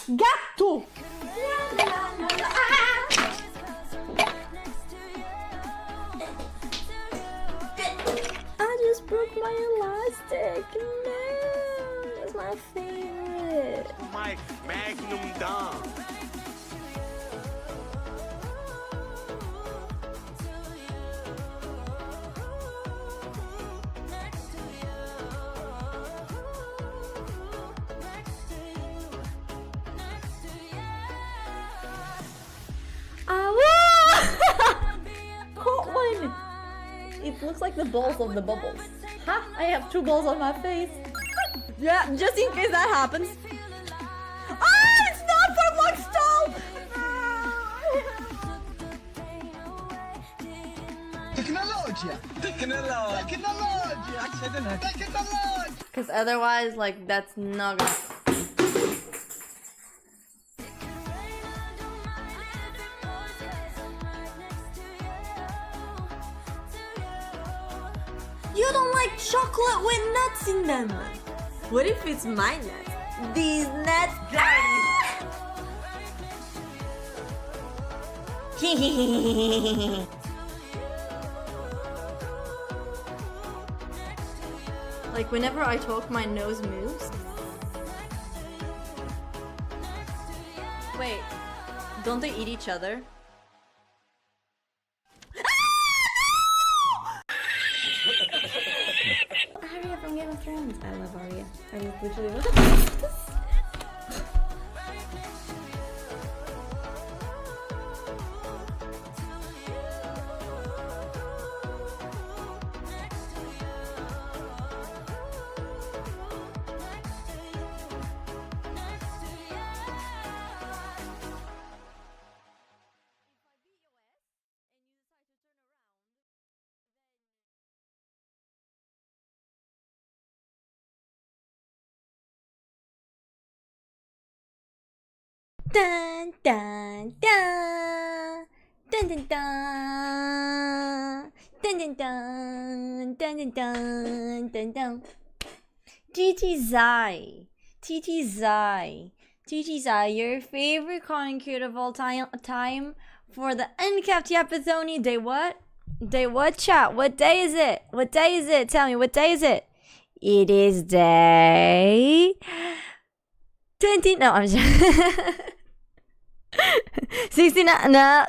Gatto! I just broke my elastic. No, that's my favorite. My magnum dom. Caught one! It looks like the balls of the bubbles. Ha! I have 2 balls on my face. Yeah, just in case that happens. Ah! It's not for Black Stall! Technologia! Because otherwise, like, that's not gonna... You don't like chocolate with nuts in them. What if it's my nuts? These nuts. Like whenever I talk, my nose moves. Wait, don't they eat each other? Arya from Game of Thrones. I love Arya. I was literally what the fuck is this? Dun dun dun dun dun dun dun dun dun dun dun dun dun. GG Zai, TT Zai, TT Zai, your favorite content creator of all time for the uncapped yappathony. Day what? Day what, chat? What day is it? What day is it? Tell me, what day is it? It is day 20. No, I'm just 69. Nah.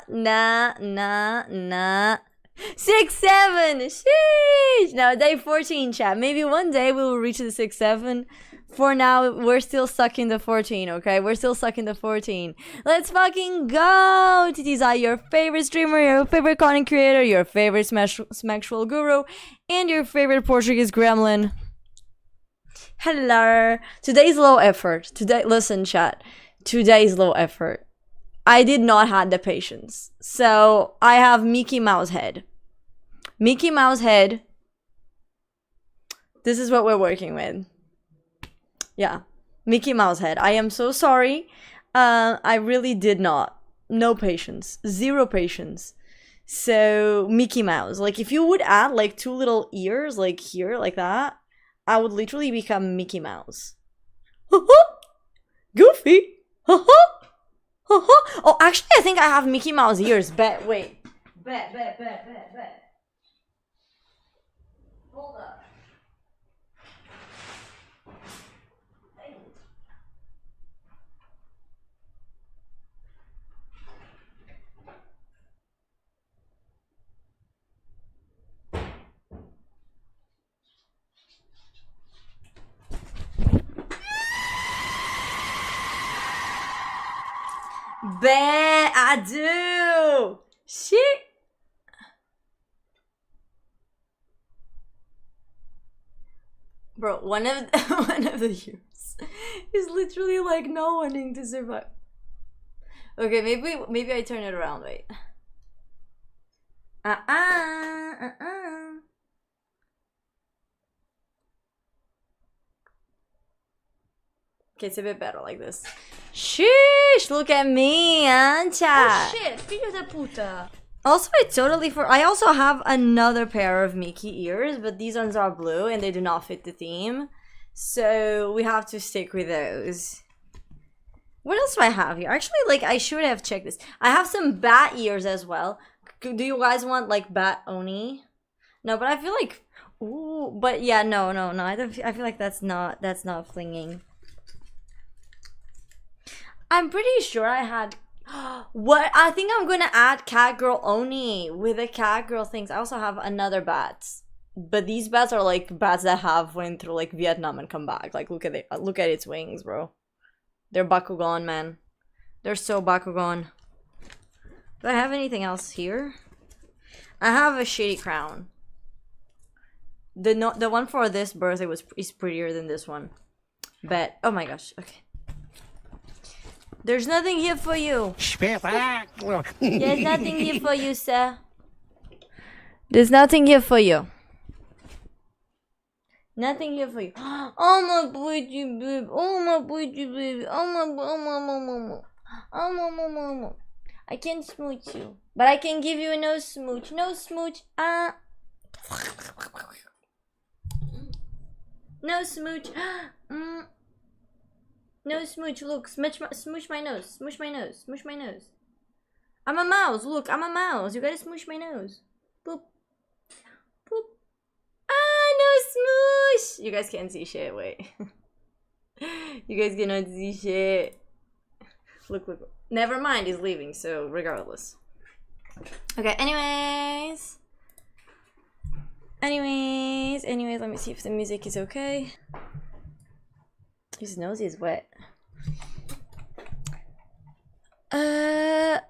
6, 7. Sheesh. No, day 14, chat. Maybe one day we will reach the 6, 7. For now, we're still stuck in the 14, okay? We're still stuck in the 14. Let's fucking go! Titizai, your favorite streamer, your favorite content creator, your favorite Smashful guru, and your favorite Portuguese gremlin. Hello. Today's low effort. Listen, chat. Today's low effort. I did not have the patience. So I have Mickey Mouse head. Mickey Mouse head. This is what we're working with. Yeah. Mickey Mouse head. I am so sorry. I really did not. No patience. 0 patience. So Mickey Mouse. Like if you would add like 2 little ears like here, like that, I would literally become Mickey Mouse. Goofy. Oh, actually, I think I have Mickey Mouse ears. Wait. Bet. Hold up. Bet I do. Shit. Bro, one of the years is literally like no wanting to survive. Okay, maybe I turn it around. Wait. Okay, it's a bit better like this. Sheesh, look at me, chat. Oh shit, filho da puta. Also, I also have another pair of Mickey ears, but these ones are blue and they do not fit the theme. So we have to stick with those. What else do I have here? Actually, like, I should have checked this. I have some bat ears as well. Do you guys want, like, bat oni? No, but I feel like... Ooh, but yeah, no. I feel like that's not flinging. I'm pretty sure I had... What? I think I'm gonna add cat girl oni with the cat girl things. I also have another bats. But these bats are, like, bats that have went through, like, Vietnam and come back. Like, look at its wings, bro. They're Bakugan, man. They're so Bakugan. Do I have anything else here? I have a shitty crown. The one for this birthday is prettier than this one. But oh my gosh, okay. There's nothing here for you. There's nothing here for you, sir. There's nothing here for you. Nothing here for you. Oh my pretty baby. Oh my pretty baby. Oh my. I can't smooch you. But I can give you a no smooch. No smooch. No smooch. No smooch. Look, smooch my nose. Smooch my nose. Smooch my nose. I'm a mouse. Look, I'm a mouse. You gotta smooch my nose. Boop. Boop. No smoosh! You guys can't see shit, wait. You guys cannot see shit. Look. Never mind, he's leaving, so regardless. Okay, anyways, let me see if the music is okay. His nose is wet.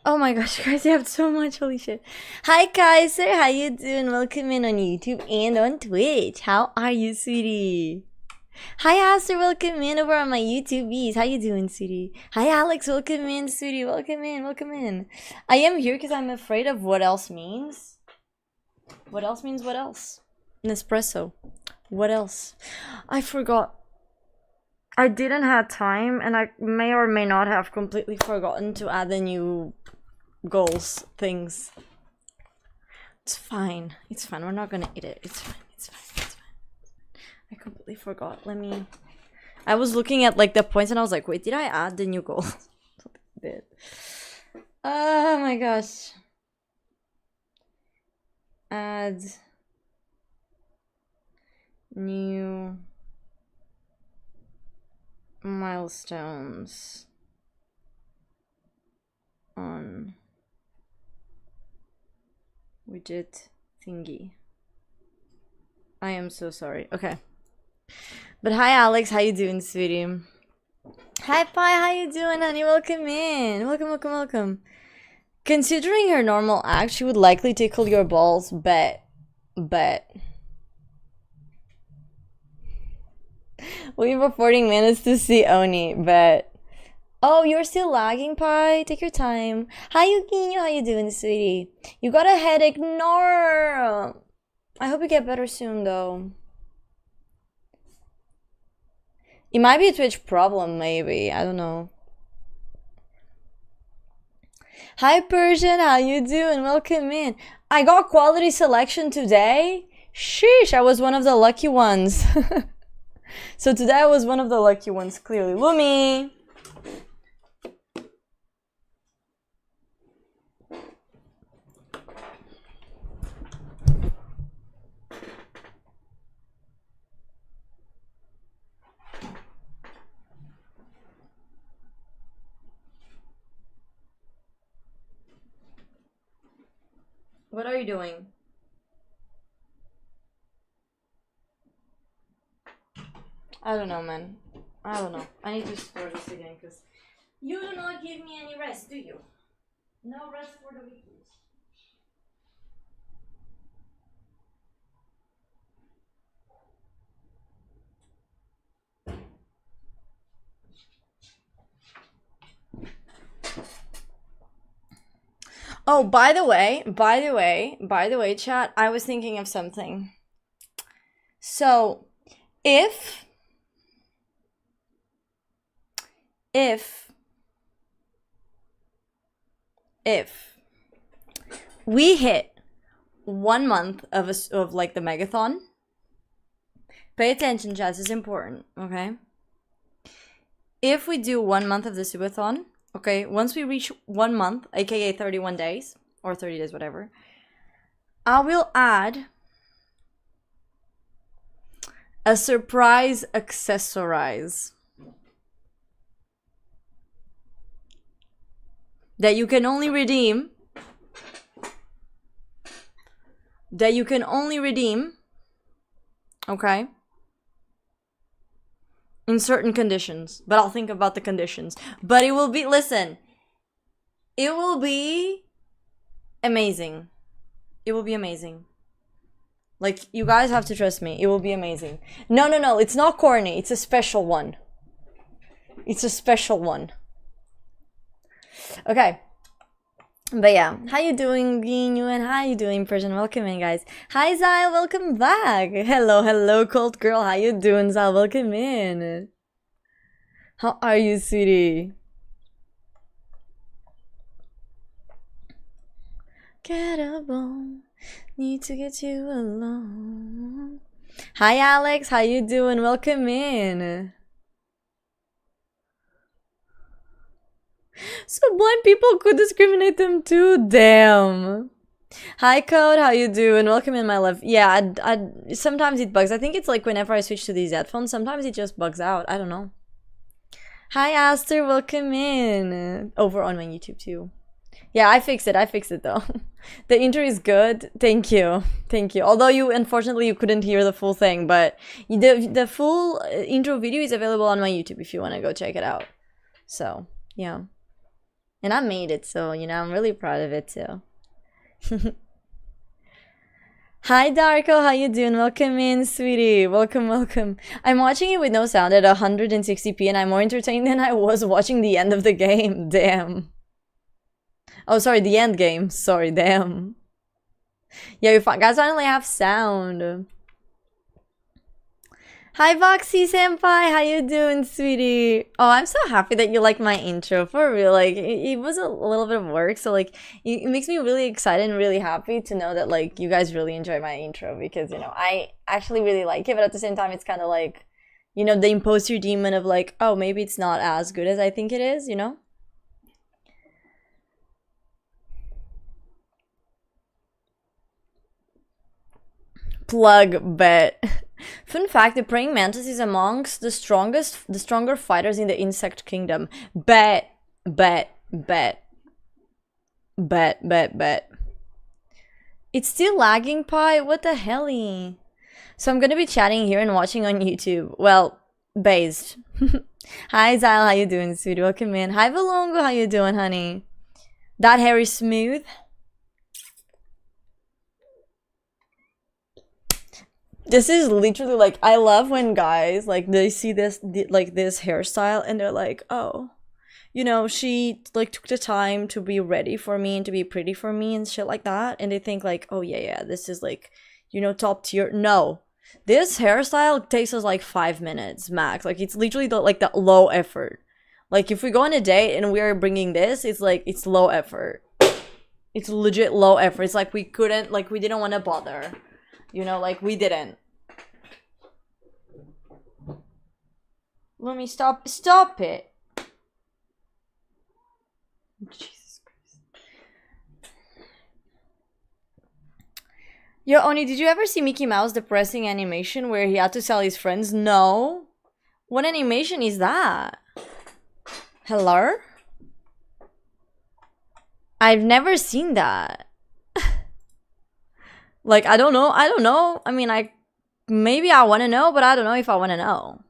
Oh my gosh, guys, you have so much, holy shit. Hi Kaiser, how you doing? Welcome in on YouTube and on Twitch. How are you, sweetie? Hi Aster, welcome in over on my YouTubies. How you doing, sweetie? Hi Alex, welcome in, sweetie. Welcome in. I am here because I'm afraid of what else means. What else means what else? Nespresso. What else? I forgot. I didn't have time, and I may or may not have completely forgotten to add the new goals things. It's fine. It's fine. We're not gonna eat it. It's fine. I completely forgot. I was looking at, like, the points, and I was like, wait, did I add the new goals? I did. Oh my gosh. Add new milestones on widget thingy. I am so sorry. Okay. But hi Alex, how you doing, sweetie? Hi Pi, how you doing, honey? Welcome in. Welcome. Considering her normal act, she would likely tickle your balls. Bet. Wait for 40 minutes to see Oni, but oh, you're still lagging, Pi? Take your time. Hi, Yukinyo, how you doing, sweetie? You got a headache? No! I hope you get better soon, though. It might be a Twitch problem, maybe. I don't know. Hi, Persian, how you doing? Welcome in. I got quality selection today? Sheesh, I was one of the lucky ones. So today I was one of the lucky ones, clearly. Lumi! What are you doing? I don't know, man. I don't know. I need to explore this again, because you do not give me any rest, do you? No rest for the weekend. Oh, by the way, chat, I was thinking of something. So, if we hit 1 month of like the megathon, pay attention, chat, this is important, okay? if we do 1 month of the subathon, okay, once we reach 1 month, aka 31 days or 30 days, whatever, I will add a surprise accessorize that you can only redeem. Okay, in certain conditions, but I'll think about the conditions. But it will be, listen, it will be amazing. It will be amazing. Like, you guys have to trust me. It will be amazing. No, it's not corny. It's a special one. It's a special one. Okay. But yeah, how you doing, Ginu, and how you doing, Persian? Welcome in, guys. Hi, Zyle, welcome back. Hello, cold girl. How you doing, Zyle? Welcome in. How are you, sweetie? Gettable, need to get you alone. Hi, Alex. How you doing? Welcome in. So blind people could discriminate them too. Damn. Hi, Code. How you doing? Welcome in, my love. Yeah, I sometimes it bugs. I think it's like whenever I switch to these headphones, sometimes it just bugs out. I don't know. Hi, Aster. Welcome in. Over on my YouTube too. Yeah, I fixed it though. The intro is good. Thank you. Although unfortunately you couldn't hear the full thing, but the full intro video is available on my YouTube if you want to go check it out. So yeah. And I made it, so, you know, I'm really proud of it, too. Hi, Darko. How you doing? Welcome in, sweetie. Welcome. I'm watching it with no sound at 160p, and I'm more entertained than I was watching the end of the game. Damn. Oh, sorry, the end game. Sorry, damn. Yeah, you guys finally have sound. Hi, Voxy Senpai, how you doing, sweetie? Oh, I'm so happy that you like my intro, for real. Like, it was a little bit of work, so like, it makes me really excited and really happy to know that like you guys really enjoy my intro, because, you know, I actually really like it, but at the same time, it's kind of like, you know, the imposter demon of like, oh, maybe it's not as good as I think it is, you know? Plug bet. Fun fact, the praying mantis is amongst the stronger fighters in the insect kingdom. Bet. It's still lagging, Pi? What the helly? So I'm gonna be chatting here and watching on YouTube. Well, based. Hi, Zyle, how you doing, sweetie? Welcome in. Hi, Valongo, how you doing, honey? That hair is smooth. This is literally like, I love when guys like they see this like this hairstyle and they're like, oh, you know, she like took the time to be ready for me and to be pretty for me and shit like that, and they think like, oh yeah, this is like, you know, top tier. No, this hairstyle takes us like 5 minutes max. Like, it's literally the low effort. Like, if we go on a date and we're bringing this, it's like, it's low effort. It's legit low effort. It's like we didn't want to bother. You know, like, we didn't. Let me stop it. Jesus Christ. Yo, Oni, did you ever see Mickey Mouse depressing animation where he had to sell his friends? No. What animation is that? Hello? I've never seen that. Like, I don't know. I mean, maybe I want to know, but I don't know if I want to know.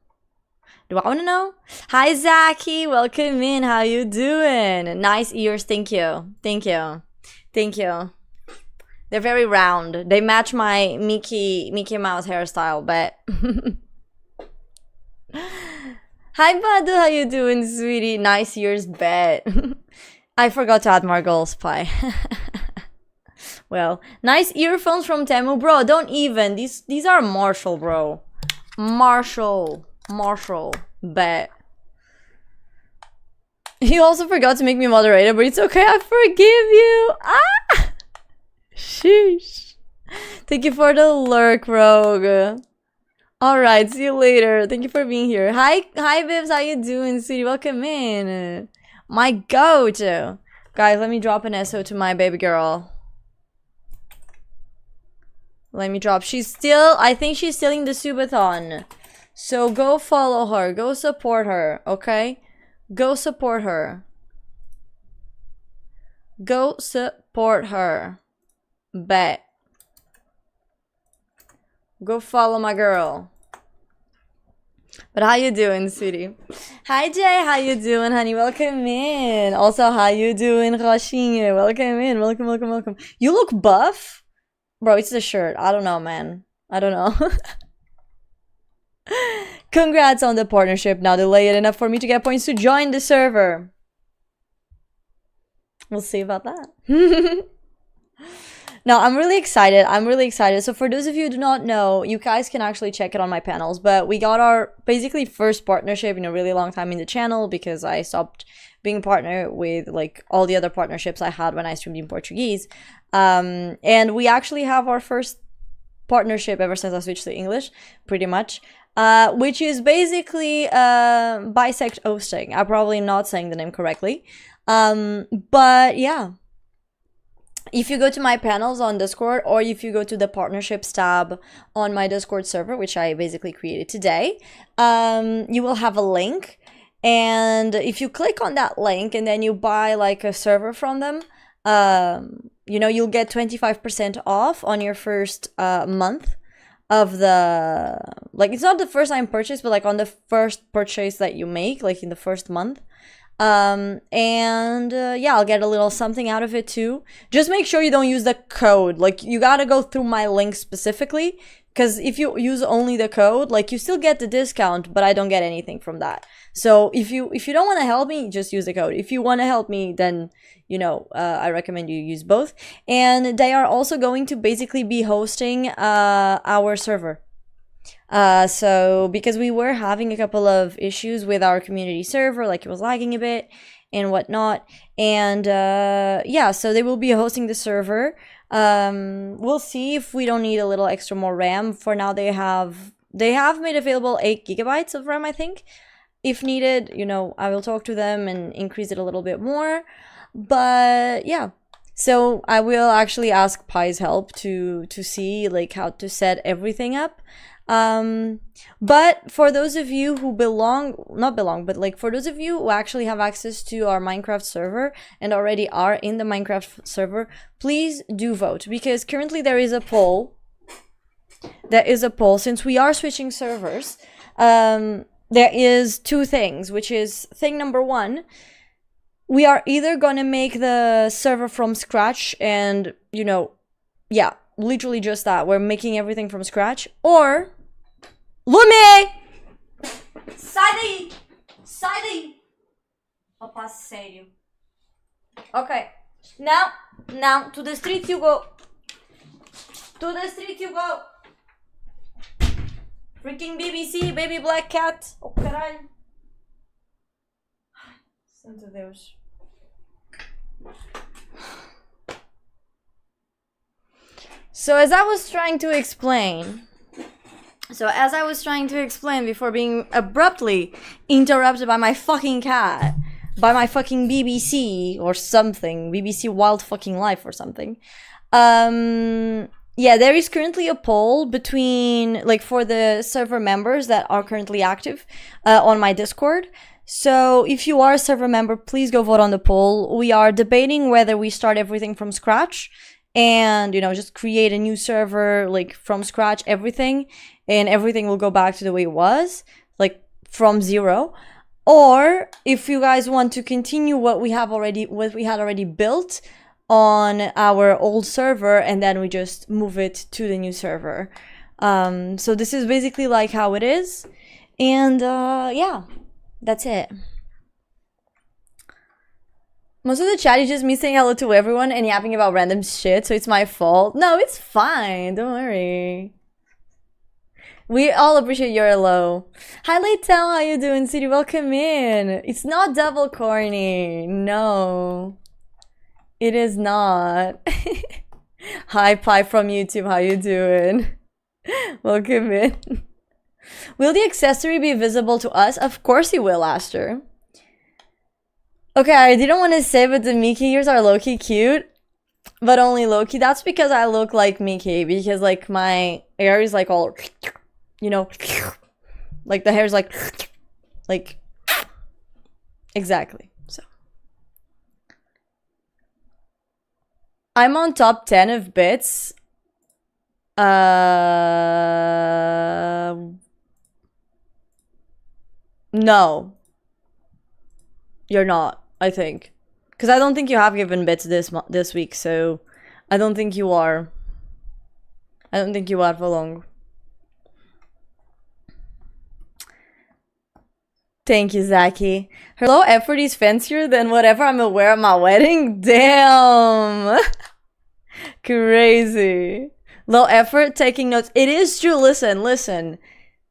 Do I want to know? Hi, Zaki. Welcome in. How you doing? Nice ears. Thank you. They're very round. They match my Mickey Mouse hairstyle, but... Hi, Badu. How you doing, sweetie? Nice ears, bet. I forgot to add more goals, Pie. Well, nice earphones from Temu, bro. Don't even. These are Marshall, bro. Marshall, bet. He also forgot to make me moderator, but it's okay. I forgive you. Ah, sheesh. Thank you for the lurk, Rogue. All right, see you later. Thank you for being here. Hi, Bibs. How you doing, sweetie? Welcome in. My goat. Guys, let me drop an SO to my baby girl. Let me drop. I think she's still in the subathon. So go follow her. Go support her, okay? Go support her. Go support her. Bet. Go follow my girl. But how you doing, sweetie? Hi, Jay. How you doing, honey? Welcome in. Also, how you doing, Roshinha? Welcome in. Welcome, welcome, welcome. You look buff? Bro, it's the shirt. I don't know, man. I don't know. Congrats on the partnership. Now delay it enough for me to get points to join the server. We'll see about that. No, I'm really excited. I'm really excited. So for those of you who do not know, you guys can actually check it on my panels. But we got our basically first partnership in a really long time in the channel because I stopped being a partner with like all the other partnerships I had when I streamed in Portuguese. And we actually have our first partnership ever since I switched to English, pretty much. Which is basically bisect hosting. I'm probably not saying the name correctly. But yeah. If you go to my panels on Discord, or if you go to the partnerships tab on my Discord server, which I basically created today, you will have a link. And if you click on that link and then you buy like a server from them, you know, you'll get 25% off on your first month of the, like, it's not the first time purchase, but like on the first purchase that you make, like in the first month. Yeah, I'll get a little something out of it too. Just make sure you don't use the code. Like, you gotta go through my link specifically, because if you use only the code, like, you still get the discount, but I don't get anything from that. So if you don't want to help me, just use the code. If you want to help me, then, you know, I recommend you use both. And they are also going to basically be hosting our server. So because we were having a couple of issues with our community server, like it was lagging a bit and whatnot, and yeah, so they will be hosting the server. We'll see if we don't need a little extra more RAM. For now, they have made available 8 gigabytes of RAM, I think. If needed, you know, I will talk to them and increase it a little bit more. But yeah, so I will actually ask Pi's help to see like how to set everything up. But for those of you who but like for those of you who actually have access to our Minecraft server and already are in the Minecraft server, please do vote, because currently there is a poll. Since we are switching servers. There is 2 things, which is thing number 1. We are either gonna make the server from scratch and, you know, yeah, literally just that. We're making everything from scratch. Or Lume! Sai daí! Sai daí! Opa, sério. Okay. Now, to the streets you go. To the streets you go. Freaking BBC, baby black cat. Oh, caralho. Santo Deus. So as I was trying to explain before being abruptly interrupted by my fucking cat, by my fucking BBC or something, BBC Wild Fucking Life or something. Yeah, there is currently a poll between, like, for the server members that are currently active on my Discord. So if you are a server member, please go vote on the poll. We are debating whether we start everything from scratch and, you know, just create a new server, like, from scratch, everything, and everything will go back to the way it was, like, from zero. Or if you guys want to continue what we had already built on our old server, and then we just move it to the new server. So this is basically like how it is, and yeah, that's it. Most of the chat is just me saying hello to everyone and yapping about random shit, so it's my fault. No, it's fine, don't worry. We all appreciate your hello. Hi, Leitel, how you doing, City? Welcome in. It's not double corny, no. It is not. Hi, Pi from YouTube. How you doing? Welcome in. Will the accessory be visible to us? Of course he will, Aster. Okay, I didn't want to say, but the Mickey ears are low-key cute. But only low-key. That's because I look like Mickey. Because, like, my hair is, like, all... You know? Like, the hair is, like... Like... Exactly. So... I'm on top 10 of bits. No. You're not, I think. Because I don't think you have given bits this week, so I don't think you are. I don't think you are for long. Thank you, Zaki. Her low effort is fancier than whatever I'm gonna wear at my wedding? Damn! Crazy. Low effort, taking notes. It is true. Listen.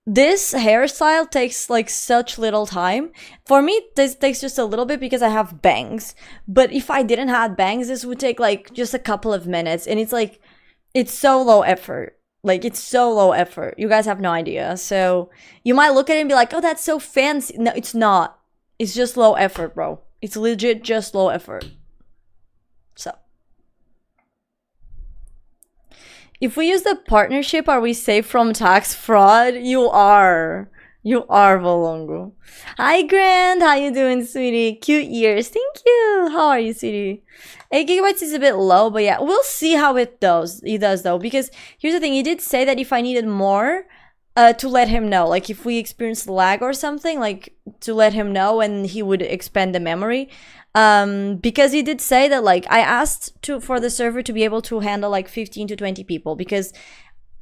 This hairstyle takes like such little time. For me, this takes just a little bit because I have bangs. But if I didn't have bangs, this would take like just a couple of minutes. And it's like, it's so low effort. Like, it's so low effort. You guys have no idea. So you might look at it and be like, oh, that's so fancy. No, it's not. It's just low effort, bro. It's legit just low effort. So. If we use the partnership, are we safe from tax fraud? You are. You are, Volongo. Hi, Grand. How you doing, sweetie? Cute ears. Thank you. How are you, sweetie? 8 gigabytes is a bit low, but yeah, we'll see how it does. It does, though, because here's the thing. He did say that if I needed more, to let him know. Like, if we experience lag or something, like, to let him know, and he would expand the memory. Because he did say that, like, I asked for the server to be able to handle like 15 to 20 people, because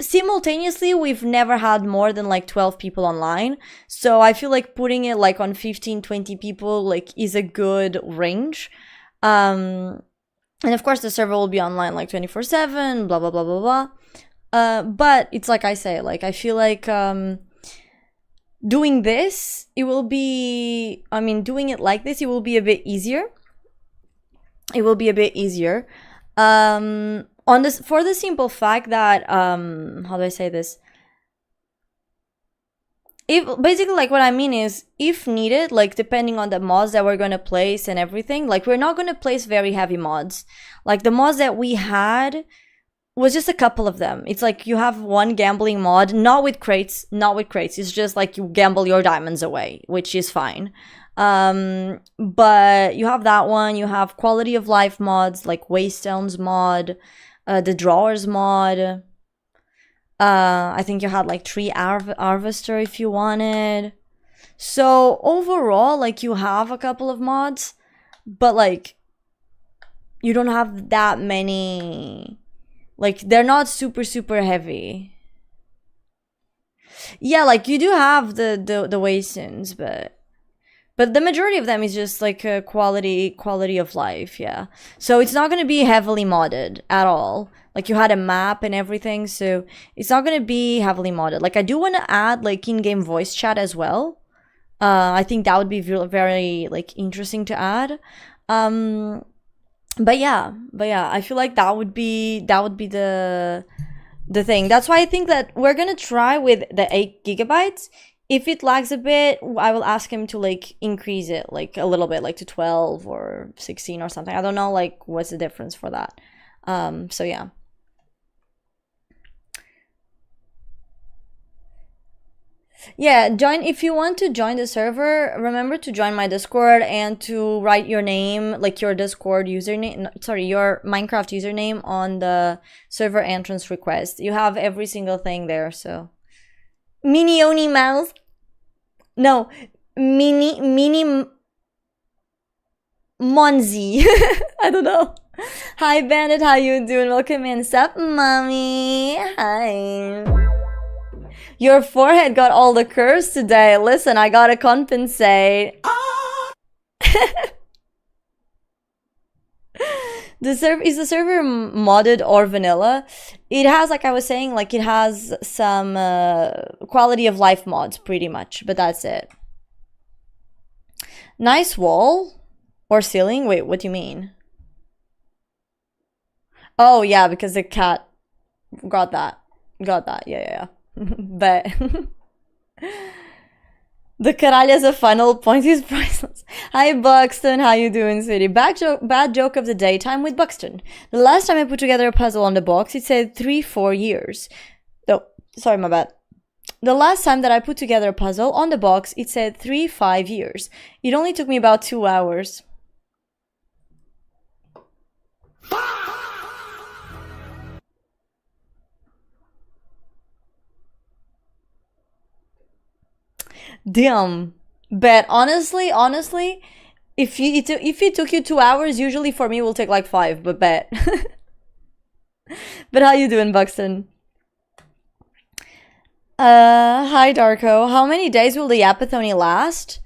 simultaneously we've never had more than like 12 people online. So I feel like putting it like on 15-20 people like is a good range. And of course the server will be online like 24/7, blah blah blah blah blah. But it's like I say, like I feel like doing this, it will be, I mean, doing it like this, it will be a bit easier. It will be a bit easier. On this, for the simple fact that, how do I say this? If basically, like, what I mean is, if needed, like, depending on the mods that we're gonna place and everything, like, we're not gonna place very heavy mods. Like, the mods that we had was just a couple of them. It's like you have one gambling mod, not with crates. It's just like you gamble your diamonds away, which is fine. But you have that one. You have quality of life mods like Waystones mod, the drawers mod. I think you had like tree harvester if you wanted. So overall, like you have a couple of mods, but like you don't have that many. Like, they're not super heavy. Yeah, like, you do have the Waystones, but the majority of them is just, like, a quality of life, yeah. So it's not going to be heavily modded at all. Like, you had a map and everything, so it's not going to be heavily modded. Like, I do want to add, like, in-game voice chat as well. I think that would be very, like, interesting to add. But yeah, I feel like that would be the thing. That's why I think that we're gonna try with the 8 gigabytes. If it lags a bit, I will ask him to like increase it like a little bit, like to 12 or 16 or something. I don't know like what's the difference for that. So yeah. Yeah, join if you want to join the server. Remember to join my Discord and to write your name, like your Discord username, sorry, your Minecraft username on the server entrance request. You have every single thing there. So, Mini Oni Mouse, no, Mini Monzi. I don't know. Hi Bandit, how you doing? Welcome in. Sup, mommy? Hi. Your forehead got all the curves today. Listen, I gotta compensate. Is the server modded or vanilla? It has, like I was saying, like it has some quality of life mods pretty much, but that's it. Nice wall or ceiling? Wait, what do you mean? Oh yeah, because the cat got that. Yeah. But The caralho as a final point is priceless. Hi Buxton, how you doing, sweetie? Bad joke of the day, time with Buxton. The last time I put together a puzzle on the box, it said 3-4 years. Oh, sorry, my bad. The last time that I put together a puzzle on the box, it said 3-5 years. It only took me about 2 hours. Damn. But honestly, if it took you 2 hours, usually for me it will take like 5, but bet. But how you doing, Buxton? Hi Darko. How many days will the yappathony last?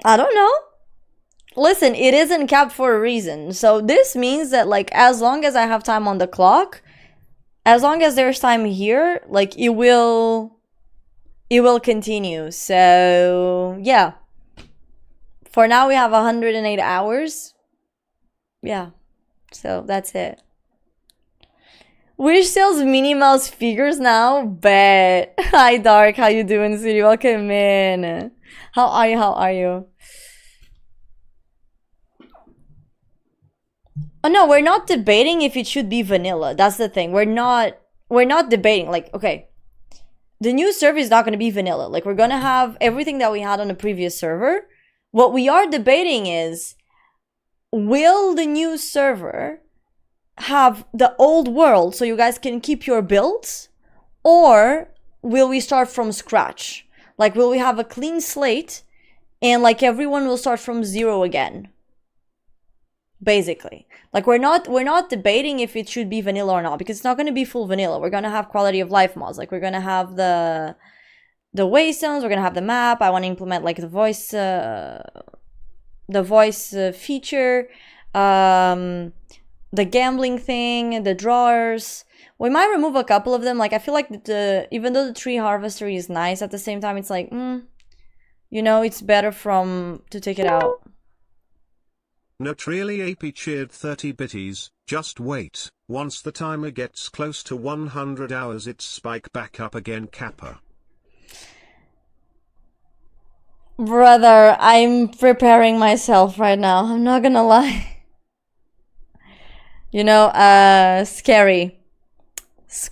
I don't know. Listen, it isn't capped for a reason. So this means that like as long as I have time on the clock, as long as there's time here, like it will continue. So yeah. For now we have 108 hours. Yeah. So that's it. Wish sells Minnie Mouse figures now, but hi Dark, how you doing, sweetie? Welcome in. How are you? How are you? Oh no, we're not debating if it should be vanilla. That's the thing. We're not debating. Like, okay, the new server is not going to be vanilla. Like, we're going to have everything that we had on the previous server. What we are debating is, will the new server have the old world so you guys can keep your builds, or will we start from scratch? Like, will we have a clean slate and like everyone will start from 0 again? Basically, like we're not debating if it should be vanilla or not, because it's not going to be full vanilla. We're going to have quality of life mods. Like, we're going to have the waystones, we're going to have the map. I want to implement like the voice feature, the gambling thing, the drawers. We might remove a couple of them. Like, I feel like even though the tree harvester is nice, at the same time it's like, you know, it's better to take it out. Not really. AP cheered 30 bitties. Just wait, once the timer gets close to 100 hours it spike back up again, Kappa. Brother, I'm preparing myself right now, I'm not gonna lie. You know, scary. So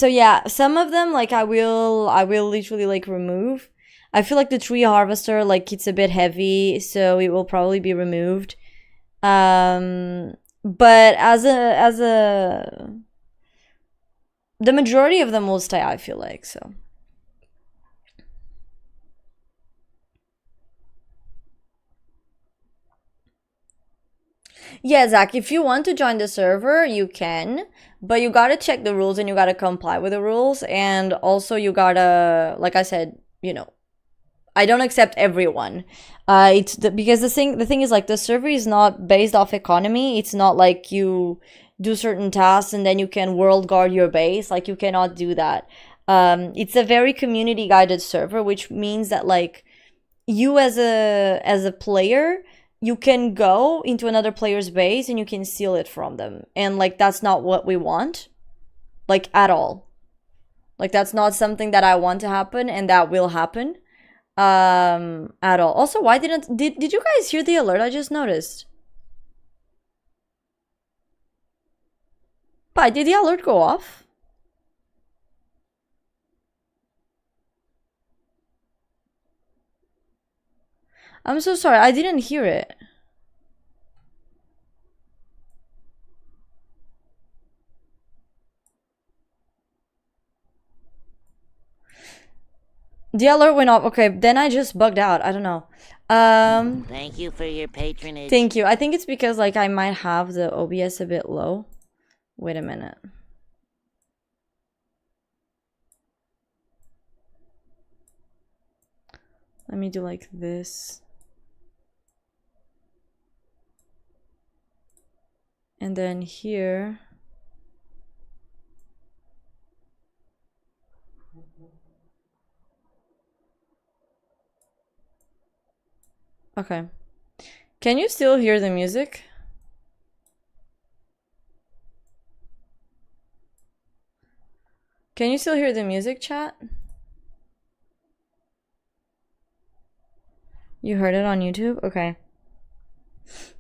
yeah, some of them like I will literally like remove. I feel like the tree harvester, like, it's a bit heavy, so it will probably be removed. But the majority of them will stay, I feel like, so. Yeah, Zach, if you want to join the server, you can, but you gotta check the rules and you gotta comply with the rules, and also you gotta, like I said, you know, I don't accept everyone. Because the thing is, like, the server is not based off economy. It's not like you do certain tasks and then you can world guard your base. Like, you cannot do that. It's a very community guided server, which means that like you as a player, you can go into another player's base and you can steal it from them. And like, that's not what we want, like, at all. Like, that's not something that I want to happen, and that will happen. At all. Also, why did you guys hear the alert? I just noticed. Why did the alert go off? I'm so sorry, I didn't hear it. The alert went off. Okay, then I just bugged out. I don't know. Thank you for your patronage. Thank you. I think it's because like I might have the OBS a bit low. Wait a minute. Let me do like this. And then here. Okay. Can you still hear the music? Can you still hear the music, chat? You heard it on YouTube? Okay.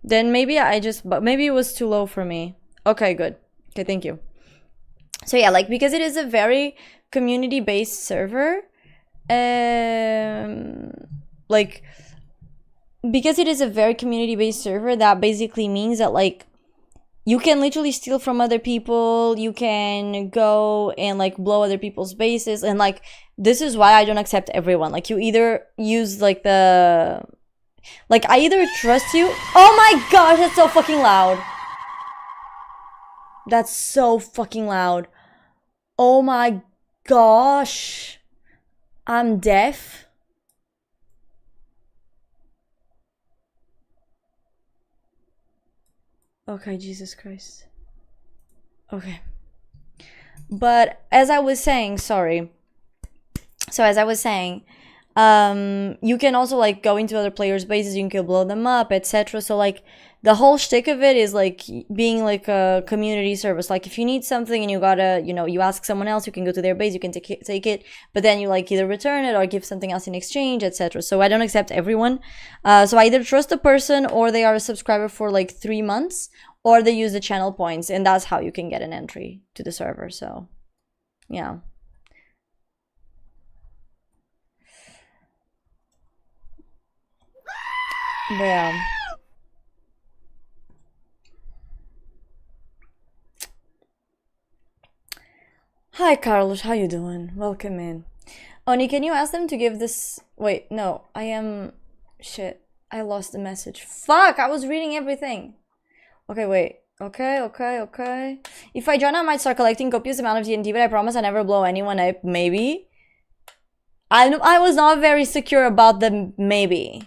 Then maybe but maybe it was too low for me. Okay, good. Okay, thank you. So yeah, like, because it is a very community-based server, like, because it is a very community-based server, that basically means that, like, you can literally steal from other people, you can go and, like, blow other people's bases, and, like, this is why I don't accept everyone. Like, you either use, like, I either trust you— oh my gosh, that's so fucking loud. That's so fucking loud. Oh my gosh. I'm deaf. Okay, Jesus Christ. Okay. But as I was saying, sorry. So as I was saying, you can also, like, go into other players' bases, you can blow them up, etc. So, like, the whole shtick of it is, like, being, like, a community service. Like, if you need something and you gotta, you know, you ask someone else, you can go to their base, you can take it, but then you, like, either return it or give something else in exchange, etc. So I don't accept everyone. So I either trust the person, or they are a subscriber for, like, 3 months, or they use the channel points, and that's how you can get an entry to the server. So, yeah. But yeah. Hi Carlos, how you doing? Welcome in. Oni, can you ask them to give this— wait, no, I am— shit, I lost the message. Fuck, I was reading everything. Okay, wait. Okay. If I join, I might start collecting copious amount of TNT, but I promise I never blow anyone up. Maybe? I was not very secure about the maybe.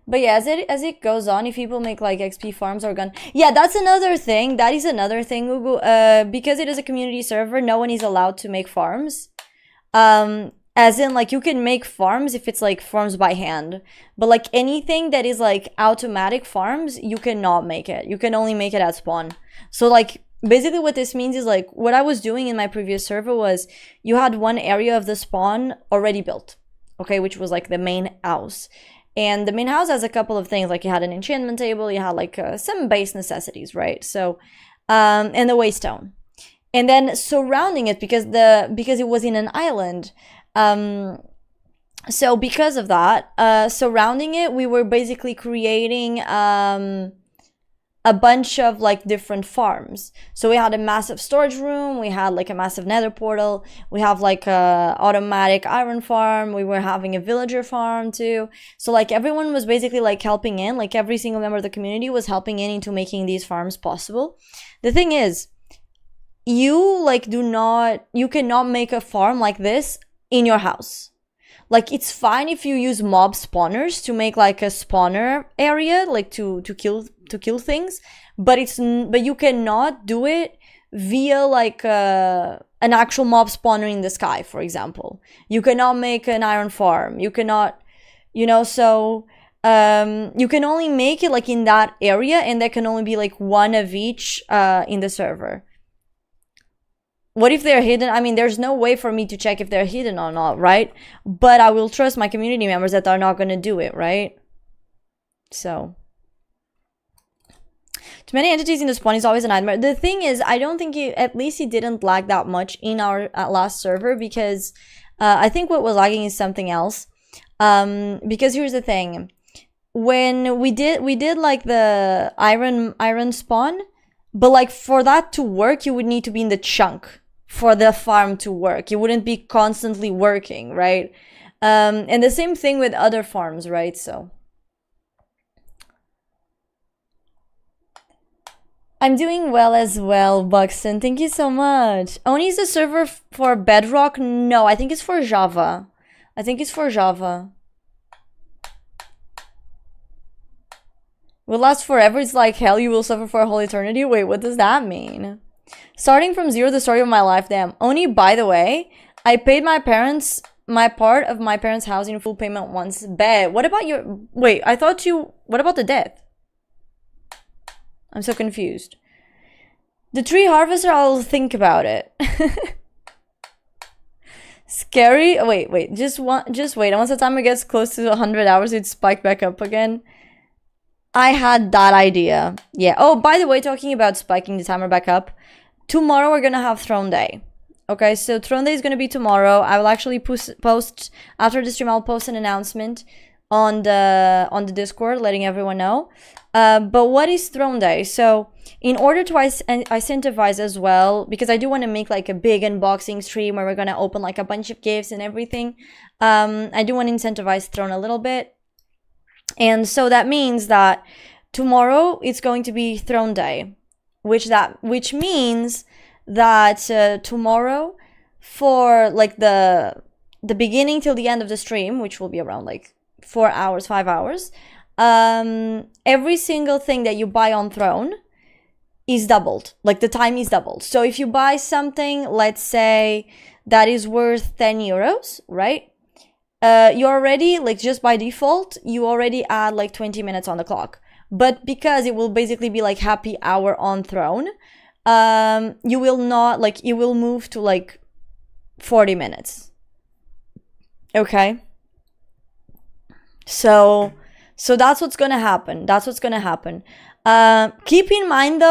But yeah, as it goes on, if people make, like, XP farms or gun— yeah, that's another thing. That is another thing, Google. Because it is a community server, no one is allowed to make farms. As in, like, you can make farms if it's, like, farms by hand. But, like, anything that is, like, automatic farms, you cannot make it. You can only make it at spawn. So, like, basically what this means is, like, what I was doing in my previous server was you had one area of the spawn already built. Okay, which was, like, the main house. And the main house has a couple of things, like, you had an enchantment table, you had, like, some base necessities, right? So, and the waystone. And then surrounding it, because it was in an island, so because of that, surrounding it, we were basically creating, a bunch of, like, different farms. So we had a massive storage room, we had, like, a massive nether portal, we have, like, a automatic iron farm, we were having a villager farm too. So, like, everyone was basically, like, helping in, like, every single member of the community was helping in into making these farms possible. The thing is, you, like, you cannot make a farm like this in your house. Like, it's fine if you use mob spawners to make, like, a spawner area, like, to kill things, but you cannot do it via, like, an actual mob spawner in the sky, for example. You cannot make an iron farm. You cannot, you know, so you can only make it, like, in that area, and there can only be, like, one of each in the server. What if they're hidden? I mean, there's no way for me to check if they're hidden or not, right? But I will trust my community members that are not going to do it, right? So, too many entities in the spawn is always a nightmare. The thing is, I don't think at least it didn't lag that much in our last server, because I think what was lagging is something else. Because here's the thing. When we did like the iron spawn, but, like, for that to work, you would need to be in the chunk for the farm to work. You wouldn't be constantly working, right? And the same thing with other farms, right? So I'm doing well as well, Buxton. Thank you so much. Oni is the server for Bedrock? No, I think it's for Java. I think it's for Java. Will last forever. It's like hell, you will suffer for a whole eternity. Wait, what does that mean? Starting from zero, the story of my life. Damn. Oni, by the way, I paid my parents my part of my parents' house in full payment once. Bet. What about your— wait, I thought you— what about the death? I'm so confused. The tree harvester, I'll think about it. Scary. Oh, wait. Just wait. Once the timer gets close to 100 hours, it spike back up again. I had that idea. Yeah. Oh, by the way, talking about spiking the timer back up, tomorrow we're gonna have Throne Day. Okay, so Throne Day is gonna be tomorrow. I will actually post after the stream. I'll post an announcement on the Discord, letting everyone know. But what is Throne Day? So in order to incentivize as well, because I do want to make like a big unboxing stream where we're gonna open like a bunch of gifts and everything. I do want to incentivize Throne a little bit. And so that means that tomorrow it's going to be Throne Day, which means that tomorrow, for like the beginning till the end of the stream, which will be around like 4 hours, 5 hours, every single thing that you buy on Throne is doubled. Like the time is doubled. So if you buy something, let's say that is worth 10 euros, right? You already, like, just by default, you already add like 20 minutes on the clock. But because it will basically be like happy hour on Throne, you will not, like, it will move to like 40 minutes. Okay? So that's what's gonna happen. Keep in mind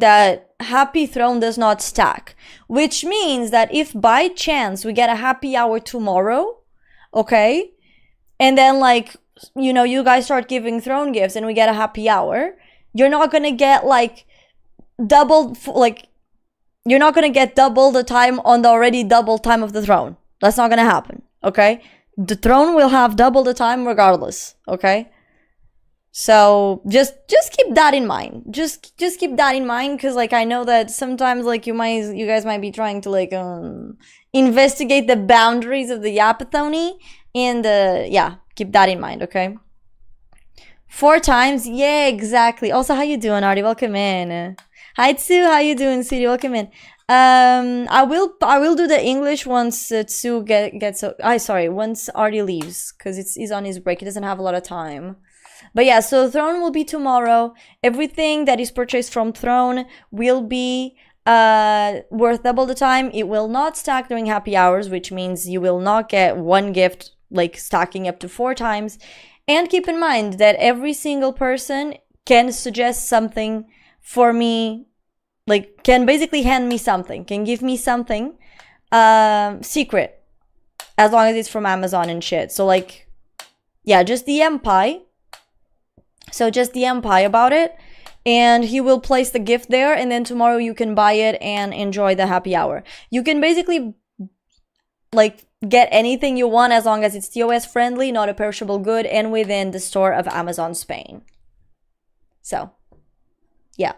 that happy Throne does not stack, which means that if by chance we get a happy hour tomorrow, okay, and then like, you know, you guys start giving Throne gifts and we get a happy hour, you're not gonna get like double, like, you're not gonna get double the time on the already double time of the Throne. That's not gonna happen, okay? The Throne will have double the time regardless, okay? So just keep that in mind. Just keep that in mind, because like I know that sometimes like you guys might be trying to like investigate the boundaries of the yappathony, and yeah, keep that in mind, okay? 4 times, yeah, exactly. Also, how you doing, Artie? Welcome in. Hi Tsu, how you doing, Siri? Welcome in. I will do the English once Tsu gets. Once Artie leaves, because he's on his break. He doesn't have a lot of time. But yeah, so Throne will be tomorrow. Everything that is purchased from Throne will be worth double the time. It will not stack during happy hours, which means you will not get one gift like stacking up to 4 times. And keep in mind that every single person can suggest something for me, like can basically hand me something, can give me something secret, as long as it's from Amazon and shit. So like, yeah, just DM Pi. So just DM Pi about it, and he will place the gift there, and then tomorrow you can buy it and enjoy the happy hour. You can basically like get anything you want as long as it's TOS friendly, not a perishable good, and within the store of Amazon Spain. So yeah.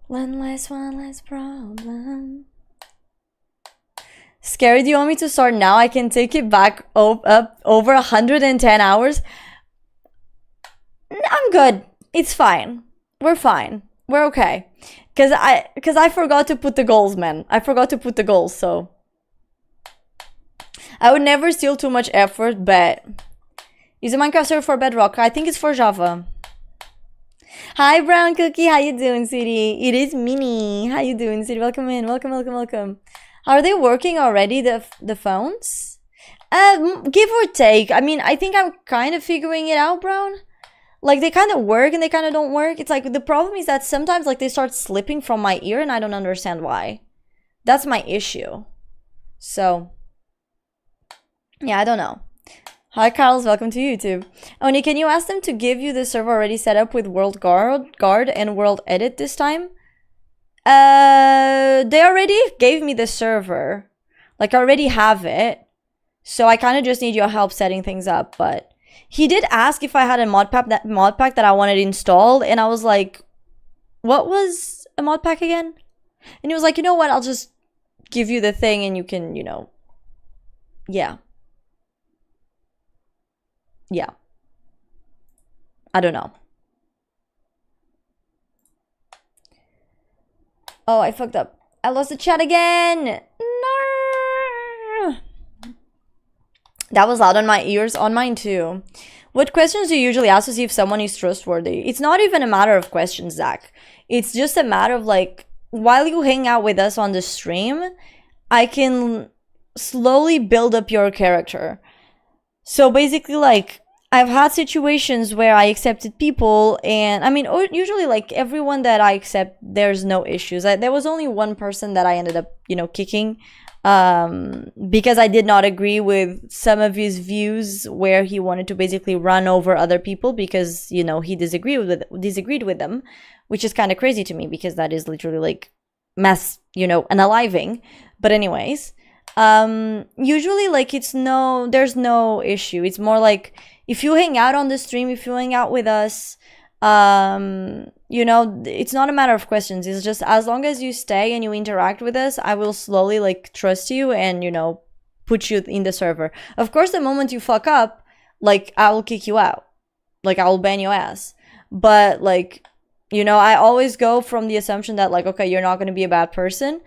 One less problem. Scary, do you want me to start now? I can take it back up over 110 hours. I'm good. It's fine. We're fine. We're okay. Cause I forgot to put the goals, man. I forgot to put the goals, so I would never steal too much effort, but is a Minecraft server for Bedrock? I think it's for Java. Hi, Brown Cookie. How you doing, sweetie? It is Minnie. How you doing, sweetie? Welcome in. Welcome. Are they working already, the phones? Give or take. I mean, I think I'm kind of figuring it out, Brown. Like, they kind of work and they kind of don't work. It's like, the problem is that sometimes, like, they start slipping from my ear and I don't understand why. That's my issue. So, yeah, I don't know. Hi, Carlos. Welcome to YouTube. Oni, can you ask them to give you the server already set up with World Guard and World Edit this time? They already gave me the server. Like, I already have it. So, I kind of just need your help setting things up, but he did ask if I had a mod pack that I wanted installed, and I was like, what was a mod pack again? And he was like, you know what, I'll just give you the thing and you can, you know, yeah. I don't know. Oh, I fucked up. I lost the chat again. No. That was loud on my ears, on mine too. What questions do you usually ask to see if someone is trustworthy? It's not even a matter of questions, Zach. It's just a matter of like, while you hang out with us on the stream, I can slowly build up your character. So basically, like, I've had situations where I accepted people, and I mean, usually, like, everyone that I accept, there's no issues. There was only one person that I ended up, you know, kicking, because I did not agree with some of his views, where he wanted to basically run over other people because, you know, he disagreed with them, which is kind of crazy to me because that is literally like unaliving. But anyways, usually, like, there's no issue. It's more like, if you hang out on the stream, if you hang out with us, you know, it's not a matter of questions. It's just, as long as you stay and you interact with us, I will slowly, like, trust you and, you know, put you in the server. Of course, the moment you fuck up, like, I will kick you out. Like, I will ban your ass. But, like, you know, I always go from the assumption that, like, okay, you're not going to be a bad person.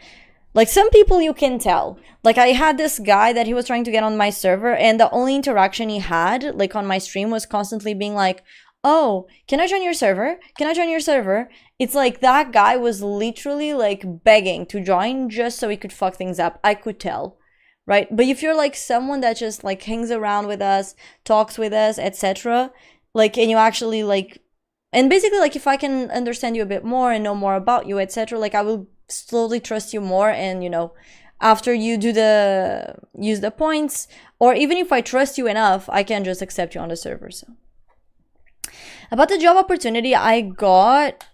Like, some people you can tell. Like, I had this guy that he was trying to get on my server, and the only interaction he had, like, on my stream was constantly being like, oh, can I join your server? Can I join your server? It's like that guy was literally, like, begging to join just so he could fuck things up. I could tell, right? But if you're, like, someone that just, like, hangs around with us, talks with us, etc., like, and you actually, like, and basically, like, if I can understand you a bit more and know more about you, etc., like, I will slowly trust you more. And, you know, after you use the points, or even if I trust you enough, I can just accept you on the server. So about the job opportunity, I got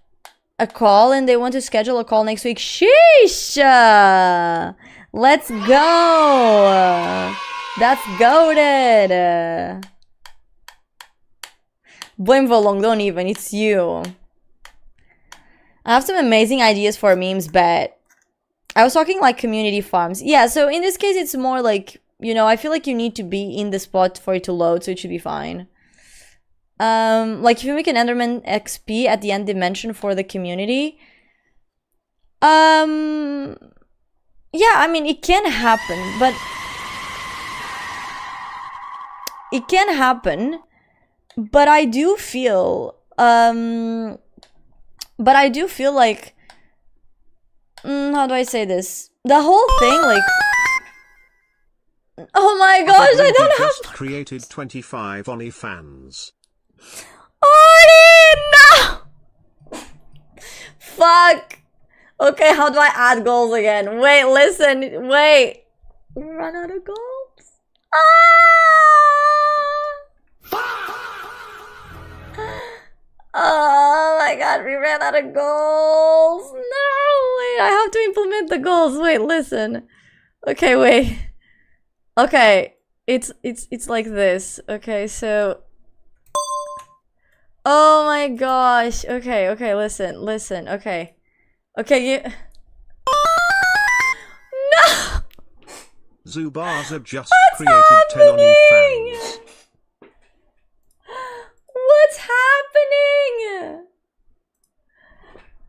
a call and they want to schedule a call next week. Sheesh! Let's go! That's goated! Blame Volong, don't even, it's you. I have some amazing ideas for memes, but I was talking like community farms. Yeah, so in this case, it's more like, you know, I feel like you need to be in the spot for it to load, so it should be fine. Like, if you make an Enderman XP at the end dimension for the community, yeah, I mean, it can happen, but it can happen, but I do feel, like, how do I say this? The whole thing, like, oh my gosh, I don't have. Just created 25 OnlyFans. Oh no! Fuck. Okay, how do I add goals again? Wait, listen, wait. Run out of goals? Oh my god, we ran out of goals. No, wait, I have to implement the goals. Wait, listen. Okay, wait. Okay, it's like this. Okay, so. Oh my gosh. Okay, listen. Okay, you. No. Zubaza just created 10 OnlyFans. What's happening?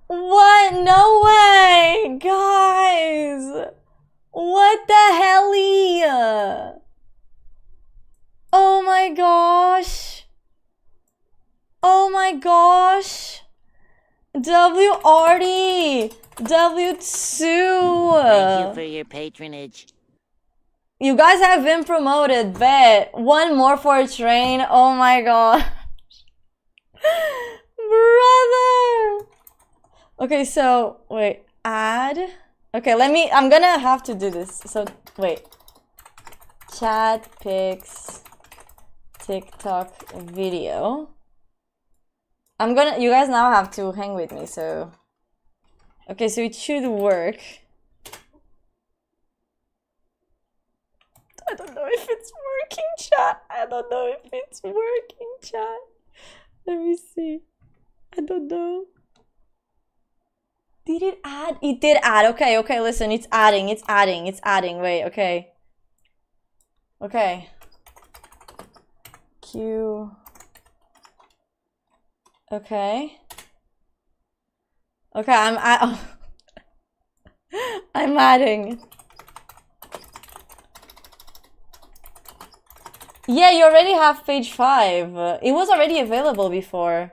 What? No way, guys. What the hell? Oh my gosh. Oh my gosh. WRD. W2. Thank you for your patronage. You guys have been promoted, bet. One more for a train. Oh my god. Brother. Okay, so, wait. Add. Okay, I'm gonna have to do this. So, wait. Chat pics TikTok video. You guys now have to hang with me, so. Okay, so it should work. I don't know if it's working, chat. I don't know if it's working, chat. Let me see. I don't know. Did it add? It did add. Okay, listen. It's adding. Wait, okay. Okay. Q. Okay. Okay, I'm adding. Yeah, you already have page 5. It was already available before.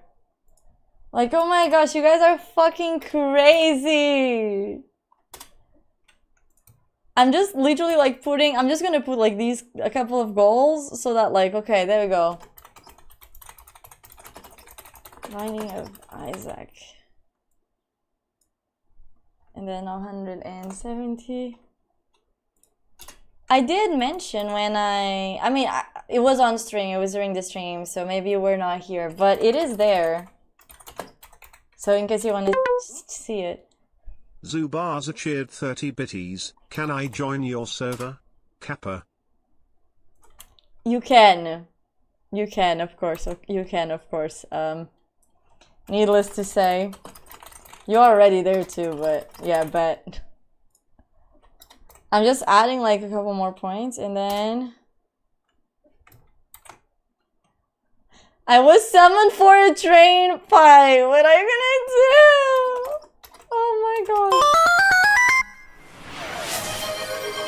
Like, oh my gosh, you guys are fucking crazy. I'm just literally like putting, I'm just gonna put like a couple of goals so that like, okay, there we go. Binding of Isaac. And then 170. I did mention when I mean, it was on stream, it was during the stream, so maybe you were not here, but it is there. So in case you want to see it. Zubaza cheered 30 bitties. Can I join your server? Kappa. You can. You can, of course. You can, of course. Needless to say. You're already there too, but yeah, bet. I'm just adding like a couple more points and then... I was summoned for a train fight. What are you gonna do? Oh my god.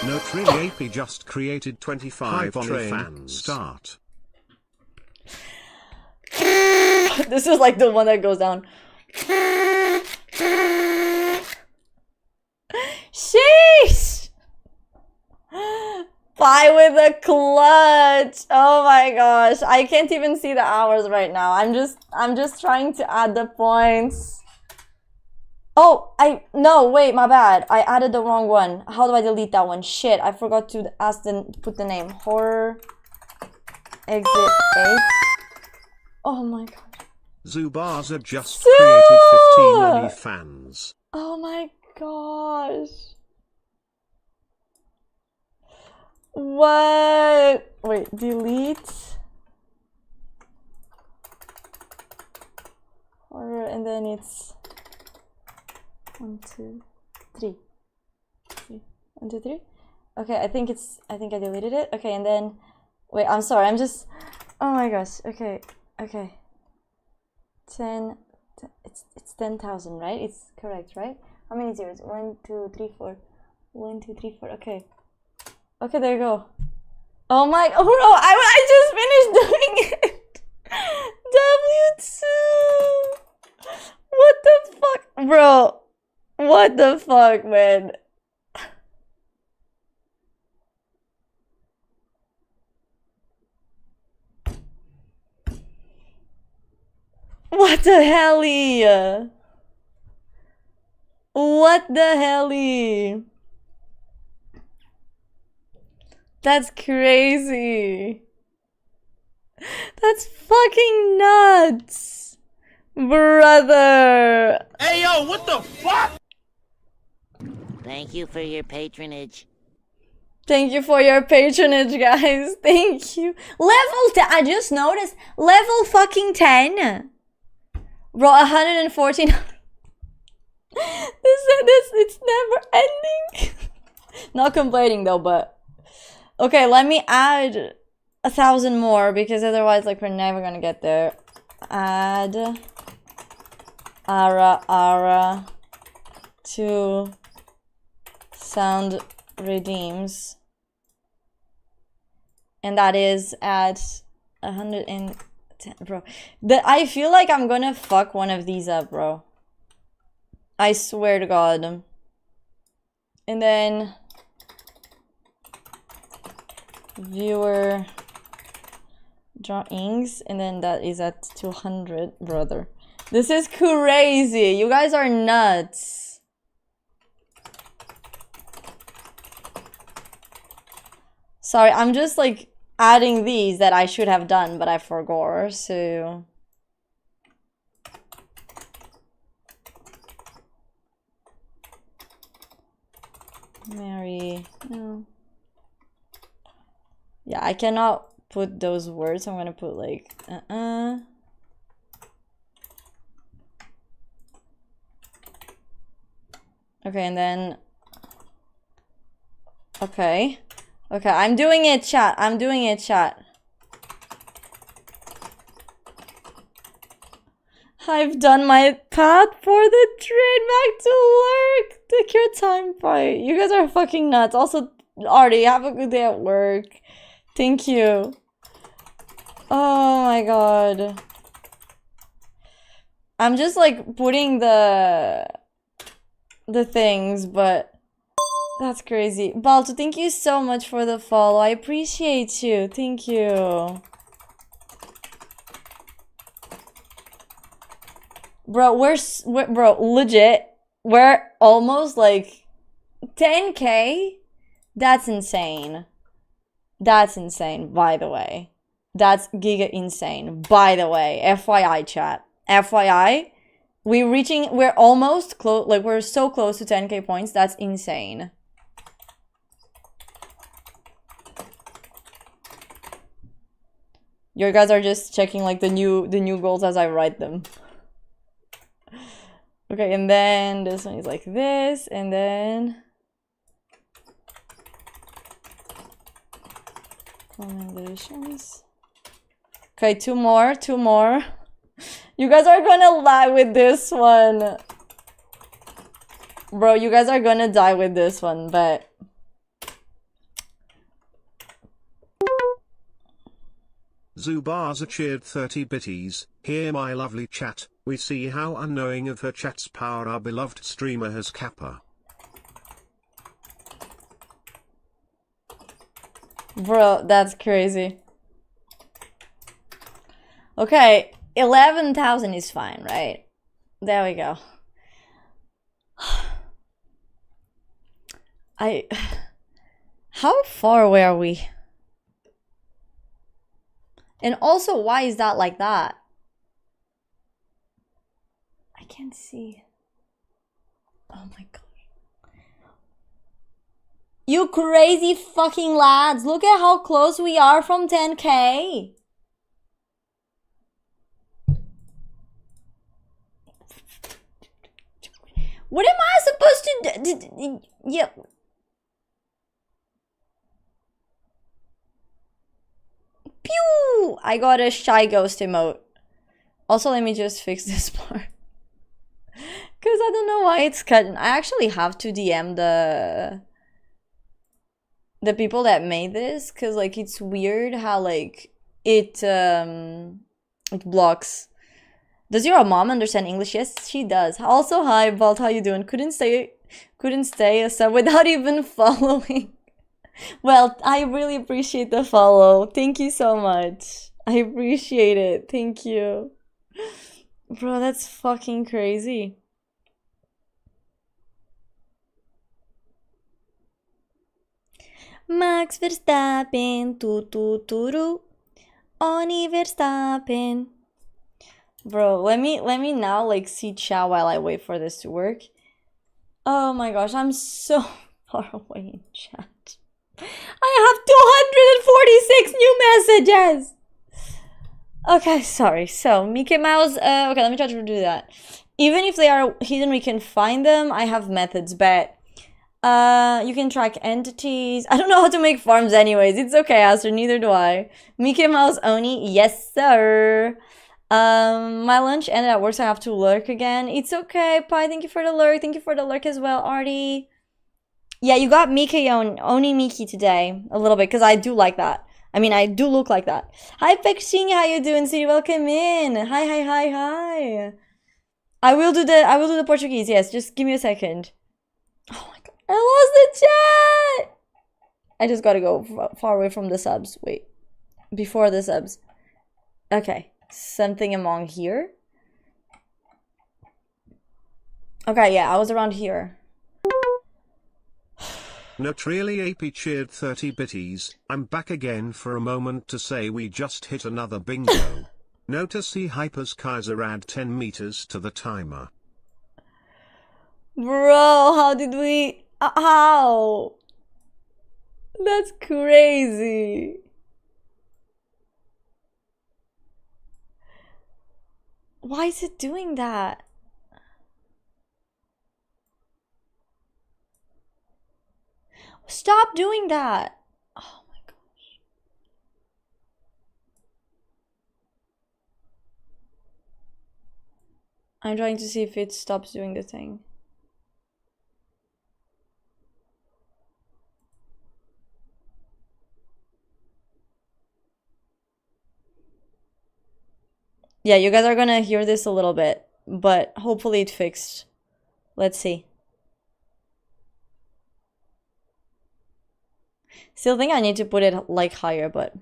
Note really AP just created 25 train fans. Start. This is like the one that goes down. Sheesh! Bye with a clutch. Oh my gosh. I can't even see the hours right now. I'm just trying to add the points. Oh, no, wait, my bad. I added the wrong one. How do I delete that one? Shit, I forgot to put the name. Horror Exit 8. Oh my god. Zubaza just created 15 money fans. Oh my gosh. What? Wait, delete. Horror, and then it's 1, 2, 3. 1, 2, 3. Okay, I think I deleted it. Okay, and then wait, I'm sorry, I'm just, oh my gosh. Okay. 10, it's 10,000, right? It's correct, right? How many zeros? 1, 2, 3, 4. 1, 2, 3, 4. Okay. Okay, there you go. Oh my, oh no, I just finished doing it. W2. What the fuck, bro? What the fuck, man? What the helly? What the helly? That's crazy. That's fucking nuts, brother. Hey yo, what the fuck? Thank you for your patronage. Thank you for your patronage, guys. Thank you. Level 10. I just noticed. Level fucking 10. Bro, 114. It's never ending. Not complaining though, but. Okay, let me add 1,000 more because otherwise, like, we're never gonna get there. Add ara to sound redeems, and that is at 110, bro. I feel like I'm gonna fuck one of these up, bro. I swear to God. And then viewer drawings, and then that is at 200, brother. This is crazy. You guys are nuts. Sorry, I'm just like adding these that I should have done, but I forgot, so. Mary, no. Yeah, I cannot put those words, so I'm gonna put like, Okay, and then, okay, I'm doing it, chat. I'm doing it, chat. I've done my path for the train back to work. Take your time, bye. You guys are fucking nuts. Also, Artie, have a good day at work. Thank you. Oh my god. I'm just like putting the things, but that's crazy. Balto, thank you so much for the follow. I appreciate you. Thank you. Bro, bro, legit, we're almost like 10K? That's insane. That's insane, by the way. That's giga insane, by the way. FYI, chat. FYI, we're almost close, like we're so close to 10K points. That's insane. You guys are just checking like the new goals as I write them. Okay, and then this one is like this, and then recommendations. Okay, two more. You guys are gonna lie with this one. Bro, you guys are gonna die with this one, but Zubaza cheered 30 bitties. Here my lovely chat, we see how unknowing of her chat's power our beloved streamer has Kappa. bro, that's crazy. Okay, 11,000 is fine, right? There we go. How far away are we? And also, why is that like that? I can't see. Oh my god. You crazy fucking lads. Look at how close we are from 10K. What am I supposed to do? Yeah. Pew! I got a shy ghost emote. Also, let me just fix this part. Because I don't know why it's cutting. I actually have to DM the people that made this. Because, like, it's weird how, like, it blocks. Does your mom understand English? Yes, she does. Also, hi, Balt, how you doing? Couldn't stay a sub without even following. Well, I really appreciate the follow. Thank you so much. I appreciate it. Thank you. Bro, that's fucking crazy. Max Verstappen, turu. Oni Verstappen. Bro, let me now like see chat while I wait for this to work. Oh my gosh, I'm so far away in chat. I have 246 new messages. Okay, sorry. So Mickey Mouse. Okay, let me try to do that. Even if they are hidden, we can find them. I have methods, but you can track entities. I don't know how to make farms, anyways. It's okay, Aster. Neither do I. Mickey Mouse Oni. Yes, sir. My lunch ended at work, so I have to lurk again. It's okay, Pi. Thank you for the lurk. Thank you for the lurk as well, Artie. Yeah, you got Miki Oni Miki today a little bit because I do like that. I mean, I do look like that. Hi, Pexing. How you doing, City? Welcome in. Hi. I will do the Portuguese. Yes, just give me a second. Oh my god, I lost the chat. I just gotta go far away from the subs. Wait, before the subs. Okay, something among here. Okay, yeah, I was around here. Not really AP cheered 30 bitties. I'm back again for a moment to say we just hit another bingo. Notice he hypers Kaiser add 10 meters to the timer. Bro, how did we... how? That's crazy. Why is it doing that? Stop doing that. Oh my gosh. I'm trying to see if it stops doing the thing. Yeah, you guys are gonna hear this a little bit, but hopefully it fixed. Let's see. Still think I need to put it like higher, but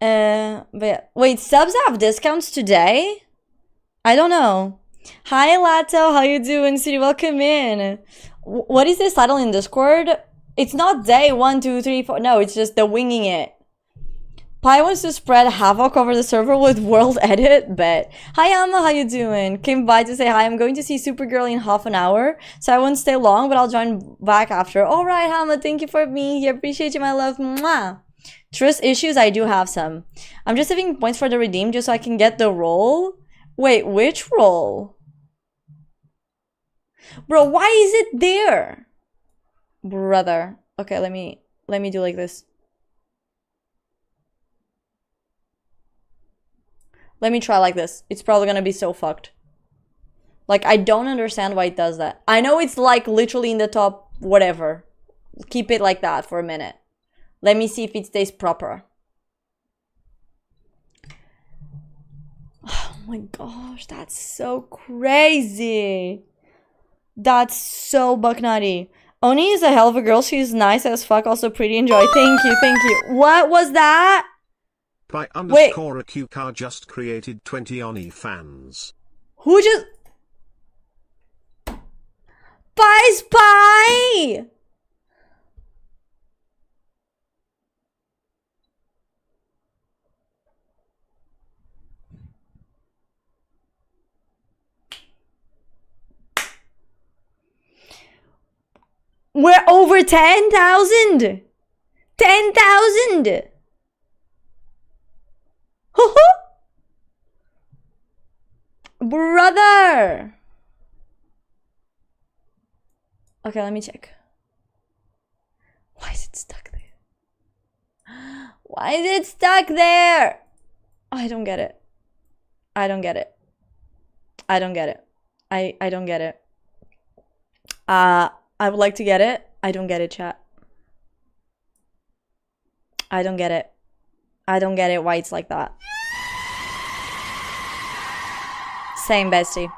yeah. Wait, subs have discounts today? I don't know. Hi Lato, how you doing? City, welcome in. What is this title in Discord? It's not day 1, 2, 3, 4. No, it's just the winging it. Pi wants to spread havoc over the server with world edit, bet. Hi Amma, how you doing? Came by to say hi. I'm going to see Supergirl in half an hour, so I won't stay long, but I'll join back after. Alright, Amma, thank you for being here. Appreciate you, my love. Mwah. Trust issues, I do have some. I'm just saving points for the redeem just so I can get the roll. Wait, which roll? Bro, why is it there? Brother. Okay, let me do like this. Let me try like this. It's probably gonna be so fucked. Like, I don't understand why it does that. I know it's like literally in the top, whatever. Keep it like that for a minute. Let me see if it stays proper. Oh my gosh, that's so crazy. That's so buck nutty. Oni is a hell of a girl. She's nice as fuck, also pretty. Enjoy. Thank you, thank you. What was that? By underscore a QCar just created 20 Oni fans. Who just... Spy! We're over 10,000! 10,000! Brother! Okay, let me check. Why is it stuck there? Why is it stuck there? I don't get it. I don't get it. I don't get it. I don't get it. I would like to get it. I don't get it, chat. I don't get it. I don't get it why it's like that. Same, bestie.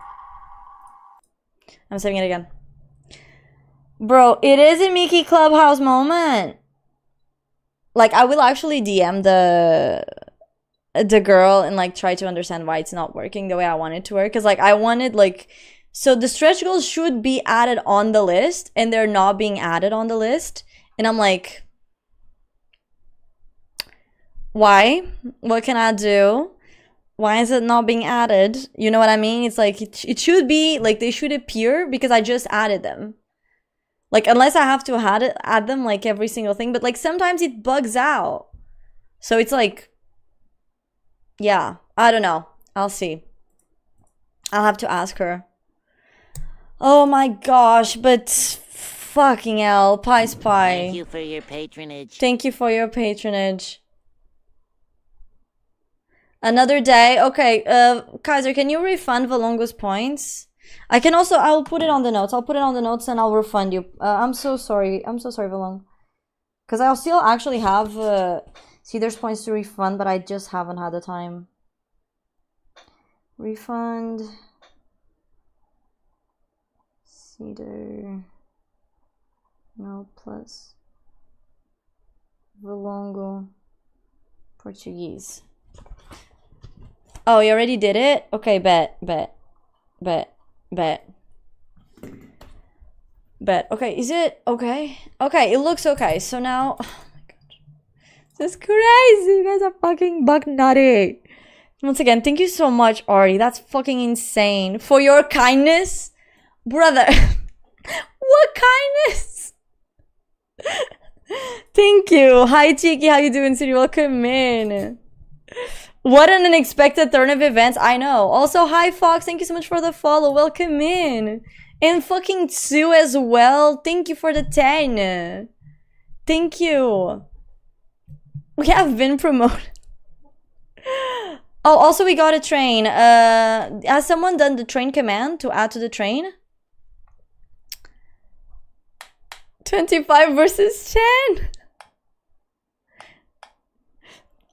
I'm saving it again. Bro, it is a Mickey Clubhouse moment. Like, I will actually DM the girl and like try to understand why it's not working the way I want it to work. Because like I wanted like... So the stretch goals should be added on the list and they're not being added on the list. And I'm like... Why? What can I do? Why is it not being added? You know what I mean? It's like, it should be, like, they should appear because I just added them. Like, unless I have to add them, like, every single thing. But, like, sometimes it bugs out. So it's like, yeah, I don't know. I'll see. I'll have to ask her. Oh my gosh, but fucking hell. Pie Spy. Thank you for your patronage. Thank you for your patronage. Another day. Okay, Kaiser, can you refund Valongo's points? I can also, I'll put it on the notes. I'll put it on the notes and I'll refund you. I'm so sorry. I'm so sorry, Valong. Because I'll still actually have, see, there's points to refund, but I just haven't had the time. Refund. Cedar. No, plus. Valongo. Portuguese. Oh, you already did it? Okay, bet. Okay, is it okay? Okay, it looks okay. So now, oh my god, this is crazy. You guys are fucking buck nutty. Once again, thank you so much, Ari. That's fucking insane. For your kindness, brother. What kindness? Thank you. Hi, Tiki. How you doing, City? Welcome in. What an unexpected turn of events. I know. Also, hi, Fox. Thank you so much for the follow. Welcome in. And fucking Sue as well. Thank you for the 10. Thank you. We have been promoted. Oh, also we got a train. Has someone done the train command to add to the train? 25 versus 10.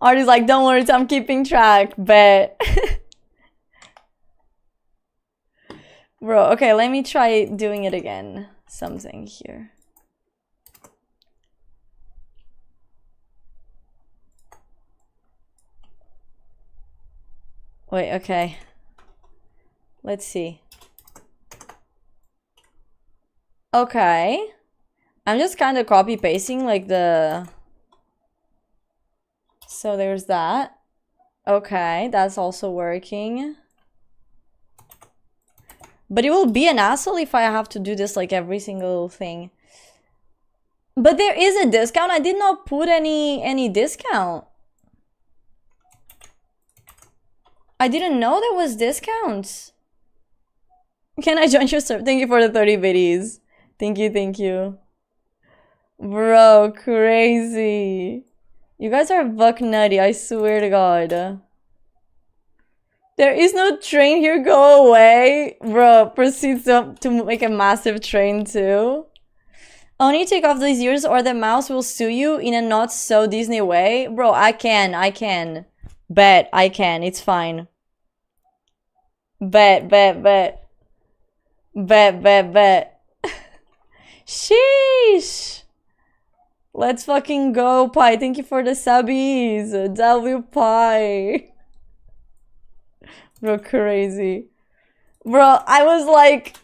Artie's like, don't worry, I'm keeping track. Bet. Bro, okay, let me try doing it again. Something here. Wait, okay. Let's see. Okay. I'm just kind of copy pasting like the... So there's that. Okay, that's also working. But it will be an asshole if I have to do this like every single thing. But there is a discount. I did not put any discount. I didn't know there was discounts. Can I join your server? Thank you for the 30 biddies. Thank you, thank you. Bro, crazy. You guys are buck nutty, I swear to God. There is no train here, go away. Bro, proceeds to make a massive train too. Only take off these ears or the mouse will sue you in a not so Disney way. Bro, I can. Bet, I can, it's fine. Bet. Sheesh. Let's fucking go, Pi. Thank you for the subbies. W Pi. Bro, crazy. Bro, I was like,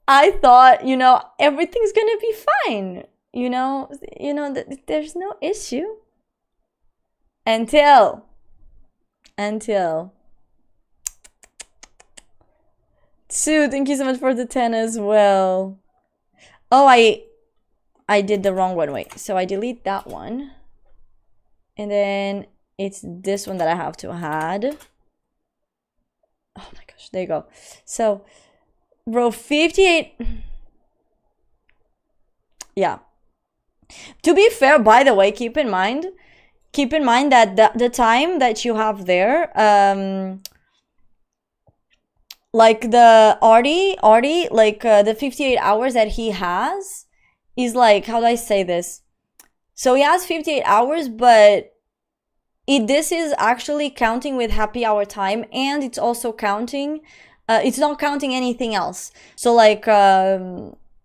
I thought, you know, everything's gonna be fine. You know, there's no issue. Until. Sue, thank you so much for the 10 as well. Oh, I did the wrong one. Wait, so I delete that one. And then it's this one that I have to add. Oh my gosh, there you go. So, bro, 58. Yeah. To be fair, by the way, keep in mind that the time that you have there, like the Artie, like the 58 hours that he has is like, how do I say this? So he has 58 hours, but this is actually counting with happy hour time, and it's also counting, it's not counting anything else. So like,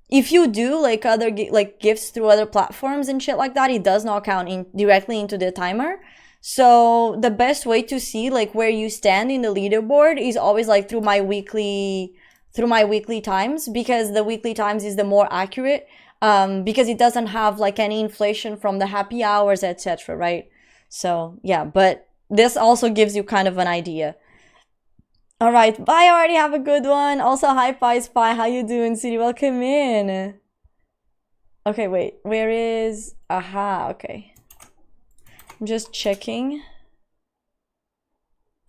if you do like other gifts through other platforms and shit like that, it does not count directly into the timer. So the best way to see like where you stand in the leaderboard is always like through my weekly times, because the weekly times is the more accurate, because it doesn't have like any inflation from the happy hours, etc., right? So yeah, but this also gives you kind of an idea. All right, bye. Already have a good one. Also, hi Pi Spy, how you doing, City? Welcome in. Okay, wait, where is? Aha, okay. I'm just checking.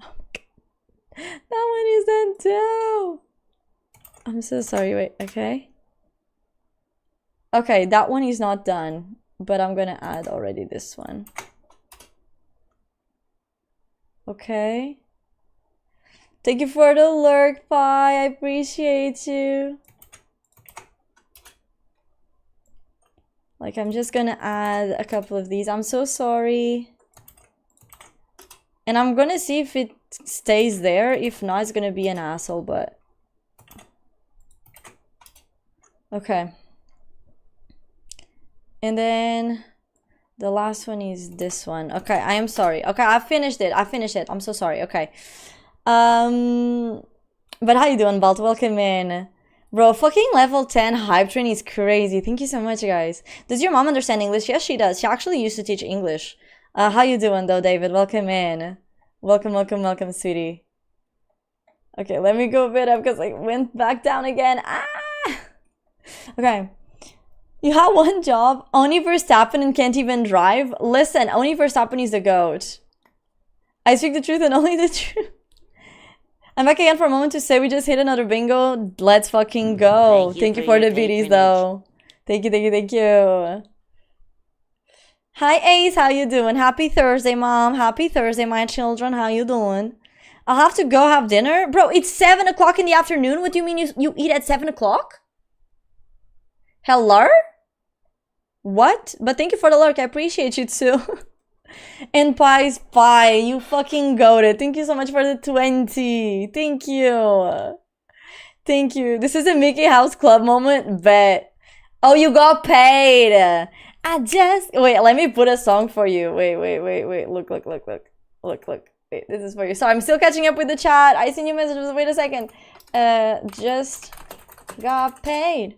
Oh my God. That one is done too. I'm so sorry. Wait, okay. Okay, that one is not done, but I'm gonna add already this one. Okay. Thank you for the lurk, Pi. I appreciate you. Like, I'm just gonna add a couple of these. I'm so sorry. And I'm gonna see if it stays there. If not, it's gonna be an asshole, but... Okay. And then... the last one is this one. Okay, I am sorry. Okay, I finished it. I'm so sorry. Okay. But how you doing, Balt? Welcome in. Bro, fucking level 10 hype train is crazy. Thank you so much, guys. Does your mom understand English? Yes, she does. She actually used to teach English. How you doing, though, David? Welcome in. Welcome, sweetie. Okay, let me go a bit up because I went back down again. Ah! Okay. You have one job. Only Verstappen and can't even drive. Listen, only Verstappen is the GOAT. I speak the truth and only the truth. I'm back again for a moment to say we just hit another bingo. Let's fucking go. Thank you for the biddies, though. Thank you. Hi, Ace. How you doing? Happy Thursday, Mom. Happy Thursday, my children. How you doing? I'll have to go have dinner. Bro, it's 7 o'clock in the afternoon. What do you mean you eat at 7 o'clock? Hello? What? But thank you for the lurk. I appreciate you, too. And Pie's Pie, you fucking goated. Thank you so much for the 20. Thank you. Thank you. This is a Mickey House Club moment, bet. Oh, you got paid. I just... Wait, let me put a song for you. Wait. Look. Wait, this is for you. Sorry, I'm still catching up with the chat. I seen your messages. Wait a second. Just got paid.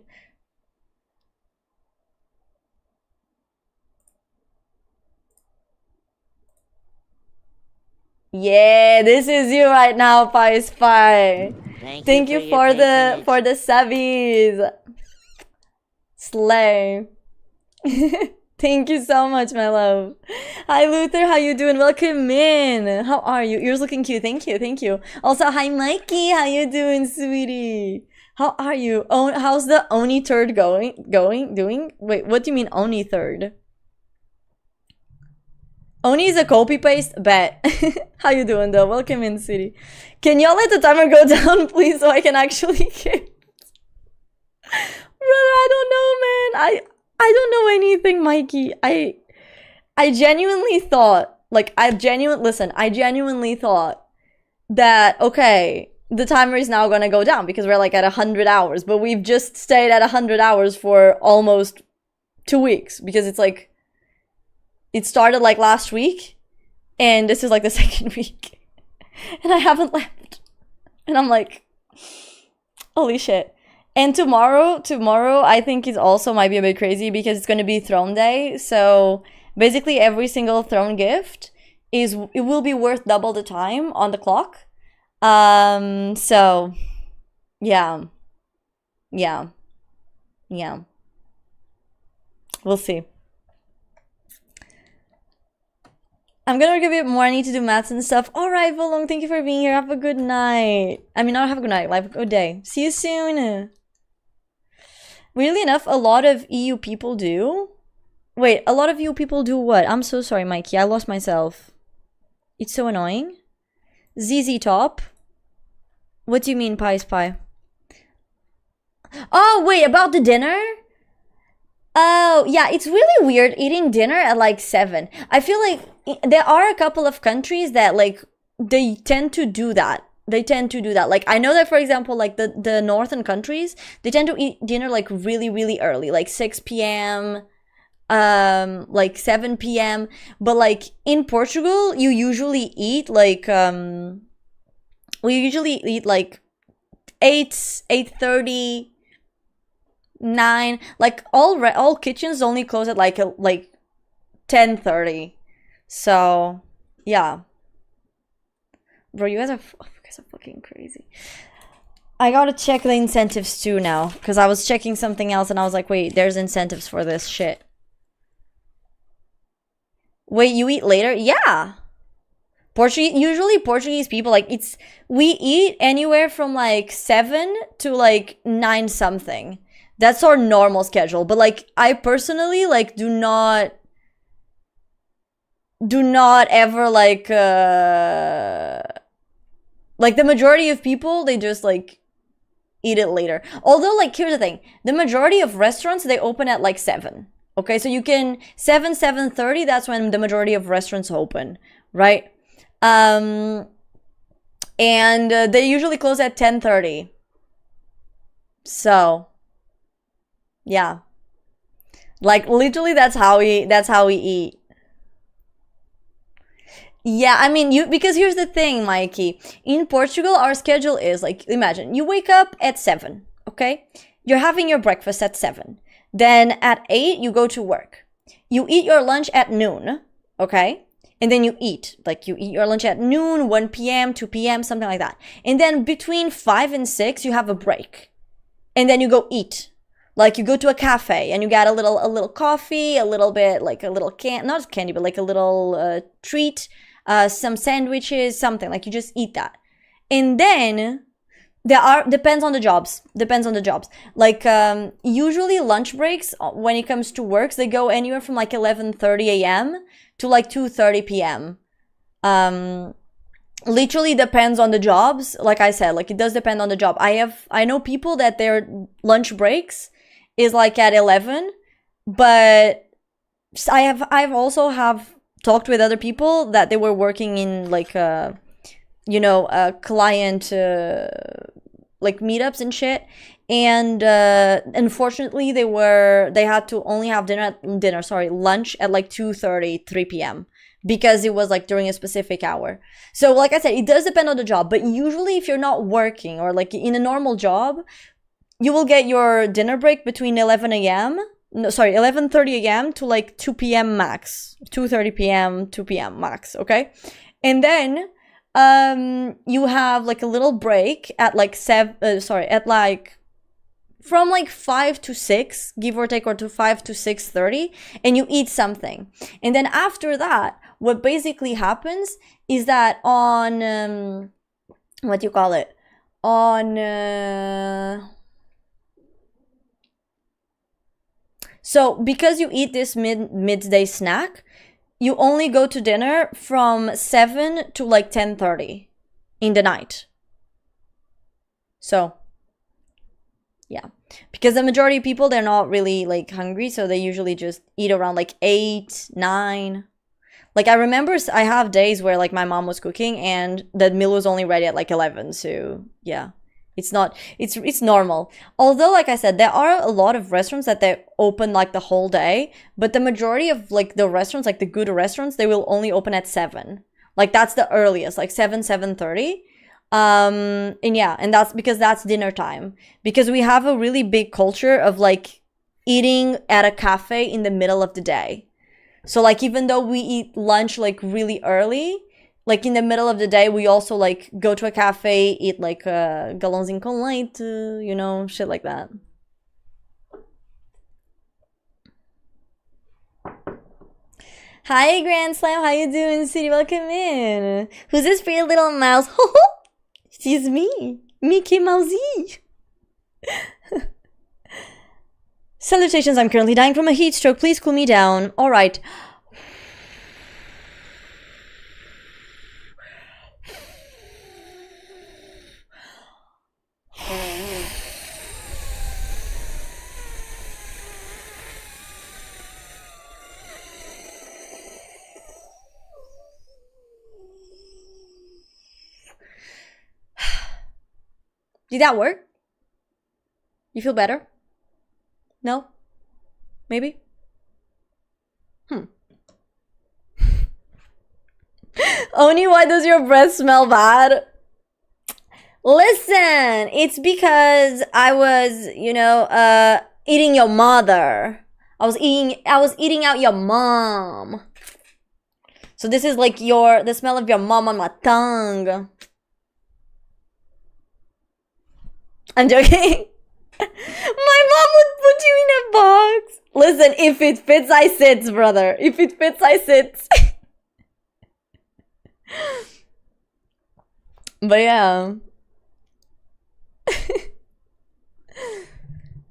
Yeah, this is you right now, Pie Spy. Thank you for the subbies. Slay. Thank you so much, my love. Hi, Luther. How you doing? Welcome in. How are you? Yours looking cute. Thank you. Also, hi, Mikey. How you doing, sweetie? How are you? Oh, how's the Oni third doing? Wait, what do you mean Oni third? Oni is a copy paste? Bet. How you doing, though? Welcome in, sweetie. Can y'all let the timer go down, please, so I can actually get... Brother, I don't know, man. I don't know anything, Mikey. I genuinely thought, like, I genuinely thought that, okay, the timer is now gonna go down because we're like at 100 hours, but we've just stayed at 100 hours for almost 2 weeks because it's like, it started like last week and this is like the second week and I haven't left. And I'm like, holy shit. And tomorrow I think it also might be a bit crazy because it's going to be Throne Day. So basically every single Throne gift it will be worth double the time on the clock. So yeah. We'll see. I'm gonna give it more. I need to do maths and stuff. Alright, Volong, thank you for being here. Have a good night. I mean, not have a good night, have a good day. See you soon. Weirdly enough, a lot of EU people do. Wait, a lot of EU people do what? I'm so sorry, Mikey. I lost myself. It's so annoying. ZZ Top. What do you mean, Pie Spy? Oh, wait, about the dinner? Oh, yeah, it's really weird eating dinner at like 7. I feel like there are a couple of countries that like, they tend to do that. Like, I know that, for example, like the northern countries, they tend to eat dinner like really early, like 6 p.m., like 7 p.m. But like in Portugal, you usually eat like, we usually eat like 8:30, 9. Like all kitchens only close at like 10:30. So yeah, bro, you guys are fucking crazy. I gotta check the incentives too now because I was checking something else and I was like, wait, there's incentives for this shit. Wait, you eat later? Yeah. Usually Portuguese people, like, we eat anywhere from like 7 to like 9 something. That's our normal schedule. But like, I personally like do not ever like the majority of people, they just like eat it later. Although, like, here's the thing, the majority of restaurants, they open at like 7. Okay, so you can 7:30, that's when the majority of restaurants open, right? And they usually close at 10:30. So yeah, like literally that's how we eat. Yeah, I mean, because here's the thing, Mikey. In Portugal, our schedule is like, imagine you wake up at 7, okay? You're having your breakfast at 7. Then at 8, you go to work. You eat your lunch at noon, okay? And then you eat your lunch at noon, 1 p.m., 2 p.m., something like that. And then between 5 and 6, you have a break. And then you go eat. Like, you go to a cafe and you get a little coffee, a little bit, like a little not candy, but like a little treat, some sandwiches, something. Like, you just eat that. And then depends on the jobs. Like, usually lunch breaks when it comes to works, they go anywhere from like 11:30 a.m. to like 2:30 p.m. Literally depends on the jobs. Like I said, like, it does depend on the job. I know people that their lunch breaks is like at 11, but I've also have talked with other people that they were working in like you know, client like meetups and shit. And unfortunately they had to only have lunch at like 2:30, 3 p.m. because it was like during a specific hour. So like I said, it does depend on the job, but usually if you're not working or like in a normal job, you will get your dinner break between 11:30 a.m. to like 2 p.m. max. 2:30 p.m., 2 p.m. max, okay? And then you have like a little break at like from like 5 to 6, give or take, or to 5 to 6:30, and you eat something. And then after that, what basically happens is that on what do you call it? On so because you eat this midday snack, you only go to dinner from 7 to like 10:30 in the night. So yeah, because the majority of people, they're not really like hungry, so they usually just eat around like 8, 9. Like I remember I have days where like my mom was cooking and the meal was only ready at like 11. So yeah, it's normal. Although like I said, there are a lot of restaurants that they open like the whole day, but the majority of like the restaurants, like the good restaurants, they will only open at 7. Like that's the earliest, like 7:30. And yeah, and that's because that's dinner time, because we have a really big culture of like eating at a cafe in the middle of the day. So like even though we eat lunch like really early, like in the middle of the day we also like go to a cafe, eat like galãozinho com leite, you know, shit like that. Hi Grand Slam, how you doing, City? Welcome in. Who's this pretty little mouse? She's me, Mickey Mousey. Salutations, I'm currently dying from a heat stroke. Please cool me down. All right. Did that work? You feel better? No? Maybe? Oni, why does your breath smell bad? Listen, it's because I was, you know, eating your mother. I was eating out your mom. So this is like the smell of your mom on my tongue. I'm joking. My mom would put you in a box. Listen, if it fits, I sits, brother. If it fits, I sits. But yeah.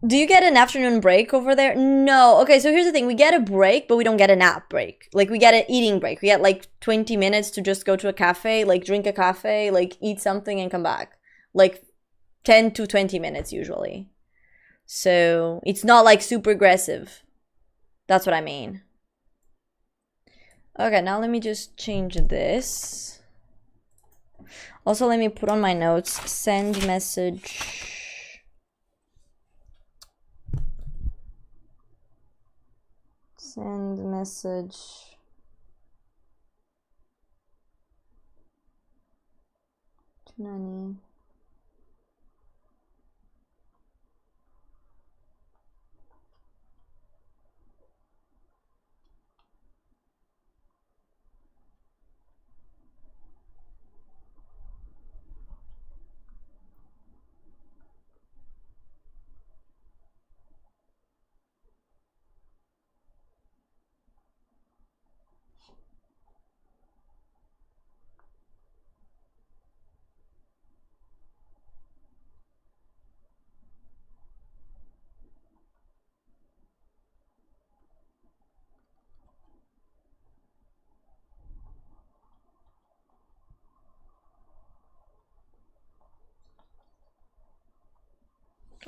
Do you get an afternoon break over there? No. Okay, so here's the thing. We get a break, but we don't get a nap break. Like, we get an eating break. We get like 20 minutes to just go to a cafe, like drink a cafe, like eat something and come back. Like 10 to 20 minutes usually. So it's not like super aggressive. That's what I mean. Okay, now let me just change this. Also, let me put on my notes. Send message. Send message. To Nani.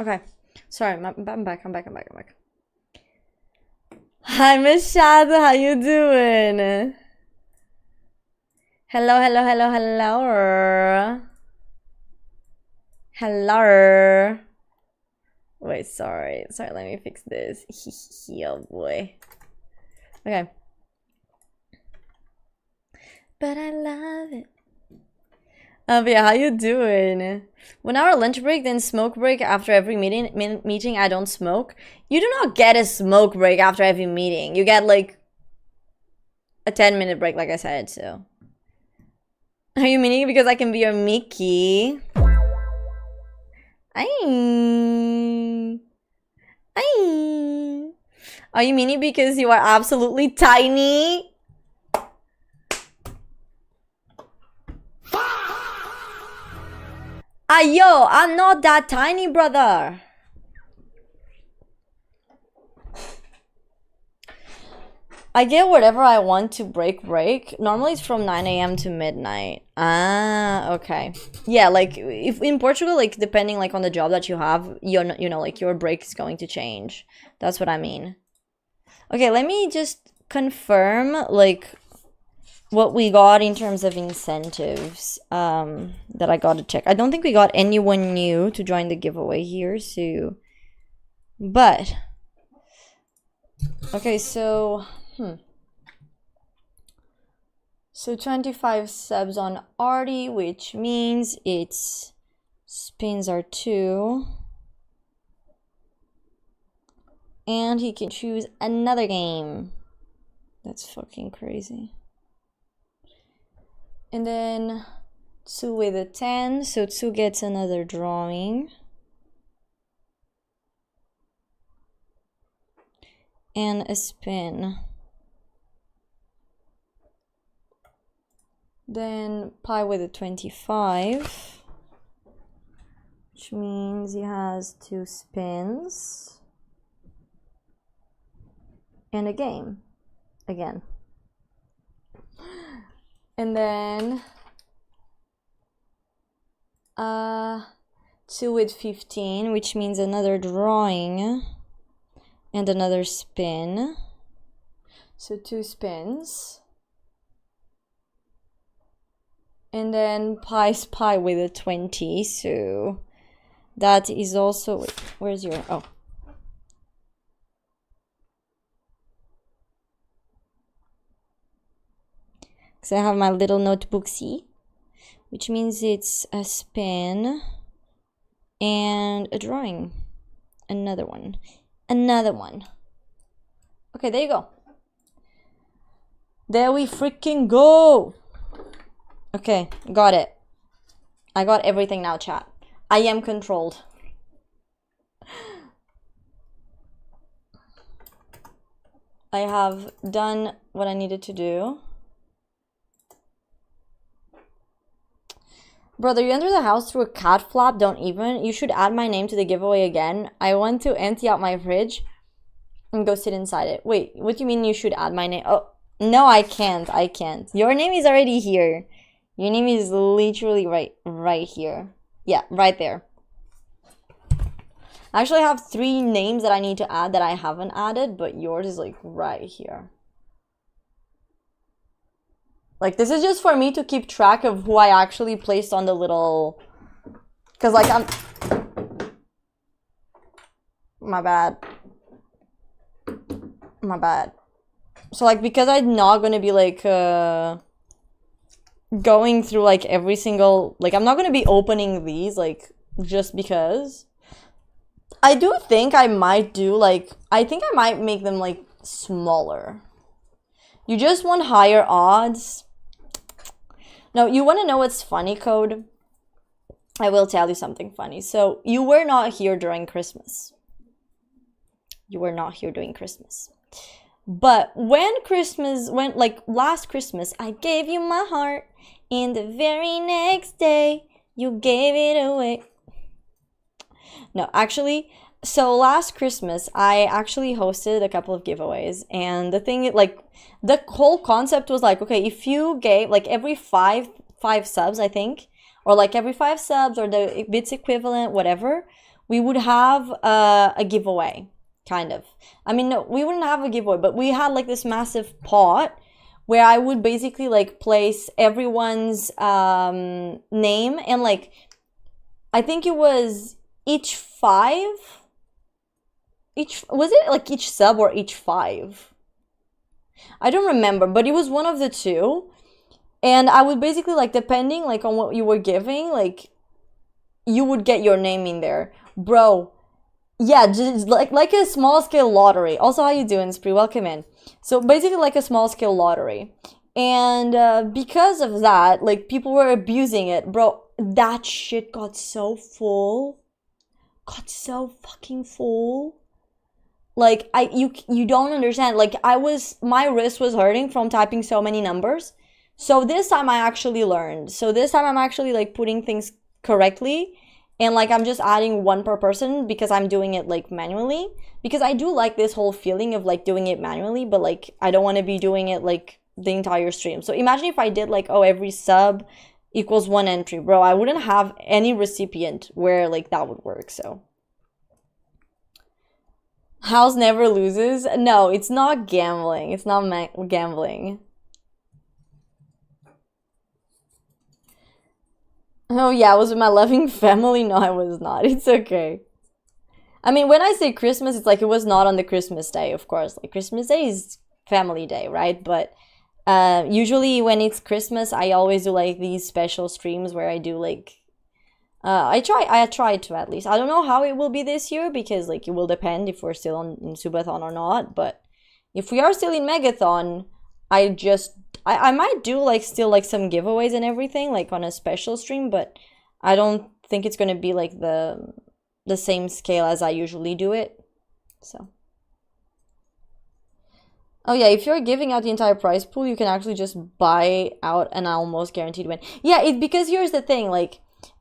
Okay, sorry, I'm back. Hi, Machado, how you doing? Hello, hello, hello, hello. Hello. Wait, sorry. Sorry, let me fix this. Oh boy. Okay. But I love it. But yeah, how you doing? 1 hour lunch break, then smoke break after every meeting. I don't smoke. You do not get a smoke break after every meeting. You get like a 10-minute break, like I said. So, are you meaning because I can be your Mickey? Aye. Aye. Are you meaning because you are absolutely tiny? Yo, I'm not that tiny, brother. I get whatever I want to break. Normally it's from 9 a.m. to midnight. Ah, okay. Yeah, like if in Portugal, like depending like on the job that you have, you know, like your break is going to change. That's what I mean. Okay, let me just confirm like what we got in terms of incentives that I gotta check. I don't think we got anyone new to join the giveaway here, so but okay, so so 25 subs on Artie, which means its spins are 2, and he can choose another game. That's fucking crazy. And then 2 with a 10, so 2 gets another drawing. And a spin. Then Pi with a 25, which means he has 2 spins. And a game, again. And then 2 with 15, which means another drawing and another spin. So 2 spins. And then Pi's Pi with a 20, so that is also, wait, where's your, oh. So I have my little notebook C, which means it's a spin and a drawing. Another one. Okay, there you go. There we freaking go. Okay, got it. I got everything now, chat. I am controlled. I have done what I needed to do. Brother, you enter the house through a cat flap, don't even. You should add my name to the giveaway again. I want to empty out my fridge and go sit inside it. Wait, what do you mean you should add my name? Oh, no, I can't. Your name is already here. Your name is literally right here. Yeah, right there. I actually have 3 names that I need to add that I haven't added, but yours is like right here. Like, this is just for me to keep track of who I actually placed on the little... Because, like, I'm... My bad. So, like, because I'm not gonna be, like, going through, like, every single... Like, I'm not gonna be opening these, like, just because. I do think I might do, like... I think I might make them, like, smaller. You just want higher odds. No, you want to know what's funny, Code? I will tell you something funny. So, you were not here during Christmas. But when last Christmas, I gave you my heart, and the very next day, you gave it away. No, actually, so last Christmas, I actually hosted a couple of giveaways, and the thing, like, the whole concept was like, okay, if you gave, like, every five subs, I think, or like every 5 subs, or the bits equivalent, whatever, we would have a giveaway, kind of. I mean, no, we wouldn't have a giveaway, but we had, like, this massive pot where I would basically like place everyone's name, and like I think it was each was it like each sub or each 5? I don't remember, but it was one of the two. And I would basically like, depending like on what you were giving, like you would get your name in there, bro. Yeah, just like a small scale lottery. Also, how you doing, Spree? Welcome in. So basically like a small scale lottery. And because of that, like people were abusing it, bro. That shit got so full. Got so fucking full. Like you don't understand. Like my wrist was hurting from typing so many numbers. So this time I actually learned. So this time I'm actually like putting things correctly. And like I'm just adding one per person because I'm doing it like manually. Because I do like this whole feeling of like doing it manually, but like I don't want to be doing it like the entire stream. So imagine if I did like, oh, every sub equals 1 entry, bro. I wouldn't have any recipient where like that would work. So house never loses. No, it's not gambling. It's not gambling. Oh yeah, I was with my loving family. No, I was not. It's okay. I mean, when I say Christmas, it's like it was not on the Christmas day, of course. Like Christmas day is family day, right? But usually when it's Christmas, I always do like these special streams where I do like I try to, at least. I don't know how it will be this year because like it will depend if we're still in Subathon or not. But if we are still in Megathon, I might do like still like some giveaways and everything like on a special stream, but I don't think it's gonna be like the same scale as I usually do it. So oh yeah, if you're giving out the entire prize pool, you can actually just buy out an almost guaranteed win. Yeah, because here's the thing, like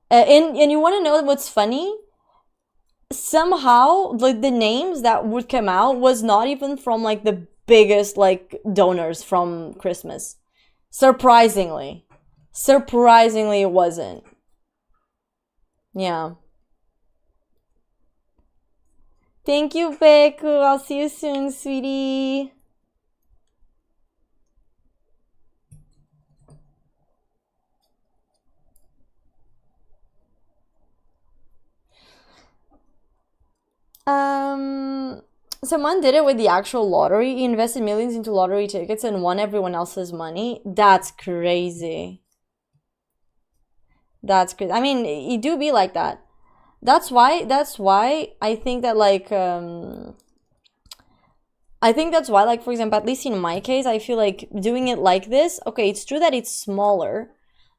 and you want to know what's funny? Somehow like the names that would come out was not even from like the biggest like donors from Christmas. Surprisingly it wasn't. Yeah. Thank you, Beku. I'll see you soon, sweetie. Someone did it with the actual lottery. He invested millions into lottery tickets and won everyone else's money. That's crazy. That's crazy. I mean, it do be like that. That's why I think that like I think that's why, like, for example, at least in my case, I feel like doing it like this, okay, it's true that it's smaller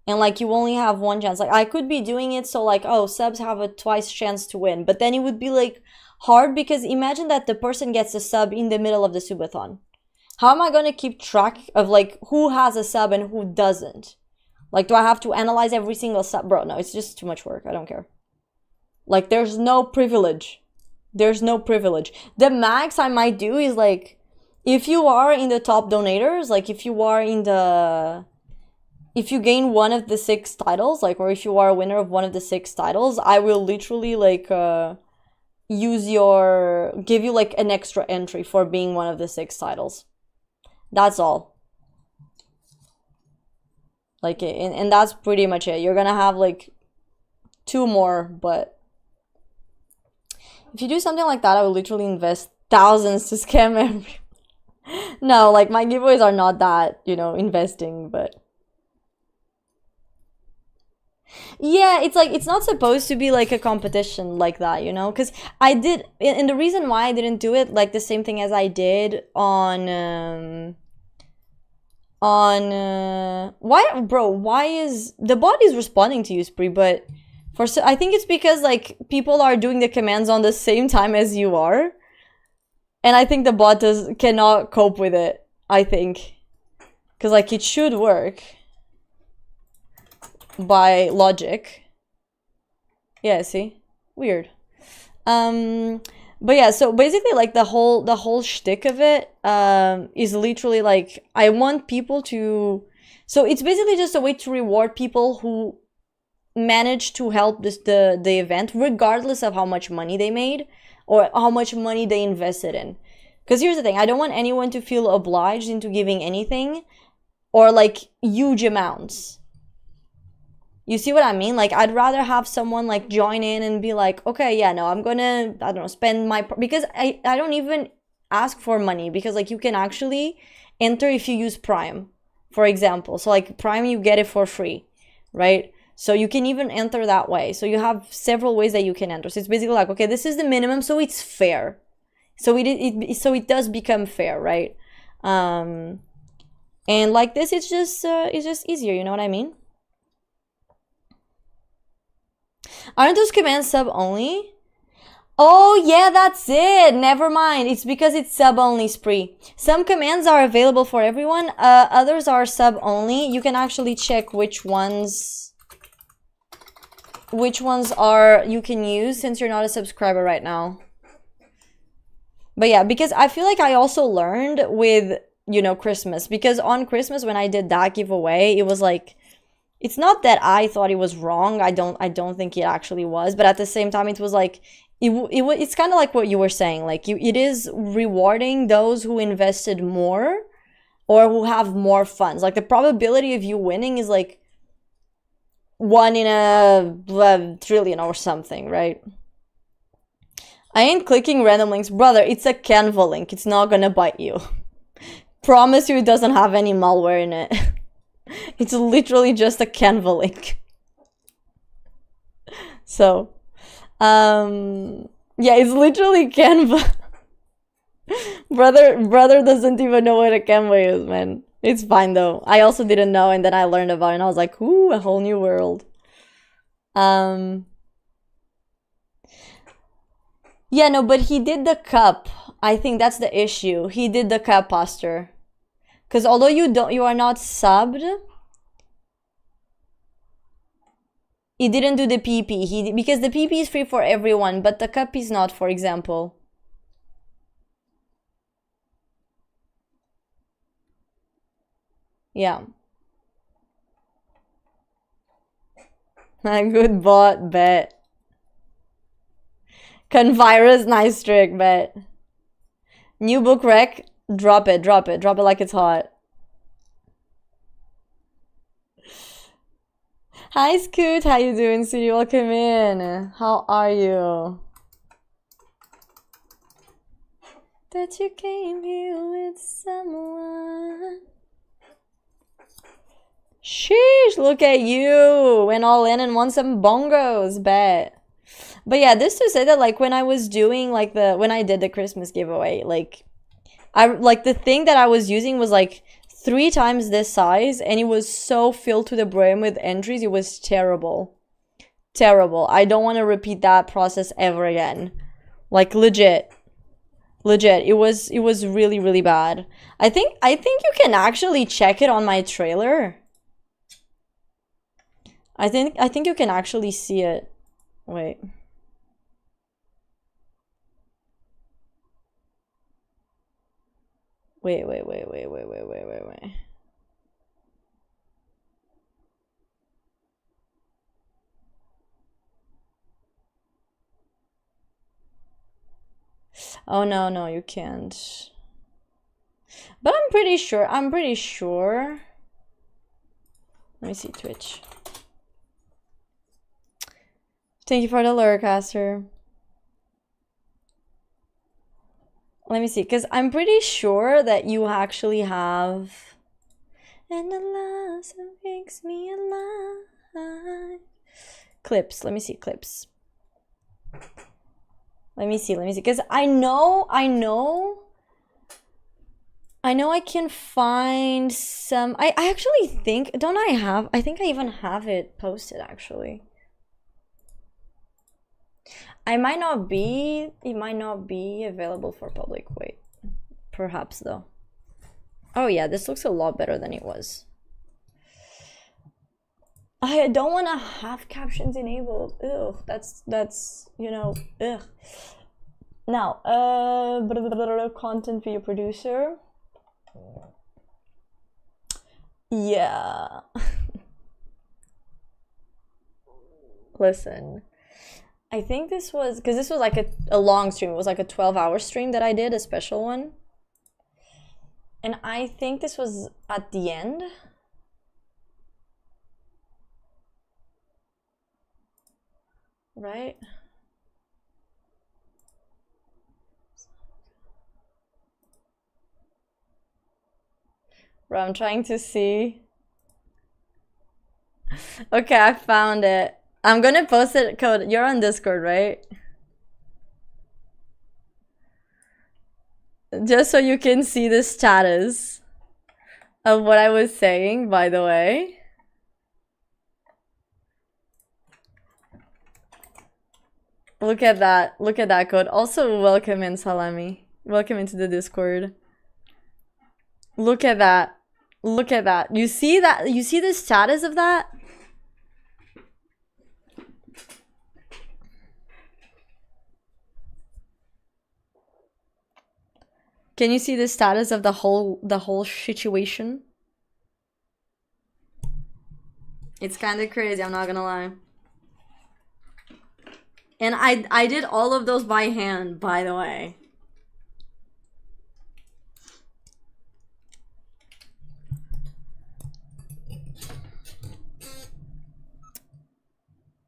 and like you only have one chance. Like I could be doing it so like, oh, subs have a twice chance to win, but then it would be like hard because imagine that the person gets a sub in the middle of the subathon. How am I going to keep track of like who has a sub and who doesn't? Like, do I have to analyze every single sub? Bro, no, it's just too much work. I don't care. Like, there's no privilege. There's no privilege. The max I might do is like, if you are in the top donators, like if you are in the, if you gain one of the 6 titles, like, or if you are a winner of one of the 6 titles, I will literally like give you like an extra entry for being one of the 6 titles. That's all. Like, and that's pretty much it. You're gonna have like 2 more, but if you do something like that, I will literally invest thousands to scam everyone. No, like my giveaways are not that, you know, investing, but yeah, it's like, it's not supposed to be like a competition like that, you know, because I did, and the reason why I didn't do it like the same thing as I did on why is the bot is responding to you, Spree, but I think it's because like people are doing the commands on the same time as you are, and I think the bot cannot cope with it, I think, because like it should work by logic. Yeah, see, weird. But yeah, so basically like the whole shtick of it is literally like I want people to, so it's basically just a way to reward people who manage to help the event regardless of how much money they made or how much money they invested in. Because here's the thing, I don't want anyone to feel obliged into giving anything or like huge amounts. You see what I mean? Like, I'd rather have someone like join in and be like, okay, yeah, no, I'm gonna, I don't know, spend my, because I don't even ask for money, because like you can actually enter if you use Prime, for example. So like Prime, you get it for free, right? So you can even enter that way. So you have several ways that you can enter. So it's basically like, okay, this is the minimum, so it's fair. So it does become fair, right? And like this, it's just easier. You know what I mean? Aren't those commands sub only? Oh yeah, that's it. Never mind. It's because it's sub only, Spree. Some commands are available for everyone. Others are sub only. You can actually check which ones are you can use since you're not a subscriber right now. But yeah, because I feel like I also learned with, you know, Christmas, because on Christmas when I did that giveaway, it was like, it's not that I thought it was wrong. I don't think it actually was, but at the same time, it was like, it's kind of like what you were saying. Like it is rewarding those who invested more or who have more funds. Like the probability of you winning is like 1 in a trillion or something, right? I ain't clicking random links. Brother, it's a Canva link. It's not gonna bite you. Promise you it doesn't have any malware in it. It's literally just a Canva link. So, yeah, it's literally Canva. Brother doesn't even know what a Canva is, man. It's fine though. I also didn't know, and then I learned about it and I was like, ooh, a whole new world. Yeah, no, but he did the cup. I think that's the issue. He did the cup, Pastor. Because although you are not subbed, he didn't do the PP. Because the PP is free for everyone, but the cup is not, for example. Yeah. A good bot, bet. Convirus, nice trick, bet. New book rec, drop it like it's hot. Hi Scoot, how you doing, sweetie? Welcome in. How are you? That you came here with someone. Sheesh, look at you. Went all in and won some bongos, bet. But yeah, this to say that like when I was doing like when I did the Christmas giveaway, like the thing that I was using was like 3 times this size, and it was so filled to the brim with entries. It was terrible. Terrible. I don't want to repeat that process ever again. Like legit. It was really, really bad. I think you can actually check it on my trailer. I think you can actually see it. Wait. Wait. Oh no, you can't. But I'm pretty sure. Let me see Twitch. Thank you for the Lurcaster. Let me see, because I'm pretty sure that you actually have. And the love that makes me alive. Clips. Let me see clips. Let me see, because I know I can find some. I actually think, I think I even have it posted actually. It might not be available for public. Wait, perhaps though. Oh yeah, this looks a lot better than it was. I don't want to have captions enabled. Ugh, that's you know, ugh. Now, content video producer. Yeah. Listen. I think this was, because this was like a long stream. It was like a 12-hour stream that I did, a special one. And I think this was at the end. Right? Bro, I'm trying to see. Okay, I found it. I'm gonna post it, Code. You're on Discord, right? Just so you can see the status of what I was saying, by the way. Look at that. Look at that, Code. Also, welcome in, Salami. Welcome into the Discord. Look at that. Look at that. You see that? You see the status of that? Can you see the status of the whole situation? It's kind of crazy, I'm not gonna lie. And I did all of those by hand, by the way.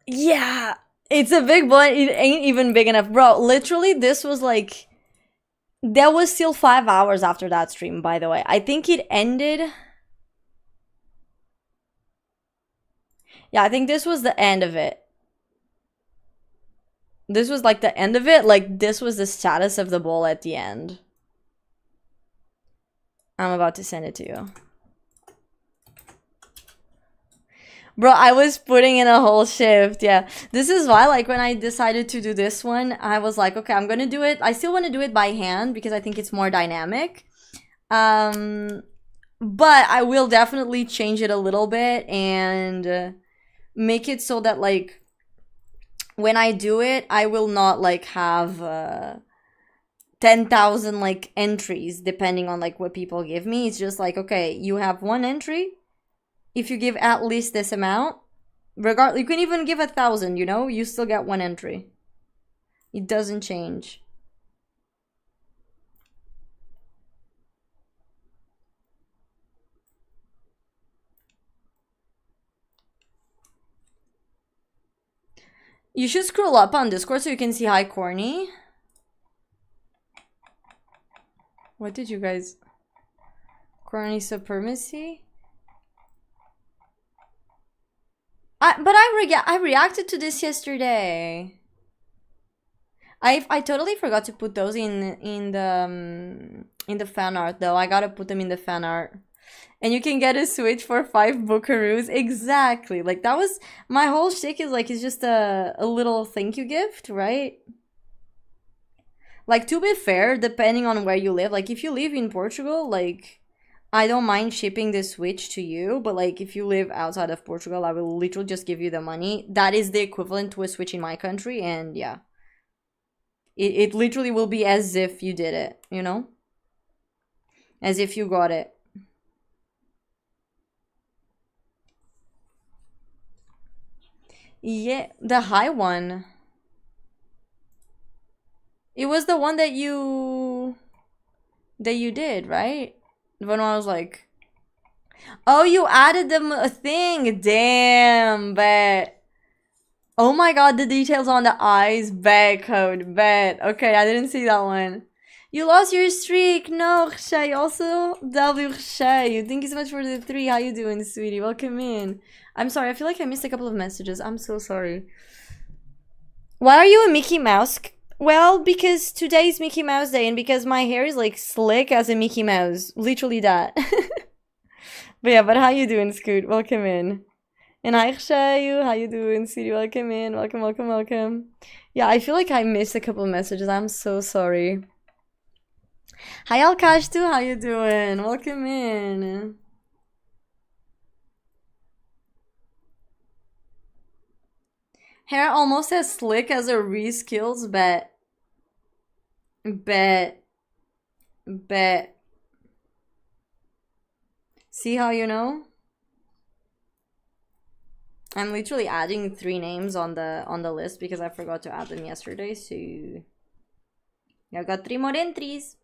Yeah, it's a big one. It ain't even big enough, bro. Literally, this was like... There was still 5 hours after that stream, by the way. I think it ended... Yeah, I think this was the end of it. This was like the end of it. Like, this was the status of the bowl at the end. I'm about to send it to you. Bro, I was putting in a whole shift, yeah. This is why, like, when I decided to do this one, I was like, okay, I'm gonna do it. I still want to do it by hand because I think it's more dynamic. But I will definitely change it a little bit and make it so that, like, when I do it, I will not, like, have 10,000, like, entries depending on, like, what people give me. It's just like, okay, you have one entry. If you give at least this amount, regardless, you can even give 1,000, you know, you still get one entry. It doesn't change. You should scroll up on Discord so you can see Hi Corny. What did you guys... Corny supremacy? I reacted to this yesterday. I totally forgot to put those in the fan art though. I gotta put them in the fan art. And you can get a Switch for 5 buckaroos. Exactly. Like, that was my whole shtick is like, it's just a little thank you gift, right? Like, to be fair, depending on where you live, like if you live in Portugal, like, I don't mind shipping the Switch to you, but like if you live outside of Portugal, I will literally just give you the money. That is the equivalent to a Switch in my country, and yeah. It literally will be as if you did it, you know? As if you got it. Yeah, the high one. It was the one that you did, right? When I was like, oh, you added them a thing. Damn, bet. Oh my god, the details on the eyes. Bet, Code, bet. Okay, I didn't see that one. You lost your streak. No, Rshay. Also, W Rshay. Thank you so much for the 3. How you doing, sweetie? Welcome in. I'm sorry, I feel like I missed a couple of messages. I'm so sorry. Why are you a Mickey Mouse? Well, because today is Mickey Mouse Day and because my hair is like slick as a Mickey Mouse. Literally that. But yeah, but how you doing, Scoot? Welcome in. And hi, Rshayu. How you doing, sweetie? Welcome in. Welcome, welcome, welcome. Yeah, I feel like I missed a couple of messages. I'm so sorry. Hi, Alkashtu. How you doing? Welcome in. Hair almost as slick as a rizz kills, bet. See how you know? I'm literally adding 3 names on the list because I forgot to add them yesterday, so yeah, I got 3 more entries.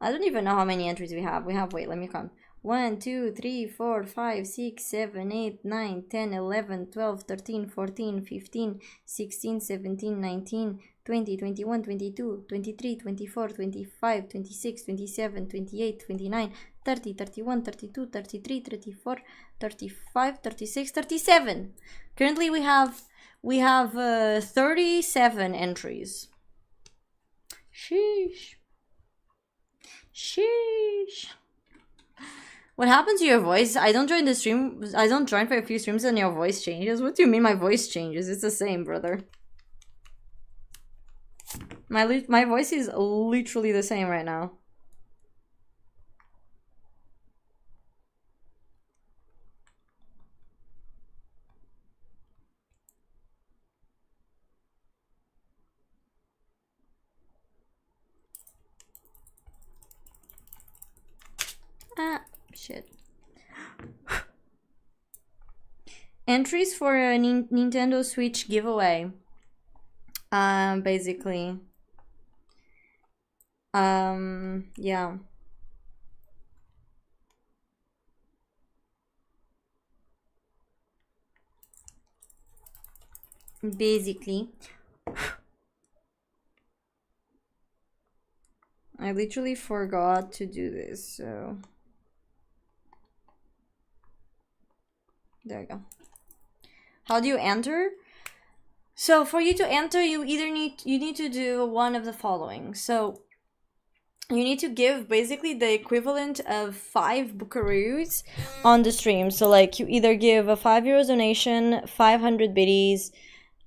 I don't even know how many entries we have. Wait, let me count. 1, 2, 3, 4, 5, 6, 7, 8, 9, 10, 11, 12, 13, 14, 15, 16, 17, 19, 20, 21, 22, 23, 24, 25, 26, 27, 28, 29, 30, 31, 32, 33, 34, 35, 36, 37. Currently we have 37 entries. Sheesh. Sheesh. What happened to your voice? I don't join the stream. I don't join for a few streams and your voice changes. What do you mean my voice changes? It's the same, brother. My voice is literally the same right now. Ah, shit. Entries for a Nintendo Switch giveaway. Basically. Yeah. Basically. I literally forgot to do this, so... There we go. How do you enter? So for you to enter, you need to do one of the following. So you need to give basically the equivalent of 5 buckaroos on the stream. So like you either give a €5 donation, 500 biddies,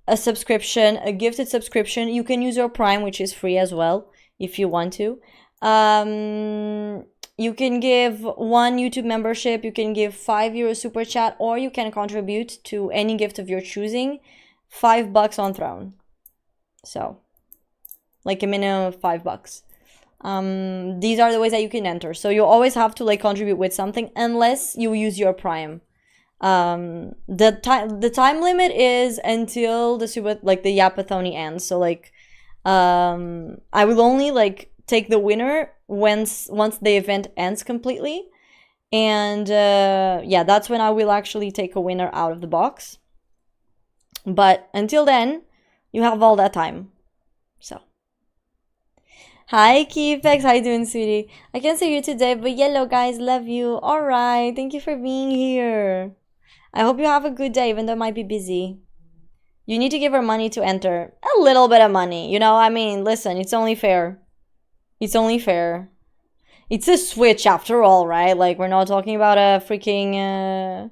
a subscription, a gifted subscription. You can use your Prime, which is free as well, if you want to. You can give 1 YouTube membership, you can give €5 super chat, or you can contribute to any gift of your choosing, $5 on Throne. So, like a minimum of $5. These are the ways that you can enter. So you always have to like contribute with something unless you use your Prime. The time limit is until the yappathony ends. So like, I will only like take the winner once the event ends completely, and yeah, that's when I will actually take a winner out of the box. But until then, you have all that time. So, hi Keyfex, how you doing, sweetie? I can't see you today, but yellow guys, love you. All right, thank you for being here. I hope you have a good day, even though it might be busy. You need to give her money to enter. A little bit of money, you know. I mean, listen, it's only fair. It's only fair. It's a Switch after all, right? Like, we're not talking about a freaking...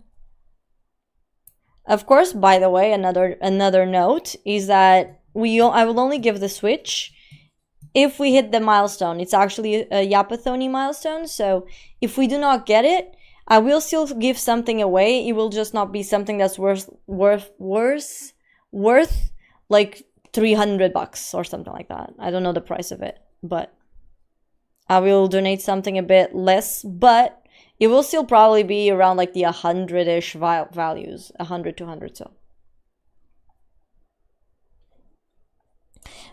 Of course, by the way, another note is that I will only give the Switch if we hit the milestone. It's actually a yappathony milestone, so if we do not get it, I will still give something away. It will just not be something that's worth like $300 or something like that. I don't know the price of it, but I will donate something a bit less, but it will still probably be around like the 100-ish values, 100 to 100. So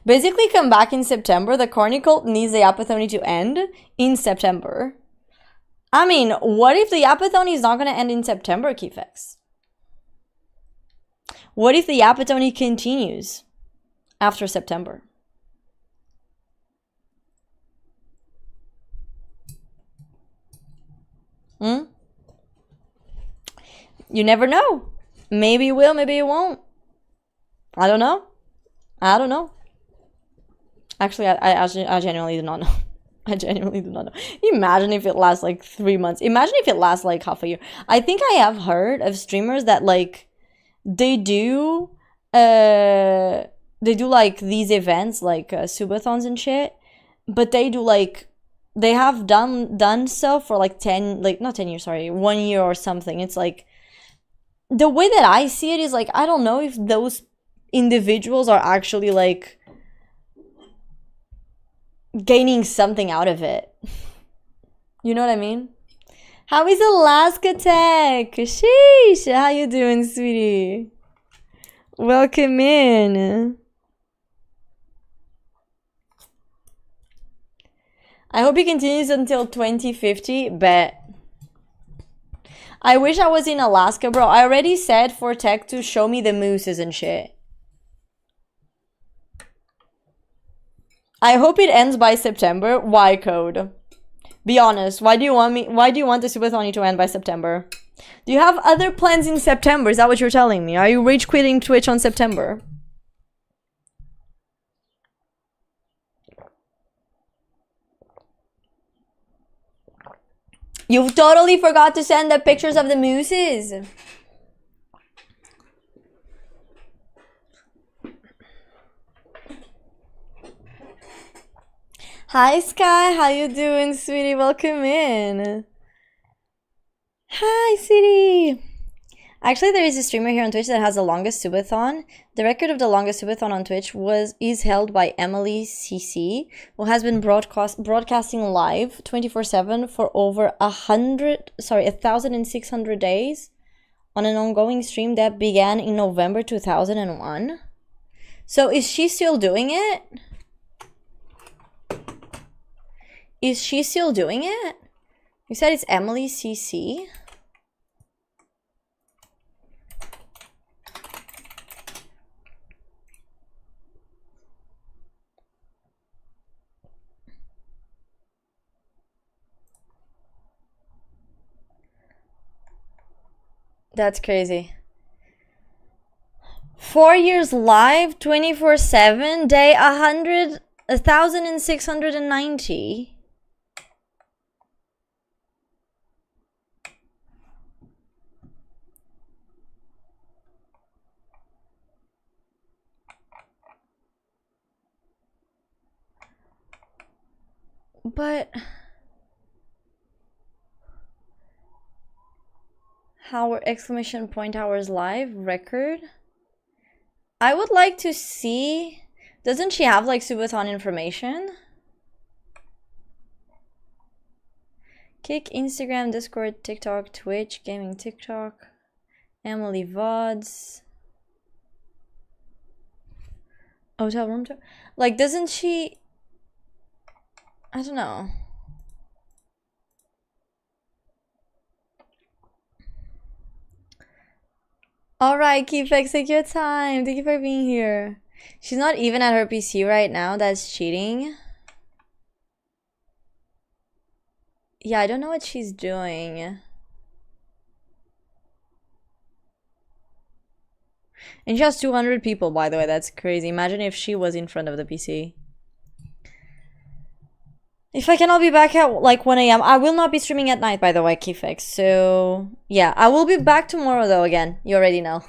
basically, come back in September. The Corny Cult needs the yappathony to end in September. I mean, what if the yappathony is not going to end in September, Keyfex? What if the yappathony continues after September? You never know. Maybe it will, maybe it won't. I don't know. Actually, I genuinely do not know. I genuinely do not know. Imagine if it lasts like 3 months. Imagine if it lasts like half a year. I think I have heard of streamers that like they do like these events like subathons and shit, but they do like they have done so for like 1 year or something. It's like the way that I see it is like I don't know if those individuals are actually like gaining something out of it. You know what I mean? How is Alaska Tech? Sheesh, how you doing, sweetie? Welcome in. I hope he continues until 2050. Bet. I wish I was in Alaska, bro. I already said for tech to show me the mooses and shit. I hope it ends by September. Why, Code? Be honest. Why do you want the Subathony to end by September? Do you have other plans in September? Is that what you're telling me? Are you rage quitting Twitch on September? You totally forgot to send the pictures of the mooses. Hi Sky, how you doing, sweetie? Welcome in. Hi, sweetie. Actually, there is a streamer here on Twitch that has the longest subathon. The record of the longest subathon on Twitch is held by Emily CC, who has been broadcasting live 24/7 for over 1,600 days on an ongoing stream that began in November 2001. So is she still doing it? Is she still doing it? You said it's Emily CC. That's crazy. 4 years live, 24/7, day 1,690. But how exclamation point hours live record? I would like to see. Doesn't she have like Subathon information? Kick, Instagram, Discord, TikTok, Twitch, gaming, TikTok, Emily VODs, hotel room tour. Like, doesn't she? I don't know. Alright, Keefex, take your time. Thank you for being here. She's not even at her PC right now. That's cheating. Yeah, I don't know what she's doing. And she has 200 people, by the way. That's crazy. Imagine if she was in front of the PC. If I cannot be back at like 1 AM, I will not be streaming at night, by the way, Keefex. So yeah, I will be back tomorrow though. Again, you already know.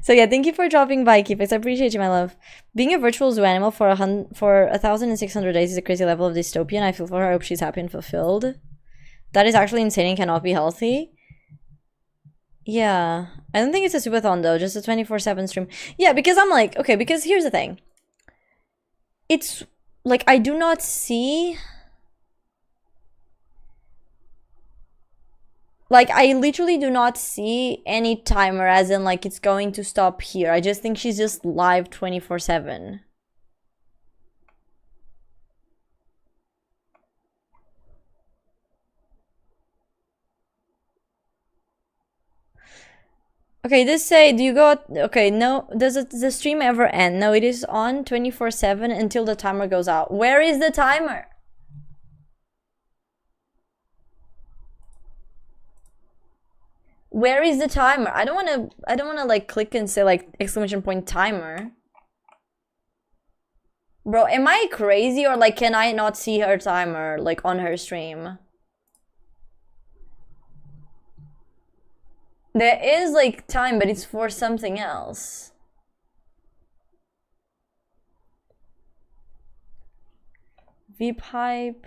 So yeah, thank you for dropping by, Keefex. I appreciate you, my love. Being a virtual zoo animal for 1,600 days is a crazy level of dystopia, and I feel for her. I hope she's happy and fulfilled. That is actually insane and cannot be healthy. Yeah, I don't think it's a subathon though, just a 24/7 stream. Yeah, because I'm like, okay, because here's the thing. It's like, I do not see... Like, I literally do not see any timer as in, like, it's going to stop here. I just think she's just live 24/7. Okay, this say, do you go... Okay, no. Does the stream ever end? No, it is on 24/7 until the timer goes out. Where is the timer? Where is the timer? I don't wanna like click and say like exclamation point timer. Bro, am I crazy or like can I not see her timer like on her stream? There is like time, but it's for something else. V-pipe.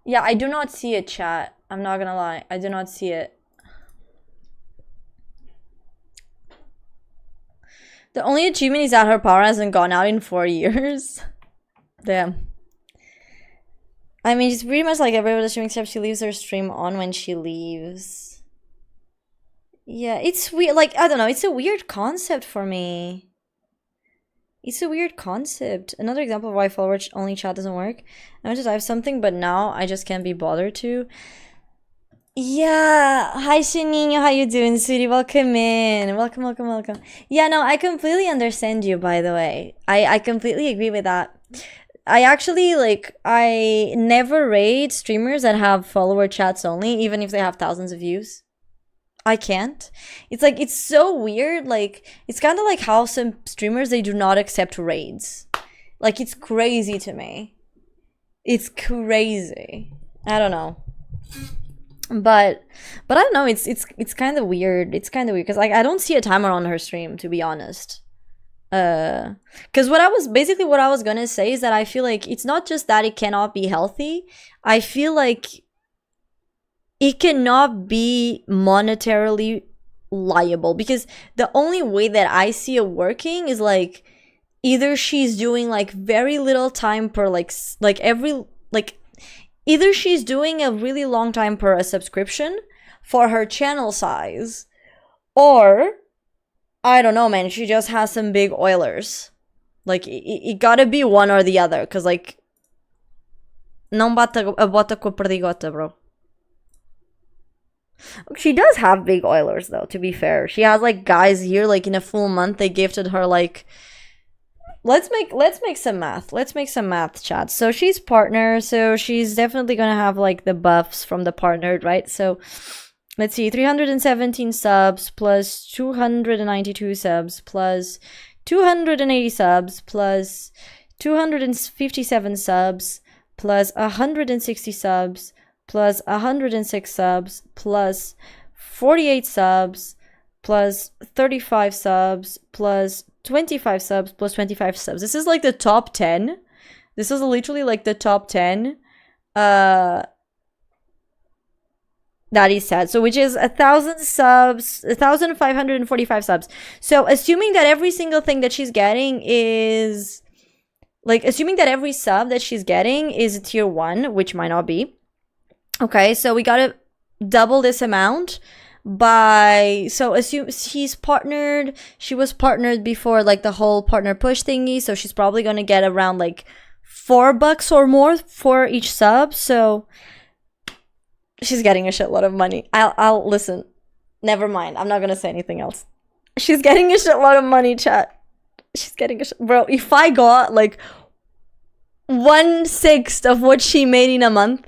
Yeah, I do not see it, chat. I'm not gonna lie. I do not see it. The only achievement is that her power hasn't gone out in 4 years. Damn. I mean, it's pretty much like every other stream except she leaves her stream on when she leaves. Yeah, it's weird. Like, I don't know. It's a weird concept for me. It's a weird concept. Another example of why follower only chat doesn't work. I want to type something, but now I just can't be bothered to. Yeah. Hi, Shininho. How you doing, sweetie? Welcome in. Welcome, welcome, welcome. Yeah, no, I completely understand you, by the way. I completely agree with that. I actually, like, I never rate streamers that have follower chats only, even if they have thousands of views. I can't. It's like, it's so weird. Like, it's kind of like how some streamers, they do not accept raids. Like, it's crazy to me. It's crazy. I don't know. But I don't know. It's kind of weird. It's kind of weird because, like, I don't see a timer on her stream, to be honest. Because what I was gonna say is that I feel like it's not just that it cannot be healthy. I feel like it cannot be monetarily liable, because the only way that I see it working is like either she's doing like very little time per either she's doing a really long time per a subscription for her channel size, or I don't know, man, she just has some big oilers. Like, it gotta be one or the other, because, like, não bata a bota com a perdigota, bro. She does have big oilers, though, to be fair. She has, like, guys here, like, in a full month, they gifted her, like... Let's make some math. Let's make some math, chat. So she's partner, so she's definitely gonna have, like, the buffs from the partner, right? So... let's see, 317 subs plus 292 subs plus 280 subs plus 257 subs plus 160 subs plus 106 subs plus 48 subs plus 35 subs plus 25 subs plus 25 subs. This is like the top 10. This is literally like the top 10. That is sad. So, which is 1,000 subs, 1,545 subs. So, assuming that every single thing that she's getting is, like, assuming that every sub that she's getting is a tier 1, which might not be. Okay, so we gotta double this amount by, so assume she's partnered, she was partnered before, like, the whole partner push thingy, so she's probably gonna get around, like, $4 or more for each sub, so... she's getting a shitload of money. I'll listen. Never mind. I'm not gonna say anything else. She's getting a shitload of money, chat. She's getting a bro. If I got like 1/6 of what she made in a month,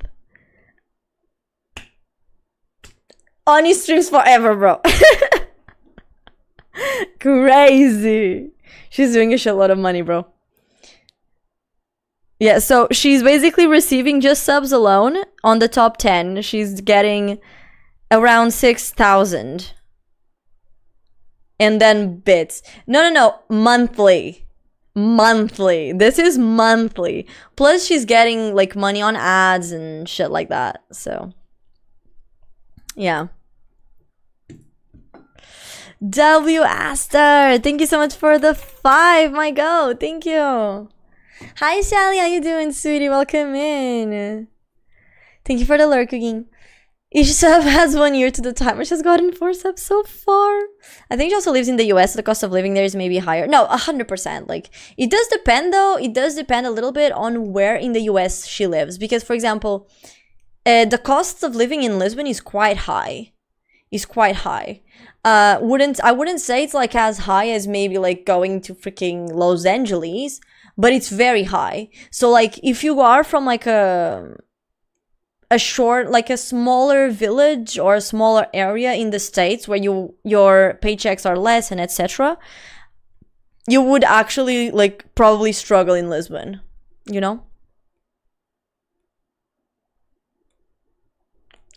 Oni streams forever, bro. Crazy. She's doing a shitload of money, bro. Yeah, so she's basically receiving just subs alone on the top 10. She's getting around 6,000. And then bits. No. Monthly. Monthly. This is monthly. Plus she's getting like money on ads and shit like that. So, yeah. W. Aster, thank you so much for the 5. My go. Thank you. Hi, Sally. How you doing, sweetie? Welcome in. Thank you for the lurking. Each sub has 1 year to the timer. She's gotten 4 subs so far. I think she also lives in the US. So the cost of living there is maybe higher. No, 100%. Like, it does depend, though. It does depend a little bit on where in the US she lives. Because, for example, the cost of living in Lisbon is quite high. I wouldn't say it's like as high as maybe like going to freaking Los Angeles, but it's very high. So like if you are from like a smaller village or a smaller area in the States where your paychecks are less and etc., you would actually like probably struggle in Lisbon, you know?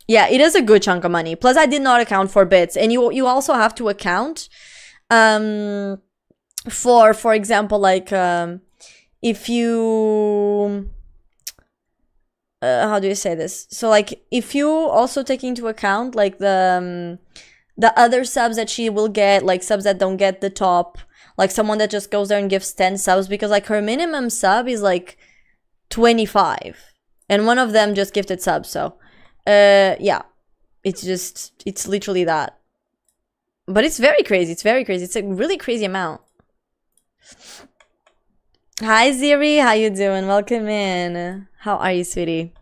Yeah, it is a good chunk of money. Plus, I did not account for bits, and you also have to account for example, like if you how do you say this? So like if you also take into account like the other subs that she will get, like subs that don't get the top, like someone that just goes there and gives 10 subs, because like her minimum sub is like 25, and one of them just gifted subs, so yeah, it's literally that. But it's very crazy. It's very crazy. It's a really crazy amount. Hi, Ziri. How you doing? Welcome in. How are you, sweetie?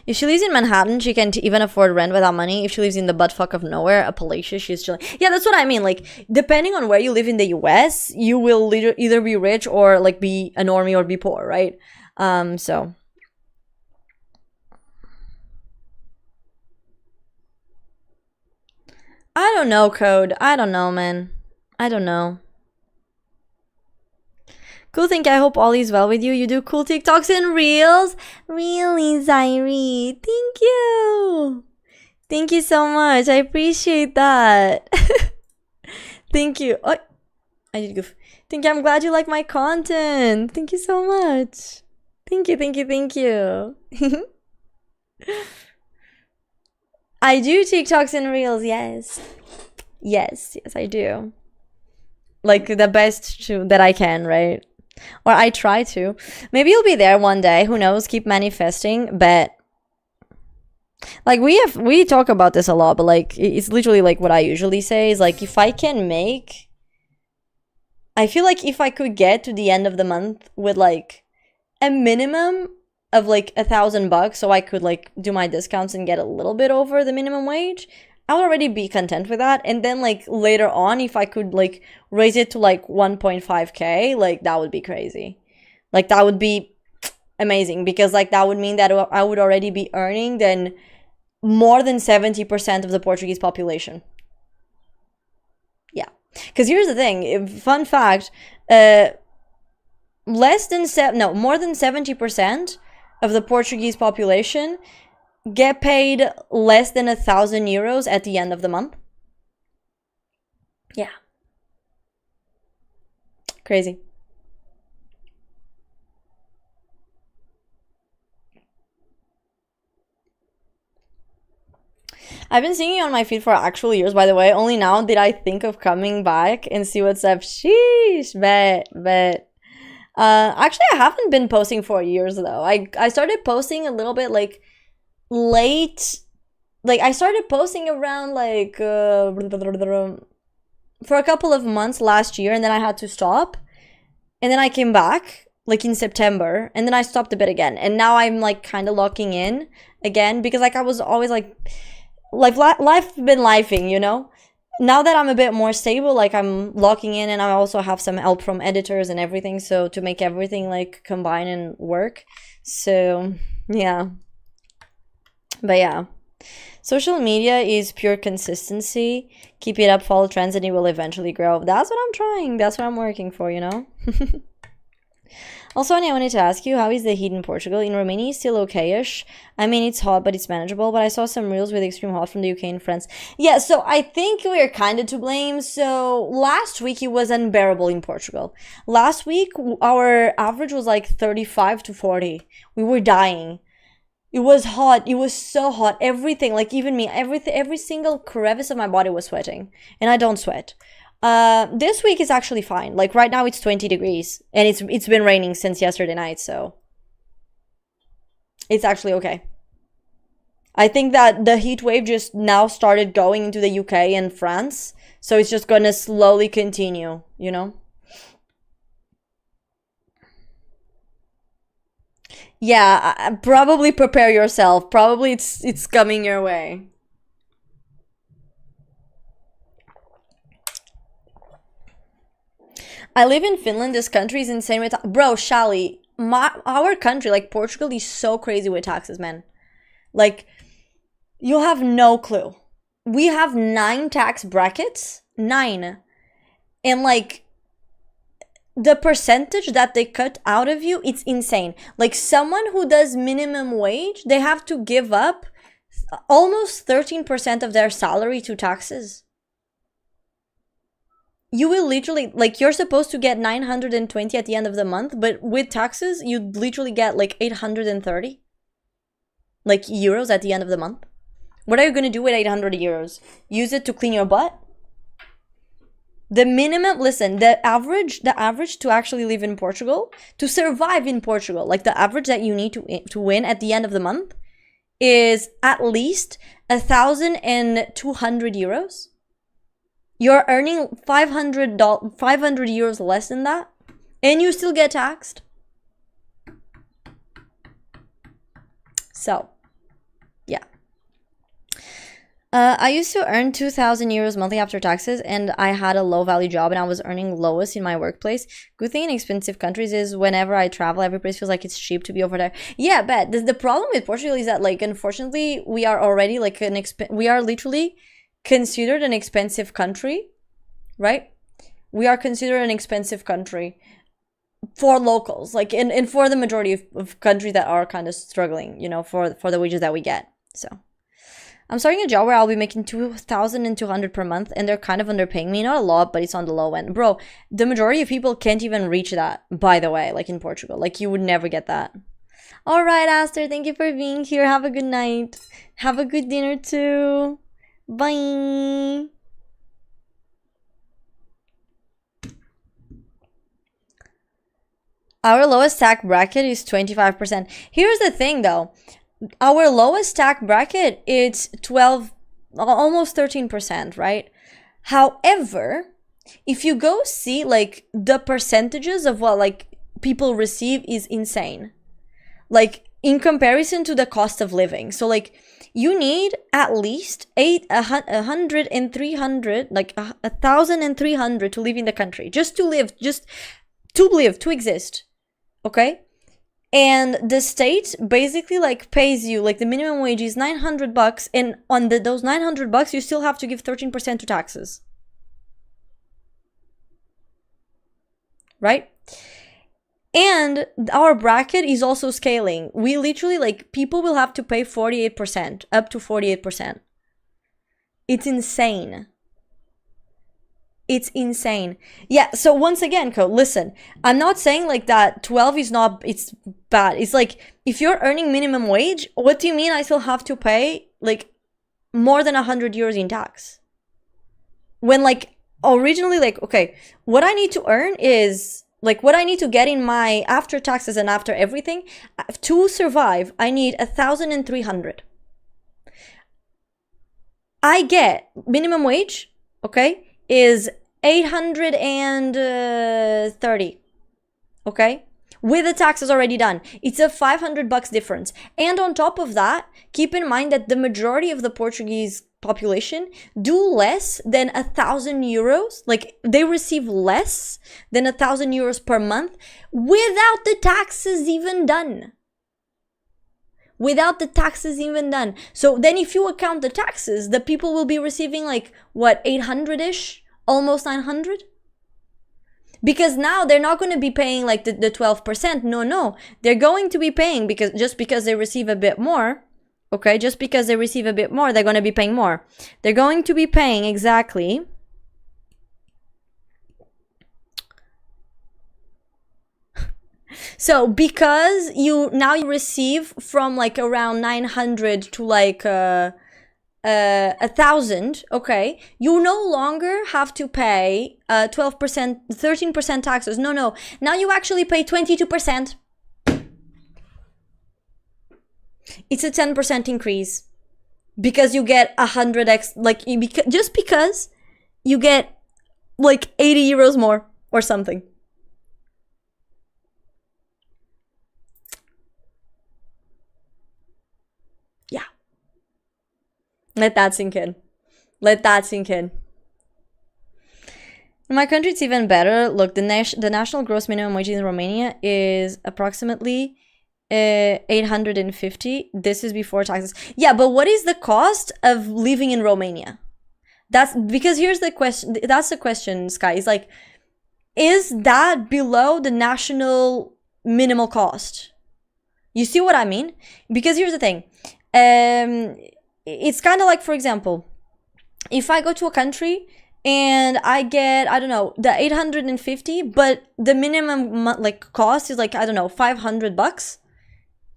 If she lives in Manhattan, she can even afford rent without money. If she lives in the buttfuck of nowhere, Appalachia, she's chilling. Yeah, that's what I mean. Like, depending on where you live in the US, you will either be rich or like be a normie or be poor, right? So I don't know, Code. I don't know, man. I don't know. Cool, think I hope all is well with you. You do cool TikToks and reels. Really, Zairi. Thank you. Thank you so much. I appreciate that. Thank you. Oh, I did goof. Thank you. I'm glad you like my content. Thank you so much. Thank you, thank you, thank you. I do TikToks and reels, yes. Yes, I do. Like the best that I can, right? Or I try to. Maybe you'll be there one day. Who knows? Keep manifesting. But like we talk about this a lot, but like it's literally like what I usually say is like if I can make, I feel like if I could get to the end of the month with like a minimum of like $1,000 so I could like do my discounts and get a little bit over the minimum wage, I would already be content with that. And then like later on, if I could like raise it to like 1.5K, like that would be crazy. Like that would be amazing because like that would mean that I would already be earning then more than 70% of the Portuguese population. Yeah. Because here's the thing, fun fact, more than 70% of the Portuguese population get paid less than 1,000 euros at the end of the month. Yeah. Crazy. I've been seeing you on my feed for actual years, by the way. Only now did I think of coming back and see what's up. Sheesh, bet. Actually, I haven't been posting for years, though. I started posting a little bit, like, late. Like, I started posting around, like, for a couple of months last year, and then I had to stop. And then I came back, like, in September, and then I stopped a bit again. And now I'm, like, kind of locking in again, because, like, I was always, like life been lifing, you know? Now that I'm a bit more stable, like I'm locking in and I also have some help from editors and everything, so to make everything like combine and work. So yeah. But yeah. Social media is pure consistency. Keep it up, follow trends, and it will eventually grow. That's what I'm trying. That's what I'm working for, you know? Also, I wanted to ask you, how is the heat in Portugal? In Romania, it's still okay-ish. I mean, it's hot, but it's manageable. But I saw some reels with extreme hot from the UK and France. Yeah, so I think we're kind of to blame. So last week, it was unbearable in Portugal. Last week, our average was like 35 to 40. We were dying. It was hot. It was so hot. Everything, like even me, every single crevice of my body was sweating. And I don't sweat. This week is actually fine. Like right now it's 20 degrees and it's been raining since yesterday night, so it's actually okay. I think that the heat wave just now started going into the UK and France, so it's just gonna slowly continue, you know? Yeah, probably prepare yourself. Probably it's coming your way. I live in Finland. This country is insane with bro, Shali. Our country, like Portugal, is so crazy with taxes, man. Like, you have no clue. We have 9 tax brackets. 9. And like, the percentage that they cut out of you, it's insane. Like, someone who does minimum wage, they have to give up almost 13% of their salary to taxes. You will literally, like, you're supposed to get 920 at the end of the month, but with taxes, you'd literally get like 830 like euros at the end of the month. What are you gonna do with 800 euros? Use it to clean your butt? The minimum, listen, the average to actually live in Portugal, to survive in Portugal, like the average that you need to win at the end of the month is at least 1,200 euros, you're earning 500 euros less than that, and you still get taxed. So, yeah. I used to earn 2,000 euros monthly after taxes, and I had a low value job, and I was earning lowest in my workplace. Good thing in expensive countries is whenever I travel, every place feels like it's cheap to be over there. Yeah, but the problem with Portugal is that, like, unfortunately, we are already like we are literally considered an expensive country, right? We are considered an expensive country for locals, like, and for the majority of countries that are kind of struggling, you know, for the wages that we get. So I'm starting a job where I'll be making 2,200 per month, and they're kind of underpaying me. Not a lot, but it's on the low end. Bro, the majority of people can't even reach that, by the way, like in Portugal. Like, you would never get that. All right, Aster, thank you for being here. Have a good night. Have a good dinner too. Bye. Our lowest tax bracket is 25%. Here's the thing, though. Our lowest tax bracket is 12, almost 13%, right? However, if you go see, like, the percentages of what, like, people receive is insane. Like, in comparison to the cost of living. So, like, you need at least 100 and 300, like 1,300 to live in the country. Just to live, to exist. Okay? And the state basically, like, pays you, like, the minimum wage is 900 bucks, and on those 900 bucks you still have to give 13% to taxes. Right? And our bracket is also scaling. We literally, like, people will have to pay 48%, up to 48%. It's insane. It's insane. Yeah, so once again, listen, I'm not saying, like, that 12 is not, it's bad. It's like, if you're earning minimum wage, what do you mean I still have to pay, like, more than 100 euros in tax? When, like, originally, like, okay, what I need to earn is, like, what I need to get in my after taxes and after everything, to survive, I need 1,300. I get minimum wage, okay, is 830, okay, with the taxes already done. It's a 500 bucks difference. And on top of that, keep in mind that the majority of the Portuguese population do less than 1,000 euros. Like, they receive less than 1,000 euros per month without the taxes even done. Without the taxes even done. So then if you account the taxes, the people will be receiving, like, what, 800-ish? Almost 900? Because now they're not going to be paying, like, the 12%. No. They're going to be paying, just because they receive a bit more. Okay, just because they receive a bit more, they're going to be paying more. They're going to be paying exactly... So, because you receive from, like, around 900 to, like, 1,000, okay, you no longer have to pay 12%, 13% taxes. No. Now you actually pay 22%. It's a 10% increase because you get 100x, like, just because you get, like, 80 euros more or something. Yeah. Let that sink in. Let that sink in. In my country, it's even better. Look, the national gross minimum wage in Romania is approximately 850. This is before taxes. Yeah, but what is the cost of living in Romania? That's because here's the question. That's the question, Sky. It's like, is that below the national minimal cost? You see what I mean? Because here's the thing. It's kind of like, for example, if I go to a country and I get, I don't know, the 850, but the minimum, like, cost is, like, I don't know, 500 bucks,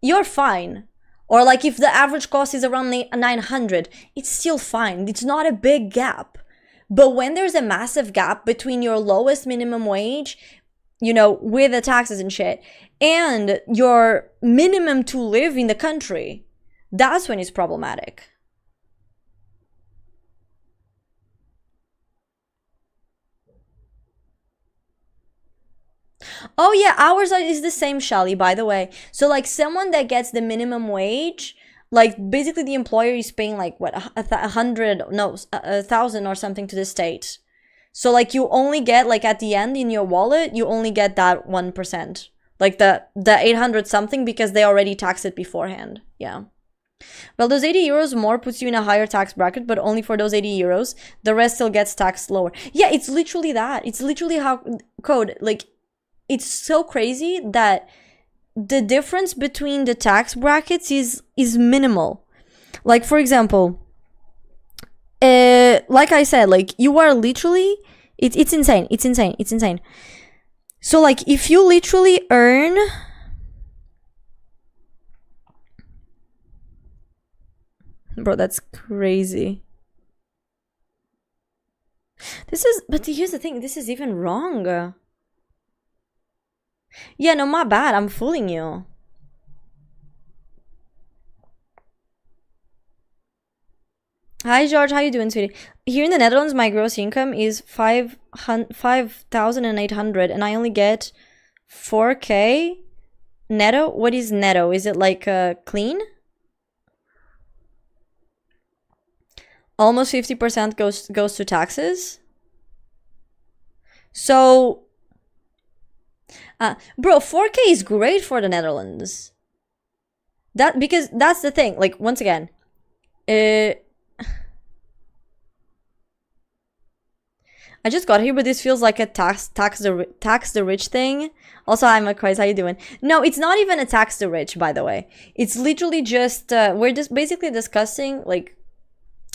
you're fine. Or, like, if the average cost is around 900, it's still fine. It's not a big gap. But when there's a massive gap between your lowest minimum wage, you know, with the taxes and shit, and your minimum to live in the country, That's when it's problematic. Oh yeah, ours is the same, Shelly, by the way. So like someone that gets the minimum wage, like basically the employer is paying like what, 1,000 or something to the state. So like you only get, like at the end in your wallet, you only get that 1%. Like the 800 something, because they already taxed it beforehand. Yeah. Well, those 80 euros more puts you in a higher tax bracket, but only for those 80 euros. The rest still gets taxed lower. Yeah, it's literally that. It's literally how code, like, it's so crazy that the difference between the tax brackets is minimal. Like, for example, like I said, like you are literally, it's insane. It's insane. It's insane. So like if you literally earn, bro, that's crazy. This is, but here's the thing, this is even wrong. Yeah, no, my bad, I'm fooling you. Hi George, how you doing, sweetie? Here in the Netherlands, my gross income is 5,800 and I only get 4K netto. What is netto? Is it like clean? Almost 50% goes to taxes. So, bro, 4K is great for the Netherlands. Because that's the thing. Like, once again, I just got here, but this feels like a tax the rich thing. Also, I'm a quiz. How you doing? No, it's not even a tax the rich, by the way. It's literally just we're just basically discussing like.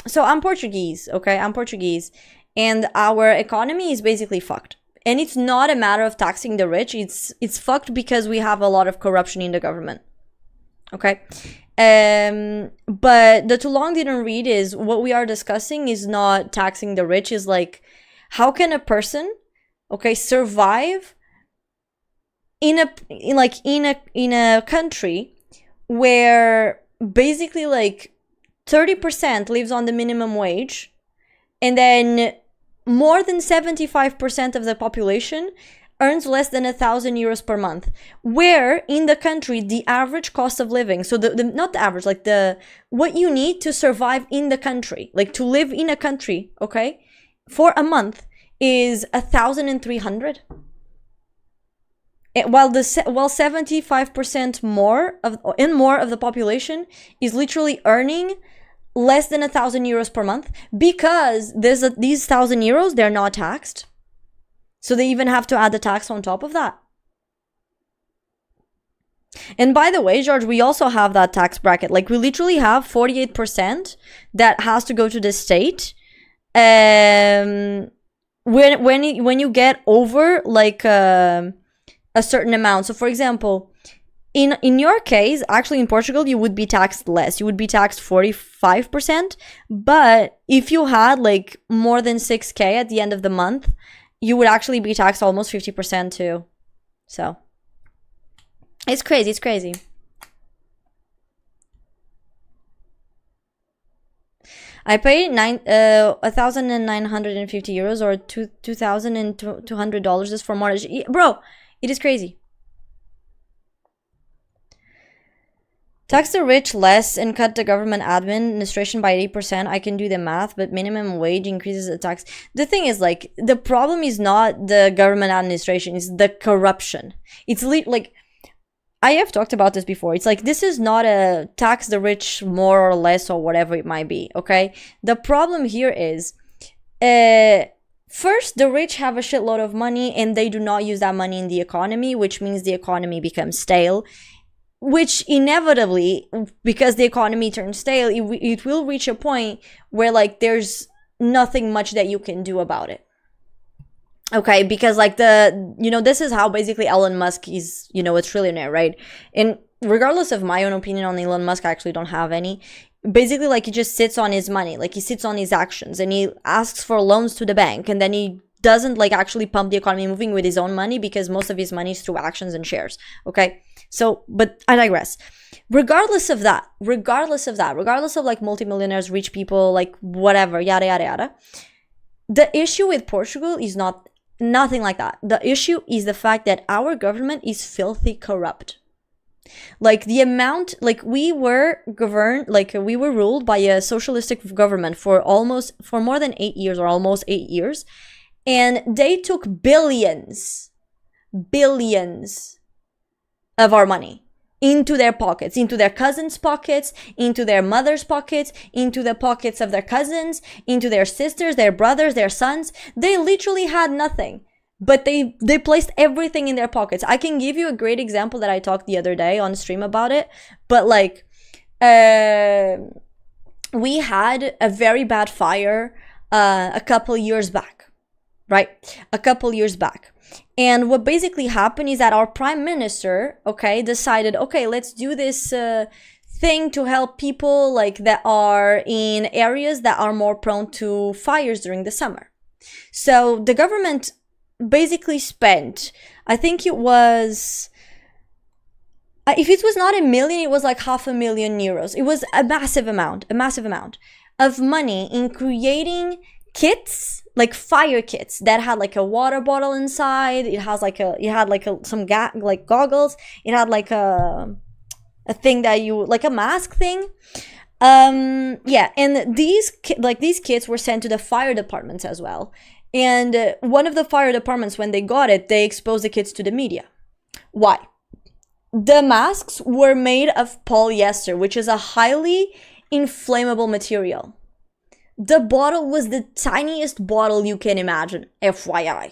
So I'm Portuguese, okay? I'm Portuguese, and our economy is basically fucked. And it's not a matter of taxing the rich. It's fucked because we have a lot of corruption in the government. Okay. But the too long didn't read is what we are discussing is not taxing the rich. Is like, how can a person, okay, survive in a country where basically like 30% lives on the minimum wage, and then more than 75% of the population earns less than 1,000 euros per month, where in the country the average cost of living, so the not the average, like the what you need to survive in the country, like to live in a country, okay, for a month is 1,300, while 75% more of the population is literally earning less than 1,000 euros per month, because these 1,000 euros, they're not taxed. So they even have to add the tax on top of that. And by the way, George, we also have that tax bracket. Like we literally have 48% that has to go to the state. When you get over like a certain amount. So for example, in your case, actually in Portugal, you would be taxed less. You would be taxed 45%. But if you had like more than 6K at the end of the month, you would actually be taxed almost 50% too. So it's crazy. It's crazy. I paid 1,950 euros or $2,200 just for mortgage. Bro, it is crazy. Tax the rich less and cut the government administration by 8%. I can do the math, but minimum wage increases the tax. The thing is, like, the problem is not the government administration, it's the corruption. It's like, I have talked about this before. It's like, this is not a tax the rich more or less or whatever it might be, okay? The problem here is, first, the rich have a shitload of money and they do not use that money in the economy, which means the economy becomes stale. Which inevitably, because the economy turns stale, it will reach a point where like there's nothing much that you can do about it. Okay, because like this is how basically Elon Musk is, a trillionaire, right? And regardless of my own opinion on Elon Musk, I actually don't have any. Basically, like he just sits on his money, like he sits on his actions and he asks for loans to the bank and then he doesn't like actually pump the economy moving with his own money, because most of his money is through actions and shares. Okay, so but I digress. Regardless of like multimillionaires, rich people, like whatever, yada yada yada, the issue with Portugal is nothing like that. The issue is the fact that our government is filthy corrupt. Like the amount, like we were governed, like we were ruled by a socialistic government for more than 8 years, or almost 8 years, and they took billions of our money into their pockets, into their cousins' pockets, into their mother's pockets, into the pockets of their cousins, into their sisters, their brothers, their sons. They literally had nothing, but they placed everything in their pockets. I can give you a great example that I talked the other day on stream about it, but like we had a very bad fire a couple years back, right? A couple years back. And what basically happened is that our prime minister, okay, decided, okay, let's do this thing to help people like that are in areas that are more prone to fires during the summer. So the government basically spent, I think it was, if it was not $1 million, it was like €500,000. It was a massive amount of money in creating kits, like fire kits that had like a water bottle inside. It had some goggles. It had like a thing that you, like a mask thing. Yeah, and these kits were sent to the fire departments as well. And one of the fire departments, when they got it, they exposed the kits to the media. Why? The masks were made of polyester, which is a highly inflammable material. The bottle was the tiniest bottle you can imagine, FYI.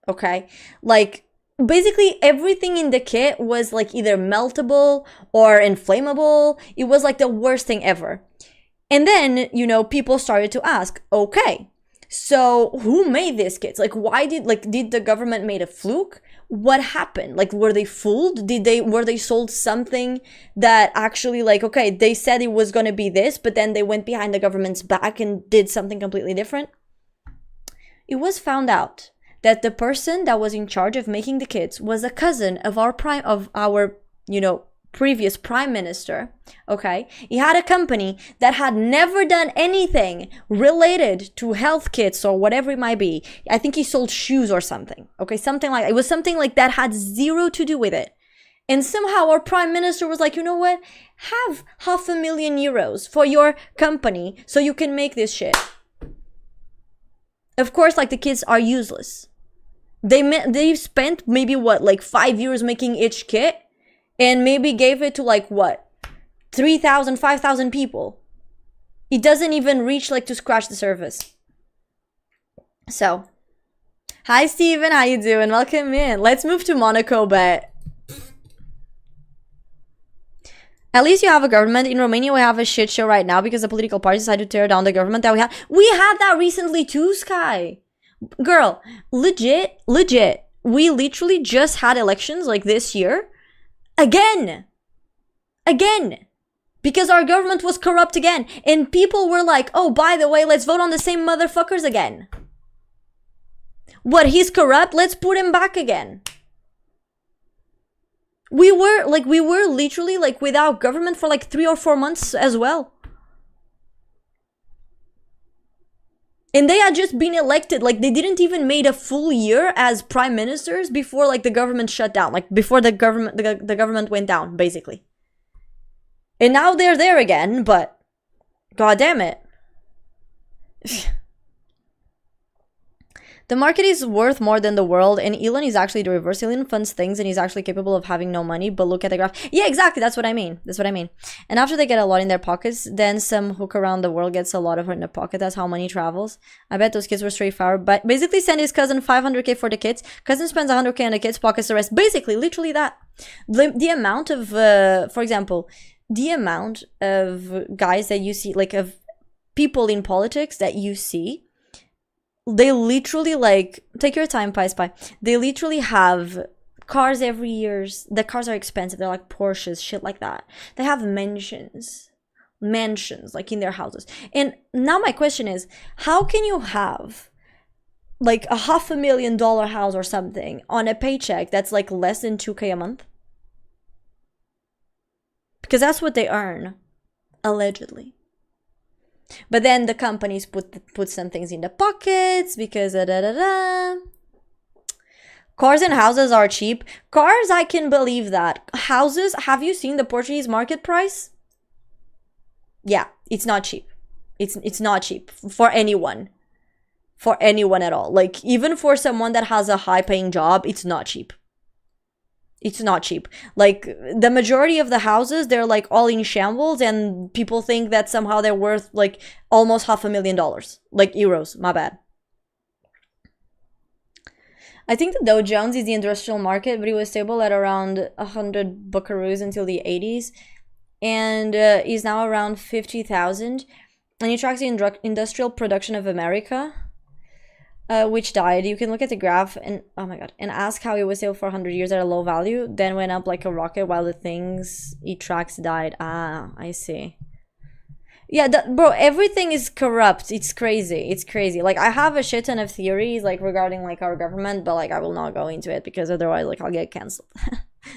Okay? Like, basically everything in the kit was like either meltable or inflammable. It was like the worst thing ever. And then, you know, people started to ask, okay, so who made these kits? Like, did the government made a fluke? What happened? Like, were they fooled? Were they sold something that actually, like, okay, they said it was going to be this, but then they went behind the government's back and did something completely different? It was found out that the person that was in charge of making the kits was a cousin of our previous prime minister. Okay, he had a company that had never done anything related to health kits or whatever it might be. I think he sold shoes or something. Okay, something like, it was something like that, had zero to do with it. And somehow our prime minister was like, you know what, have €500,000 for your company so you can make this shit. Of course, like, the kits are useless. They spent maybe what, like 5 years making each kit, and maybe gave it to like what, 3,000, 5,000 people. It doesn't even reach like to scratch the surface. So, hi Steven, how you doing? Welcome in. Let's move to Monaco, but at least you have a government. In Romania, we have a shit show right now because the political parties decided to tear down the government that we had. We had that recently too, Sky. Girl, legit. We literally just had elections like this year. Again, because our government was corrupt again, and people were like, oh, by the way, let's vote on the same motherfuckers again. What, he's corrupt? Let's put him back again. We were literally like without government for like 3 or 4 months as well. And they had just been elected, like they didn't even made a full year as prime ministers before like the government shut down, like before the government went down, basically. And now they're there again, but god damn it. The market is worth more than the world, and Elon is actually the reverse. Elon funds things and he's actually capable of having no money, but look at the graph. Yeah, exactly, that's what I mean. And after they get a lot in their pockets, then some hook around the world gets a lot of it in their pocket. That's how money travels. I bet those kids were straight fire, but basically send his cousin 500k for the kids. Cousin spends 100k on the kids, pockets the rest. Basically, literally that. The amount of, for example, the amount of guys that you see, like of people in politics that you see, they literally, like, take your time, Spy. They literally have cars every year. The cars are expensive. They're like Porsches, shit like that. They have mansions, like in their houses. And now my question is, how can you have like a $500,000 house or something on a paycheck that's like less than 2K a month? Because that's what they earn, allegedly. But then the companies put some things in the pockets because Cars and houses are cheap. Cars, I can believe that. Houses, have you seen the Portuguese market price? Yeah, it's not cheap. It's not cheap for anyone. For anyone at all. Like, even for someone that has a high-paying job, it's not cheap. It's not cheap. Like, the majority of the houses, they're like all in shambles, and people think that somehow they're worth like almost $500,000. Like euros, my bad. I think the Dow Jones is the industrial market, but it was stable at around 100 buckaroos until the 80s, and is now around 50,000. And it tracks the industrial production of America, which died. You can look at the graph and, oh my god, and ask how it was stable for 100 years at a low value, then went up like a rocket while the things it tracks died. Ah, I see. Yeah, bro, everything is corrupt. It's crazy. It's crazy. Like, I have a shit ton of theories, like, regarding, like, our government, but, like, I will not go into it because otherwise, like, I'll get cancelled.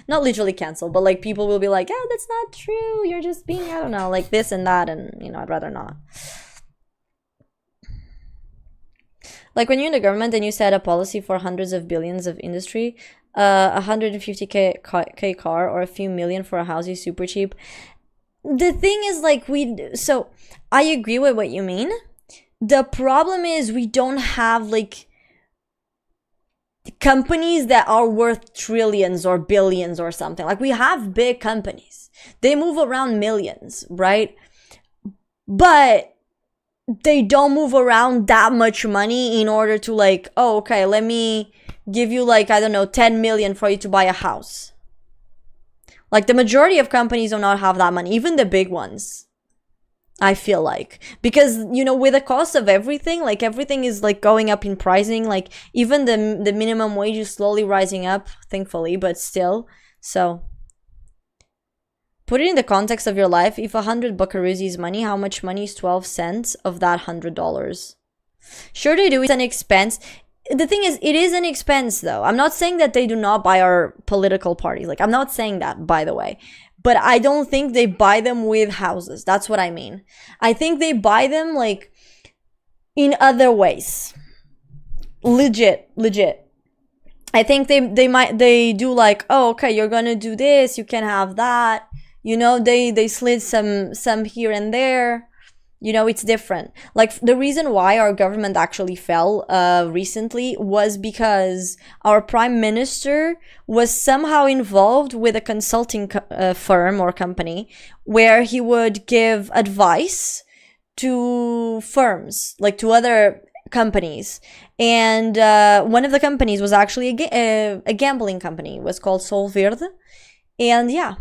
Not literally cancelled, but, like, people will be like, oh, that's not true. You're just being, I don't know, like, this and that, and, you know, I'd rather not. Like, when you're in the government and you set a policy for hundreds of billions of industry, 150K car or a few million for a house is super cheap. The thing is, like, so I agree with what you mean. The problem is we don't have, like, companies that are worth trillions or billions or something. Like, we have big companies. They move around millions, right? But they don't move around that much money in order to, like, oh, okay, let me give you, like, I don't know, 10 million for you to buy a house. Like, the majority of companies do not have that money, even the big ones, I feel like. Because, you know, with the cost of everything, like, everything is, like, going up in pricing. Like, even the minimum wage is slowly rising up, thankfully, but still. So, put it in the context of your life. If 100 buckaroos is money, how much money is 12 cents of that $100? Sure they do, it's an expense. The thing is, it is an expense, though. I'm not saying that they do not buy our political parties. Like, I'm not saying that, by the way. But I don't think they buy them with houses. That's what I mean. I think they buy them, like, in other ways. Legit. I think they do, like, oh, okay, you're gonna do this, you can have that. You know, they slid some here and there. You know, it's different. Like, the reason why our government actually fell recently was because our prime minister was somehow involved with a consulting firm or company where he would give advice to firms, like to other companies. And one of the companies was actually a gambling company. It was called Sol Verde. And yeah,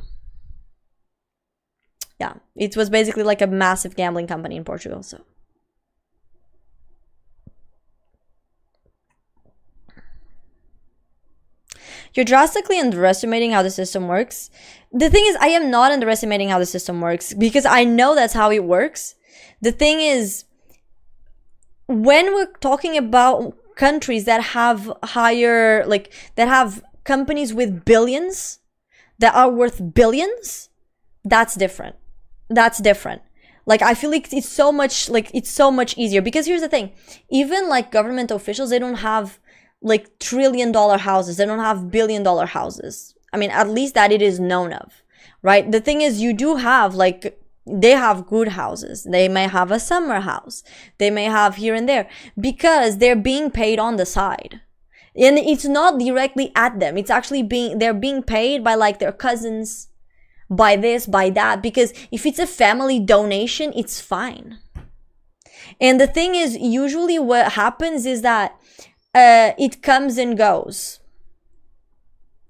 it was basically like a massive gambling company in Portugal. So you're drastically underestimating how the system works. The thing is, I am not underestimating how the system works because I know that's how it works. The thing is, when we're talking about countries that have higher, like, that have companies with billions that are worth billions, that's different. Like, I feel like it's so much easier because here's the thing. Even, like, government officials, they don't have, like, $1 trillion houses. They don't have $1 billion houses. I mean, at least that it is known of, right? The thing is, you do have, like, they have good houses. They may have a summer house. They may have here and there because they're being paid on the side. And it's not directly at them. It's actually they're being paid by, like, their cousins, by this, by that, because if it's a family donation, it's fine. And the thing is, usually what happens is that it comes and goes,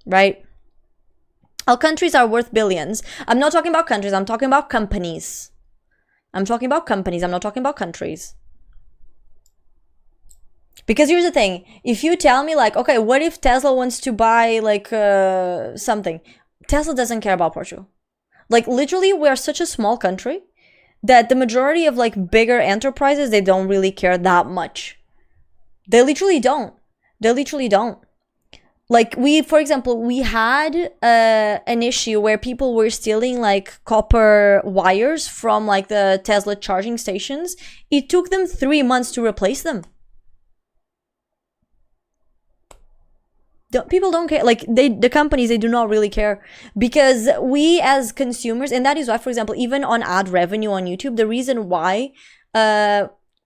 right? All countries are worth billions. I'm not talking about countries, I'm talking about companies. I'm not talking about countries. Because here's the thing, if you tell me, like, okay, what if Tesla wants to buy, like, something? Tesla doesn't care about Portugal. Like, literally, we are such a small country that the majority of, like, bigger enterprises, they don't really care that much. They literally don't. They literally don't. Like, for example, we had an issue where people were stealing like copper wires from like the Tesla charging stations. It took them 3 months to replace them. People don't care. Like, the companies, they do not really care, because we as consumers, and that is why, for example, even on ad revenue on YouTube, the reason why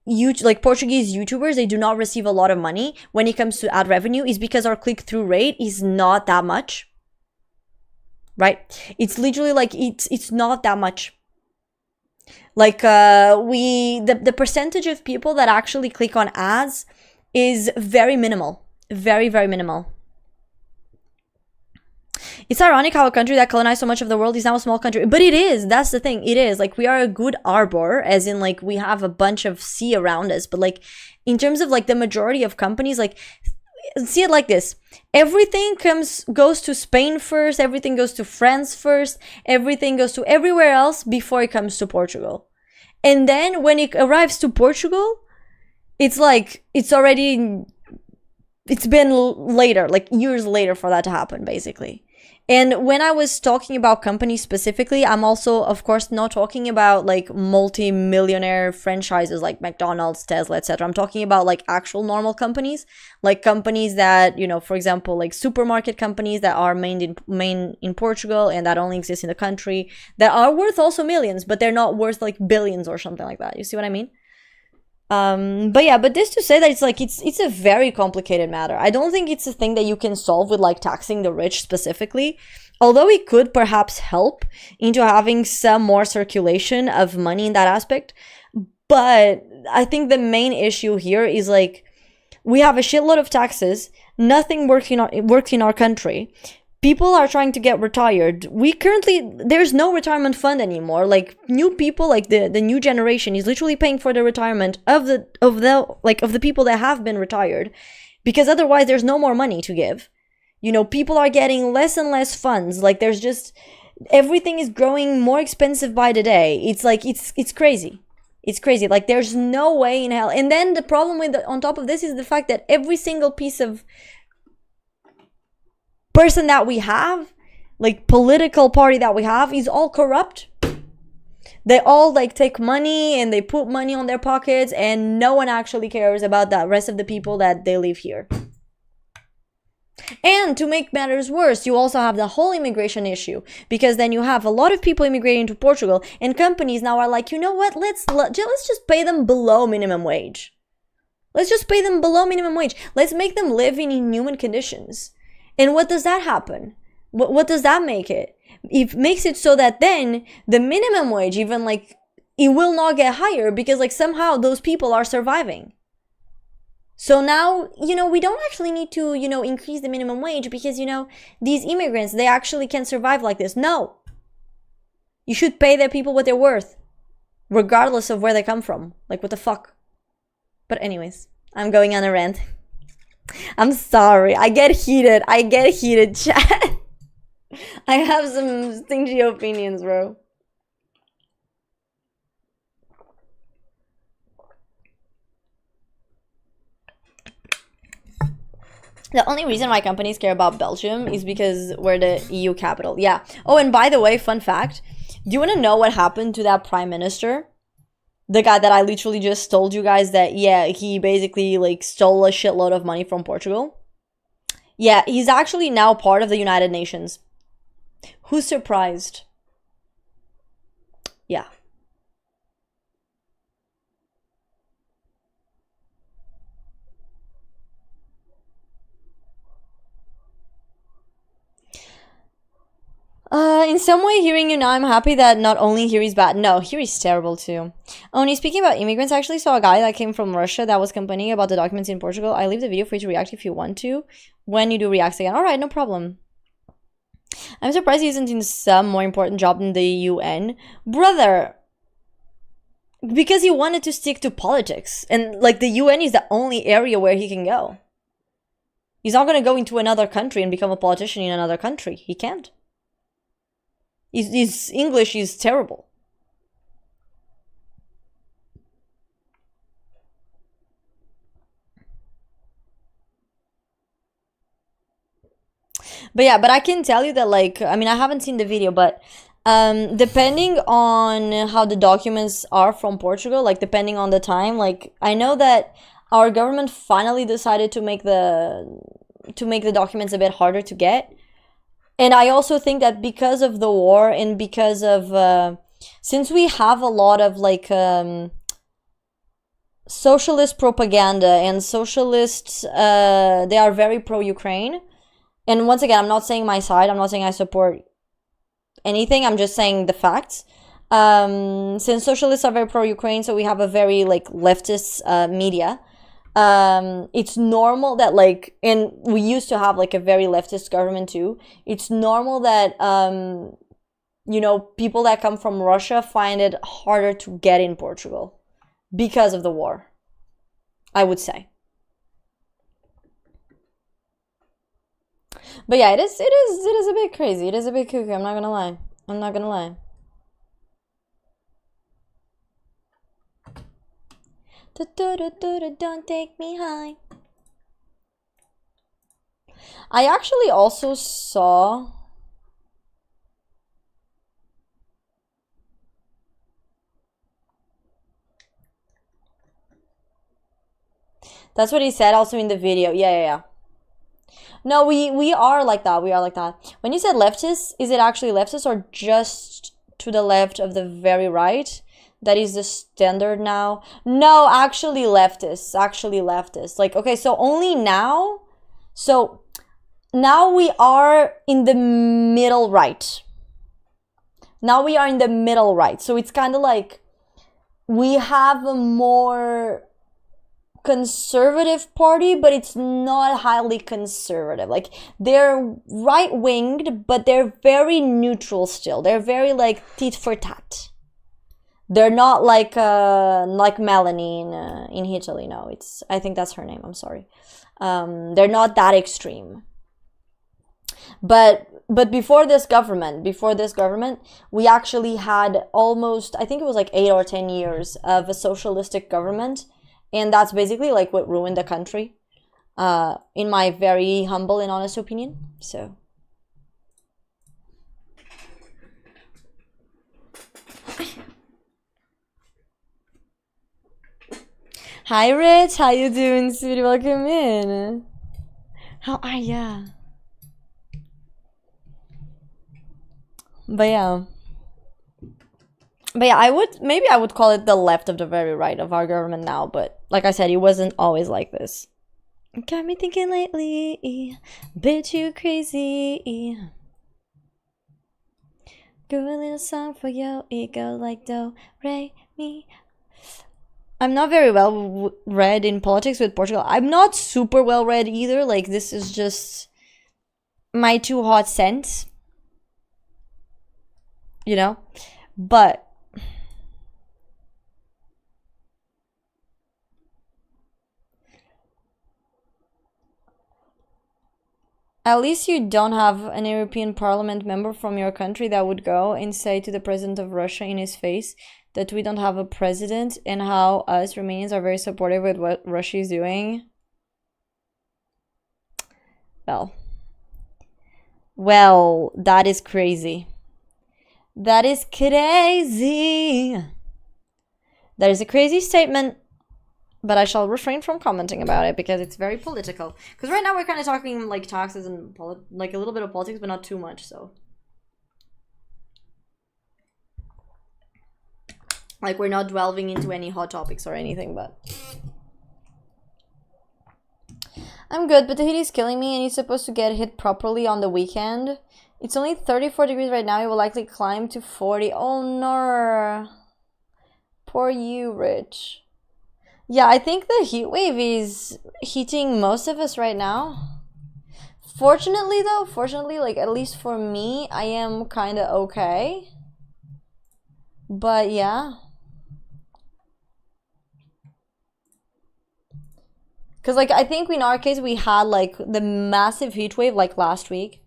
like Portuguese YouTubers, they do not receive a lot of money when it comes to ad revenue is because our click-through rate is not that much, right? It's literally like it's not that much. Like the percentage of people that actually click on ads is very minimal, very, very minimal. It's ironic how a country that colonized so much of the world is now a small country. But it is. That's the thing. It is. Like, we are a good arbor, as in, like, we have a bunch of sea around us. But, like, in terms of, like, the majority of companies, like, see it like this. Everything goes to Spain first. Everything goes to France first. Everything goes to everywhere else before it comes to Portugal. And then when it arrives to Portugal, it's like, it's been later, like years later for that to happen, basically. And when I was talking about companies specifically, I'm also, of course, not talking about like multi-millionaire franchises like McDonald's, Tesla, etc. I'm talking about like actual normal companies, like companies that, you know, for example, like supermarket companies that are main in Portugal and that only exist in the country, that are worth also millions, but they're not worth like billions or something like that. You see what I mean? But this to say that it's a very complicated matter. I don't think it's a thing that you can solve with like taxing the rich specifically, although it could perhaps help into having some more circulation of money in that aspect. But I think the main issue here is like, we have a shitload of taxes, nothing works in our country. People are trying to get retired. There's no retirement fund anymore. Like, new people, like the new generation is literally paying for the retirement of the people that have been retired, because otherwise there's no more money to give. You know, people are getting less and less funds. Like, there's just, everything is growing more expensive by the day. It's like, it's crazy. It's crazy. Like, there's no way in hell. And then the problem on top of this is the fact that every single piece of person that we have, like political party that we have, is all corrupt. They all like take money and they put money on their pockets, and no one actually cares about the rest of the people that they live here. And to make matters worse, you also have the whole immigration issue, because then you have a lot of people immigrating to Portugal, and companies now are like, you know what, let's just pay them below minimum wage. Let's just pay them below minimum wage. Let's make them live in inhuman conditions. And what does that happen? What does that make it? It makes it so that then the minimum wage, even like, it will not get higher, because like somehow those people are surviving. So now, you know, we don't actually need to, you know, increase the minimum wage because, you know, these immigrants, they actually can survive like this. No. You should pay the people what they're worth, regardless of where they come from. Like, what the fuck? But anyways, I'm going on a rant. I'm sorry. I get heated, chat. I have some stingy opinions, bro. The only reason why companies care about Belgium is because we're the EU capital. Yeah. Oh, and by the way, fun fact. Do you want to know what happened to that prime minister? The guy that I literally just told you guys that, yeah, he basically like stole a shitload of money from Portugal. Yeah, he's actually now part of the United Nations. Who's surprised? Yeah. In some way, hearing you now, I'm happy that not only here is bad. No, here is terrible too. Only speaking about immigrants, I actually saw a guy that came from Russia that was complaining about the documents in Portugal. I leave the video for you to react if you want to. When you do react again. Alright, no problem. I'm surprised he isn't in some more important job in the UN. Brother! Because he wanted to stick to politics. And like the UN is the only area where he can go. He's not gonna go into another country and become a politician in another country. He can't. His English is terrible. But yeah, but I can tell you that, like, I mean, I haven't seen the video, but depending on how the documents are from Portugal, like depending on the time, like I know that our government finally decided to make the documents a bit harder to get. And I also think that because of the war and because of since we have a lot of like socialist propaganda and socialists, they are very pro-Ukraine. And once again, I'm not saying my side, I'm not saying I support anything, I'm just saying the facts. Since socialists are very pro-Ukraine, so we have a very like leftist media. It's normal that like, and we used to have like a very leftist government too. It's normal that you know, people that come from Russia find it harder to get in Portugal because of the war, I would say. But yeah, it is a bit crazy. It is a bit cuckoo. I'm not gonna lie. I'm not gonna lie. Don't take me high. I actually also saw. That's what he said also in the video. Yeah. No, we are like that. We are like that. When you said leftist, is it actually leftist or just to the left of the very right? That is the standard now. No, actually leftist. Actually leftist. Like, okay, so only now. So now we are in the middle right. Now we are in the middle right. So it's kind of like we have a more conservative party, but it's not highly conservative. Like they're right-winged, but they're very neutral still. They're very like tit for tat. They're not like Melanie in Italy. No, it's, I think that's her name. I'm sorry. They're not that extreme. But before this government, we actually had almost, I think it was like 8 or 10 years of a socialistic government. And that's basically like what ruined the country, in my very humble and honest opinion. So. Hi, Rich. How you doing, sweetie? Welcome in. How are ya? But yeah, I would call it the left of the very right of our government now. But like I said, it wasn't always like this. Got me thinking lately, bit too crazy. Do a little song for your ego like do, re, mi. I'm not very well read in politics with Portugal. I'm not super well read either. Like this is just my 2 hot cents, you know. But at least you don't have an European Parliament member from your country that would go and say to the president of Russia in his face that we don't have a president and how us Romanians are very supportive with what Russia is doing. Well, that is crazy. That is crazy. That is a crazy statement. But I shall refrain from commenting about it because it's very political. Because right now we're kind of talking like taxes and like a little bit of politics, but not too much. So, like we're not delving into any hot topics or anything. But I'm good. But the heat is killing me, and it's supposed to get hit properly on the weekend. It's only 34 degrees right now. It will likely climb to 40. Oh no! Poor you, Rich. Yeah, I think the heat wave is hitting most of us right now. Fortunately, like at least for me, I am kind of okay. But yeah. Because like I think in our case, we had like the massive heat wave like last week.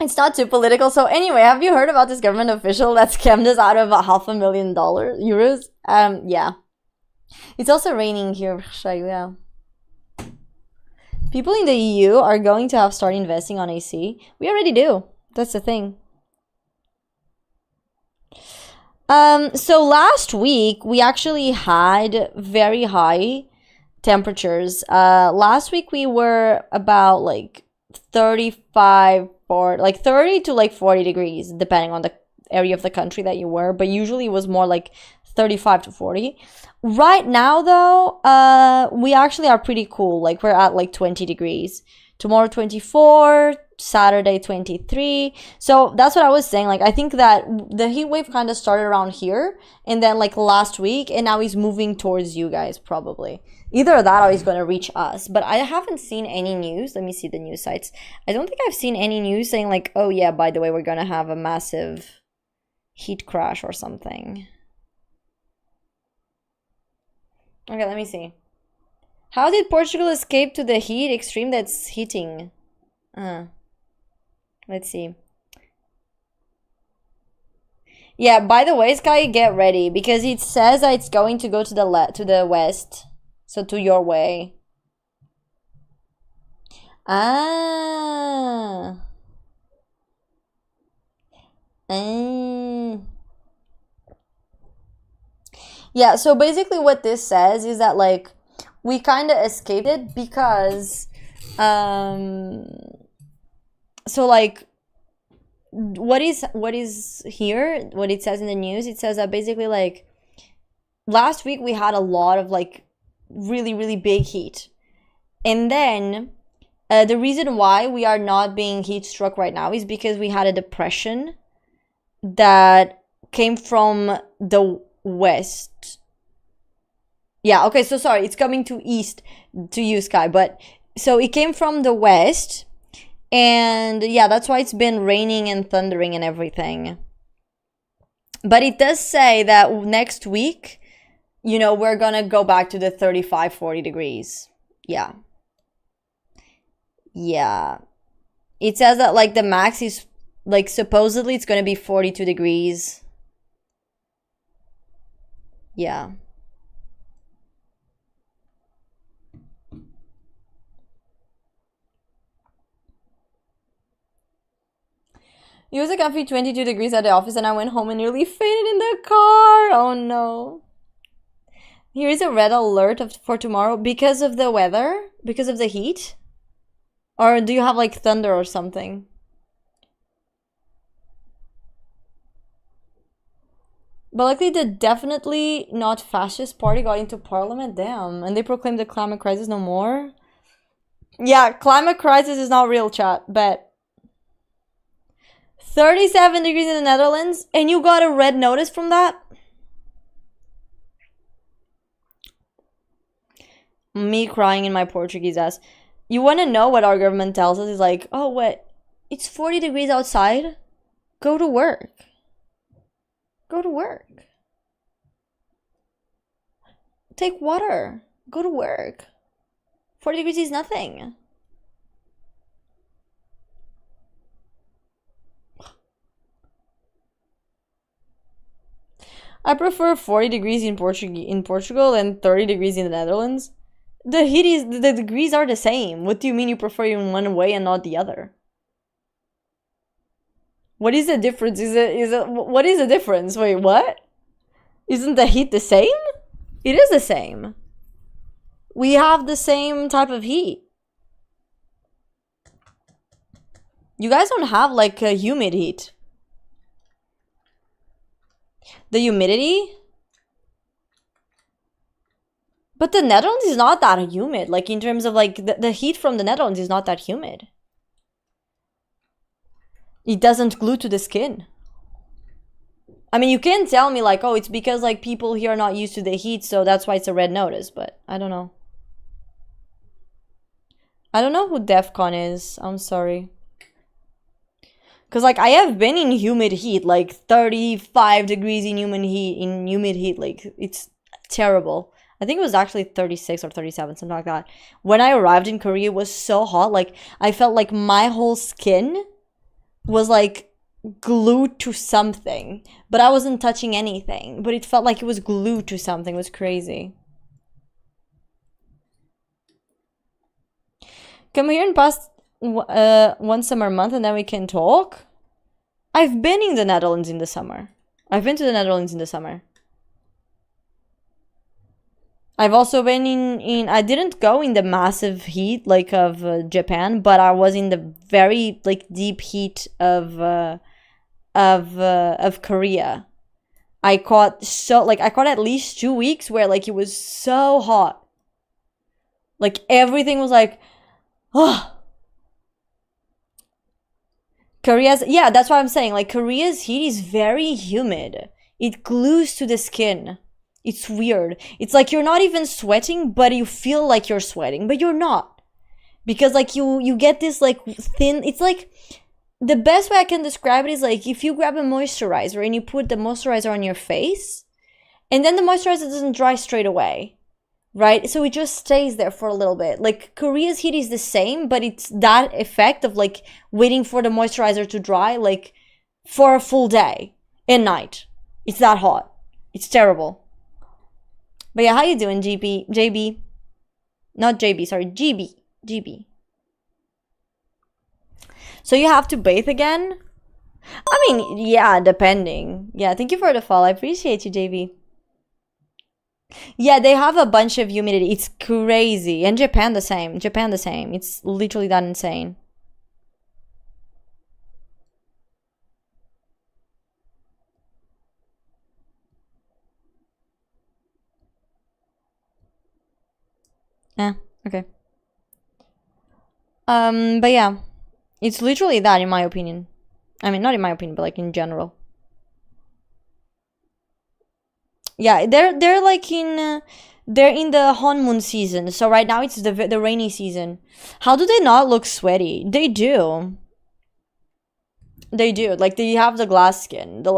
It's not too political. So anyway, have you heard about this government official that scammed us out of €500,000? Yeah. It's also raining here, yeah. People in the EU are going to have started investing on AC. We already do. That's the thing. So last week we actually had very high temperatures. Last week we were about like 35 or like 30 to like 40 degrees, depending on the area of the country that you were, but usually it was more like 35 to 40. Right now though, we actually are pretty cool. Like we're at like 20 degrees. Tomorrow 24, Saturday 23. So that's what I was saying. Like I think that the heat wave kind of started around here and then like last week, and now he's moving towards you guys probably. Either that or he's going to reach us. But I haven't seen any news. Let me see the news sites. I don't think I've seen any news saying like, oh yeah, by the way, we're going to have a massive heat crash or something. Okay, let me see. How did Portugal escape to the heat extreme that's hitting? Let's see. Yeah, by the way, Sky, get ready because it says that it's going to go to the west. So to your way. Yeah, so basically what this says is that like we kind of escaped it because so like what is here, what it says in the news, it says that basically like last week we had a lot of like really big heat, and then the reason why we are not being heat struck right now is because we had a depression that came from the west. Yeah, okay, so sorry, it's coming to east to you, Sky, but so it came from the west, and yeah, that's why it's been raining and thundering and everything. But it does say that next week, you know, we're gonna go back to the 35, 40 degrees. Yeah. Yeah. It says that like the max is like supposedly it's gonna be 42 degrees. Yeah. It was a comfy 22 degrees at the office and I went home and nearly fainted in the car. Oh no. Here is a red alert for tomorrow because of the weather, because of the heat. Or do you have like thunder or something? But luckily the definitely not fascist party got into parliament, damn. And they proclaimed the climate crisis no more. Yeah, climate crisis is not real, chat, bet. 37 degrees in the Netherlands, and you got a red notice from that? Me crying in my Portuguese ass. You want to know what our government tells us? Is like, oh, what? It's 40 degrees outside? Go to work. Go to work. Take water. Go to work. 40 degrees is nothing. I prefer 40 degrees in Portugal and 30 degrees in the Netherlands. The heat is, the degrees are the same. What do you mean you prefer in one way and not the other? What is the difference? What is the difference? Wait, what? Isn't the heat the same? It is the same. We have the same type of heat. You guys don't have like a humid heat. The humidity? But the Netherlands is not that humid. Like in terms of like the heat from the Netherlands is not that humid. It doesn't glue to the skin. I mean, you can tell me like, oh, it's because like people here are not used to the heat, so that's why it's a red notice, but I don't know. I don't know who DEFCON is. I'm sorry. Because like I have been in humid heat, like 35 degrees in humid heat, like it's terrible. I think it was actually 36 or 37, something like that. When I arrived in Korea, it was so hot. Like I felt like my whole skin was like glued to something, but I wasn't touching anything, but it felt like it was glued to something. It was crazy. Come here and pass one summer month and then we can talk. I've been in the Netherlands in the summer. I've been to the Netherlands in the summer. I've also been in I didn't go in the massive heat like of Japan, but I was in the very like deep heat of Korea. I caught at least 2 weeks where like it was so hot. Like everything was like, oh. Yeah, that's what I'm saying. Like Korea's heat is very humid. It glues to the skin. It's weird. It's like you're not even sweating, but you feel like you're sweating, but you're not. Because like you get this like thin, it's like the best way I can describe it is like if you grab a moisturizer and you put the moisturizer on your face and then the moisturizer doesn't dry straight away, right? So it just stays there for a little bit. Like Korea's heat is the same, but it's that effect of like waiting for the moisturizer to dry like for a full day and night. It's that hot. It's terrible. But yeah, how you doing, JB? Not JB, sorry, GB. So you have to bathe again? I mean, yeah, depending. Yeah, thank you for the follow. I appreciate you, JB. Yeah, they have a bunch of humidity. It's crazy. And Japan the same. It's literally that insane. Okay. But yeah. It's literally that in my opinion. I mean, not in my opinion, but like in general. Yeah, they're like they're in the honeymoon season. So right now it's the rainy season. How do they not look sweaty? They do. They do. Like they have the glass skin. The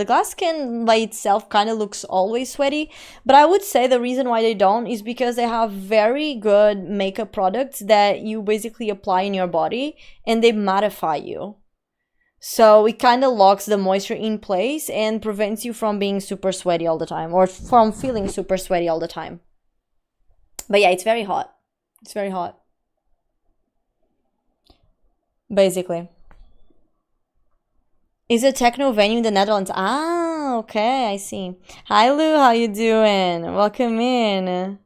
glass skin by itself kind of looks always sweaty, but I would say the reason why they don't is because they have very good makeup products that you basically apply in your body and they mattify you. So it kind of locks the moisture in place and prevents you from being super sweaty all the time or from feeling super sweaty all the time. But yeah, it's very hot. It's very hot. Basically. Is a techno venue in the Netherlands? Ah, okay, I see. Hi Lou, how you doing? Welcome in.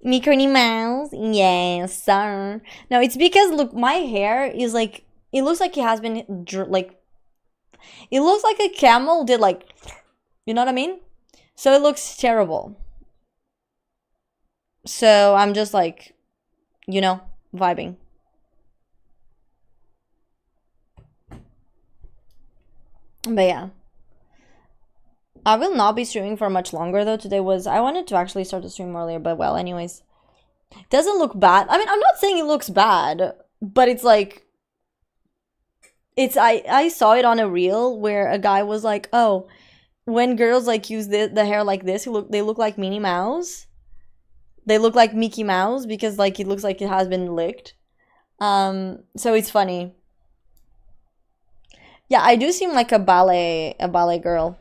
Microny Mouse? Yes, sir. No, it's because, look, my hair is like, it looks like it has been, like, it looks like a camel did like, you know what I mean? So it looks terrible. So I'm just like, you know, vibing. But yeah. I will not be streaming for much longer though. I wanted to actually start the stream earlier, but well, anyways. Doesn't look bad. I mean, I'm not saying it looks bad, but it's like, I saw it on a reel where a guy was like, oh, when girls like use the hair like this, they look like Minnie Mouse. They look like Mickey Mouse because like it looks like it has been licked. So it's funny. Yeah, I do seem like a ballet girl.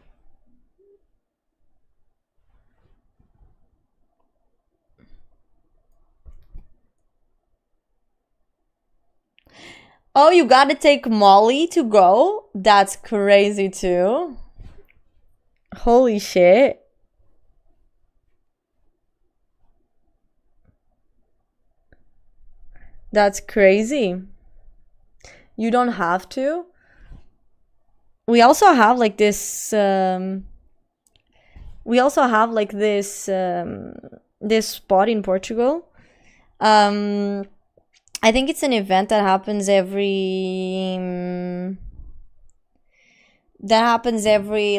Oh, you gotta take Molly to go? That's crazy too. Holy shit. That's crazy. You don't have to? We also have like this this spot in Portugal. I think it's an event that happens every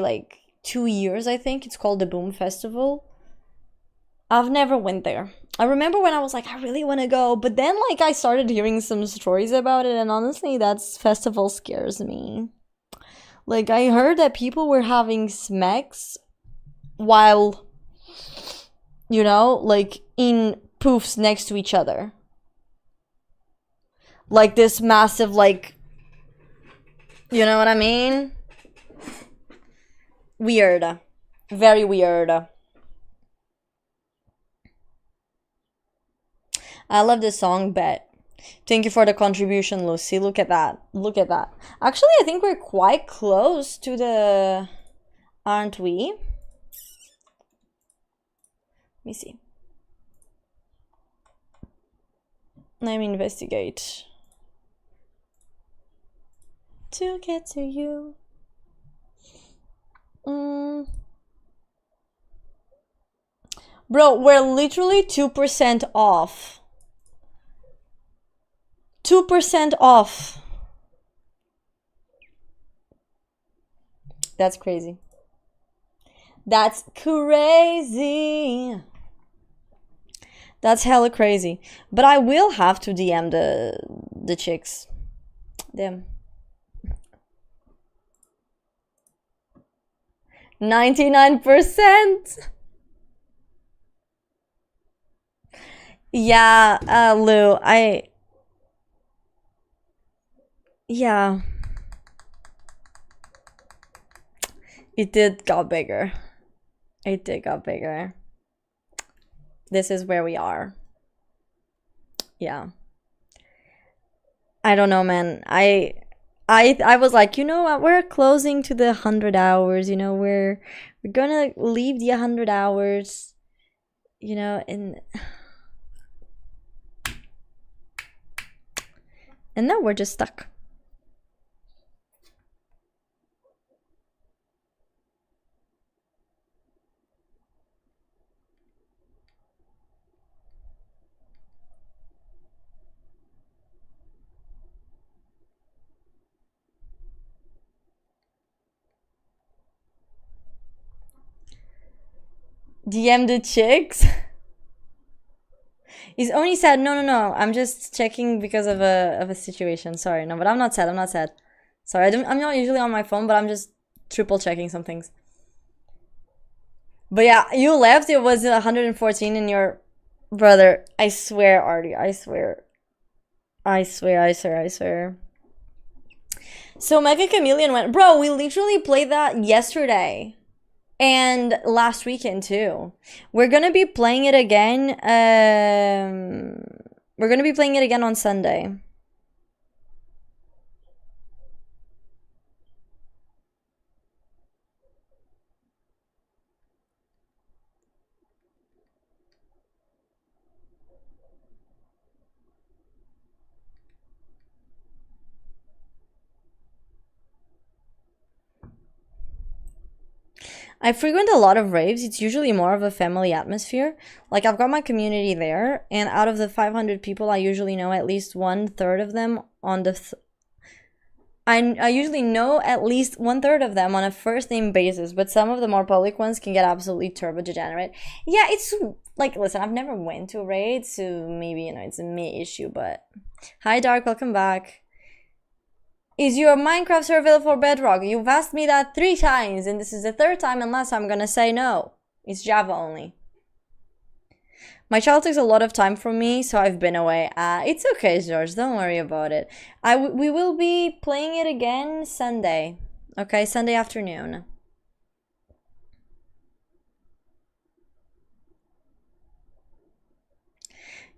like 2 years, I think. It's called the Boom Festival. I've never went there. I remember when I was like, I really want to go, but then like I started hearing some stories about it, and honestly, that festival scares me. Like I heard that people were having smacks while, you know, like in poofs next to each other. Like this massive, like, you know what I mean? Weird. Very weird. I love this song, Bet. Thank you for the contribution, Lucy. Look at that. Look at that. Actually, I think we're quite close to the... Aren't we? Let me see. Let me investigate. To get to you. Bro, we're literally 2% off. 2% off. That's crazy. That's crazy. That's hella crazy. But I will have to DM the chicks. Damn. 99%. Yeah, Lou, yeah. It did got bigger. It did got bigger. This is where we are. Yeah. I don't know, man. I was like, you know what? We're closing to the 100 hours. You know, we're gonna leave the 100 hours. You know, and now we're just stuck. DM the chicks. He's only sad. No. I'm just checking because of a situation. Sorry, no, but I'm not sad. I'm not sad. Sorry, I'm not usually on my phone, but I'm just triple checking some things. But yeah, you left. It was 114 in your brother. I swear, Artie. I swear. So Mega Chameleon went, bro. We literally played that yesterday. And last weekend too. We're gonna be playing it again. We're gonna be playing it again on Sunday. I frequent a lot of raves. It's usually more of a family atmosphere. Like, I've got my community there, and out of the 500 people, I usually know at least 1/3 of them on the... I usually know at least 1/3 of them on a first name basis, but some of the more public ones can get absolutely turbo degenerate. Yeah, it's like, listen, I've never went to a raid, so maybe, you know, it's a me issue, but... Hi, Dark, welcome back. Is your Minecraft server available for Bedrock? You've asked me that 3 times, and this is the 3rd time, unless I'm gonna say no. It's Java only. My child takes a lot of time from me, so I've been away. It's okay, George. Don't worry about it. We will be playing it again Sunday. Okay, Sunday afternoon.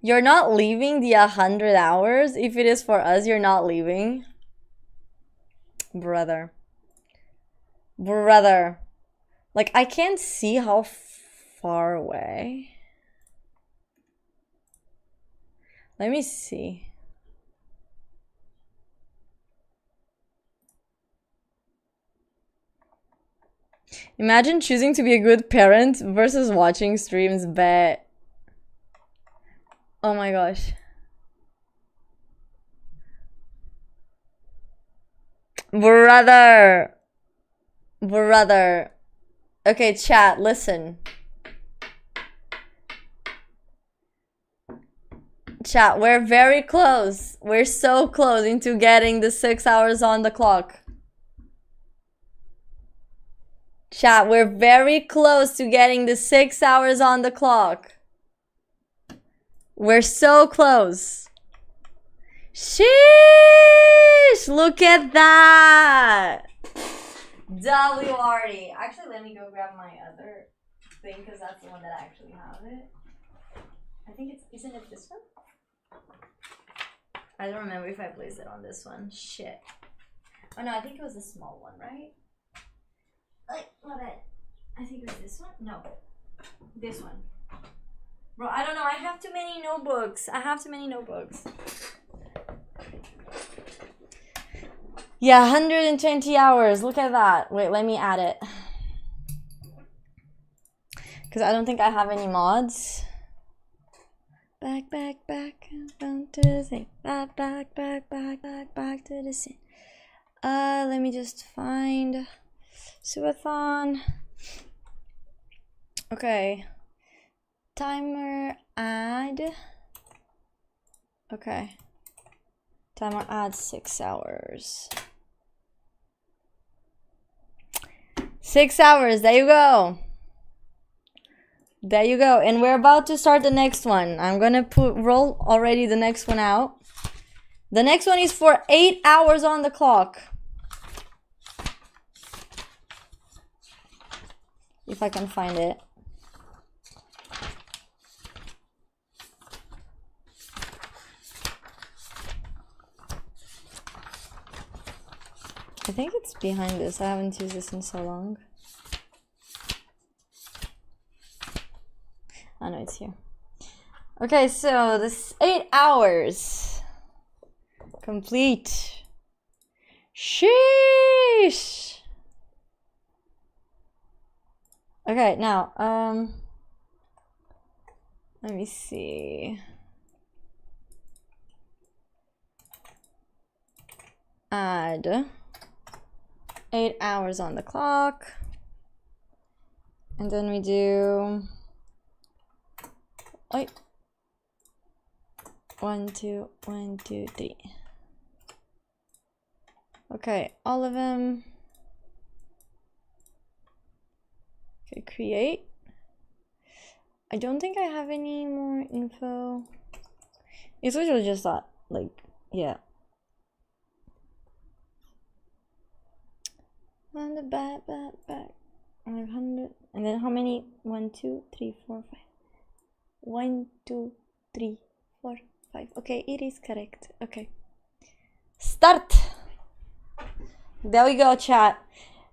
You're not leaving the 100 hours? If it is for us, you're not leaving? Brother. Like, I can't see how far away. Let me see. Imagine choosing to be a good parent versus watching streams, bet. Oh my gosh. Brother. Okay, chat, listen. Chat, we're very close. We're so close into getting the 6 hours on the clock. Chat, we're very close to getting the 6 hours on the clock. We're so close. Sheesh! Look at that! WRD. Actually, let me go grab my other thing because that's the one that I actually have it. I think it's, isn't it this one? I don't remember if I placed it on this one. Shit. Oh no, I think it was a small one, right? Like, my bad. I think it was this one? No. This one. Bro, I don't know. I have too many notebooks. Yeah, 120 hours. Look at that. Wait, let me add it. Because I don't think I have any mods. Back, back to the thing. Back to the scene. Let me just find subathon. Okay. Timer add. Okay. Timer add 6 hours. 6 hours, there you go. There you go. And we're about to start the next one. I'm gonna roll already the next one out. The next one is for 8 hours on the clock. If I can find it. I think it's behind this. I haven't used this in so long. Oh no, it's here. Okay, so this 8 hours complete. Sheesh. Okay, now let me see. Add 8 hours on the clock, and then we do 1 2 1 2 3. Okay, all of them. Okay, create. I don't think I have any more info. It's literally just that, like, yeah. On the back 500. And then how many? 1 2 3 4 5. 1 2 3 4 5. Okay, it is correct. Okay, start. There we go, chat.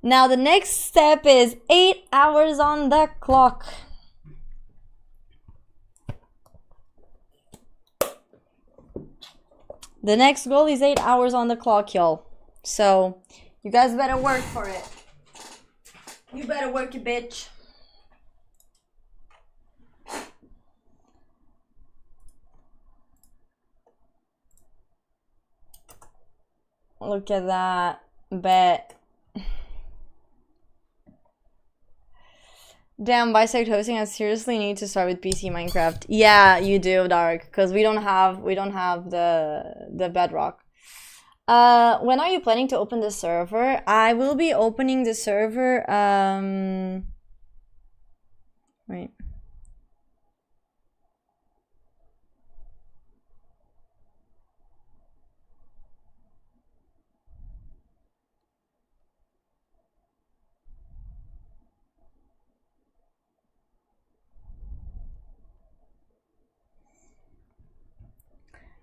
Now the next step is 8 hours on the clock. The next goal is 8 hours on the clock, y'all. So you guys better work for it. You better work it, bitch. Look at that. Bet. Damn, bisect hosting, I seriously need to start with PC Minecraft. Yeah, you do, Dark, because we don't have the bedrock. When are you planning to open the server? I will be opening the server wait.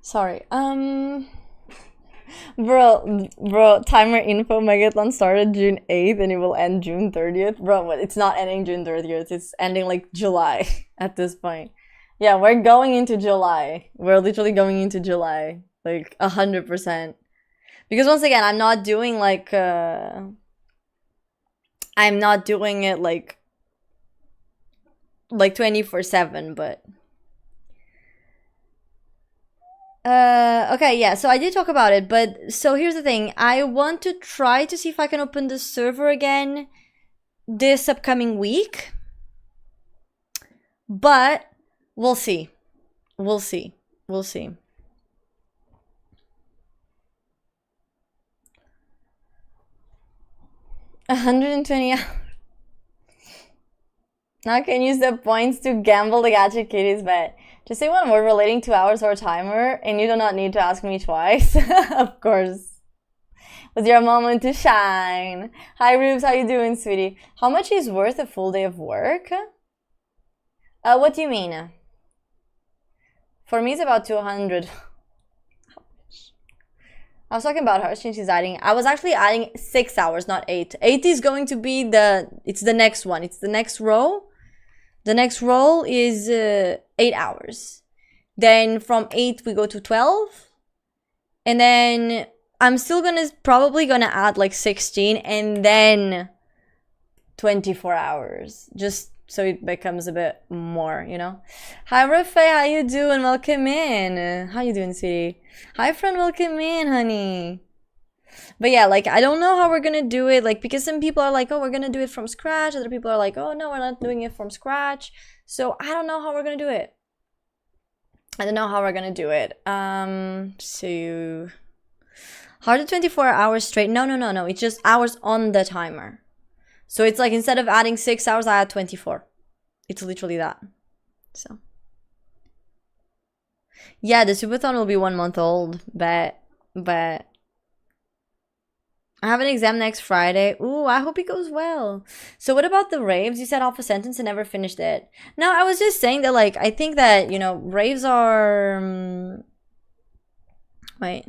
Sorry. Bro, timer info Megathon started June 8th and it will end June 30th. Bro, it's not ending June 30th. It's ending like July at this point. Yeah, we're going into July. We're literally going into July. Like 100%. Because once again, I'm not doing like I'm not doing it like 24/7, but okay, yeah, so I did talk about it, but so here's the thing. I want to try to see if I can open the server again this upcoming week. But we'll see. We'll see. 120 hours. Now I can use the points to gamble the Gacha Kitties bet. Just say one word relating to hours or timer, and you do not need to ask me twice. Of course. Was your moment to shine. Hi, Rubes. How you doing, sweetie? How much is worth a full day of work? What do you mean? For me, it's about 200. I was talking about her since she's adding. I was actually adding 6 hours, not 8. 8 is going to be it's the next one. It's the next row. The next row is 8 hours. Then from 8 we go to 12. And then I'm still probably gonna add like 16 and then 24 hours. Just so it becomes a bit more, you know? Hi, Rafael, how you doing? Welcome in. How you doing, sweetie? Hi, friend, welcome in, honey. But yeah, like, I don't know how we're gonna do it, like, because some people are like, oh, we're gonna do it from scratch. Other people are like, oh, no, we're not doing it from scratch. So I don't know how we're gonna do it. I don't know how we're gonna do it. So... How to 24 hours straight? No. It's just hours on the timer. So it's like instead of adding 6 hours, I add 24. It's literally that. So. Yeah, the subathon will be 1 month old, but I have an exam next Friday. Ooh, I hope it goes well. So what about the raves? You said half a sentence and never finished it. No, I was just saying that, like, I think that, you know, raves are... Wait.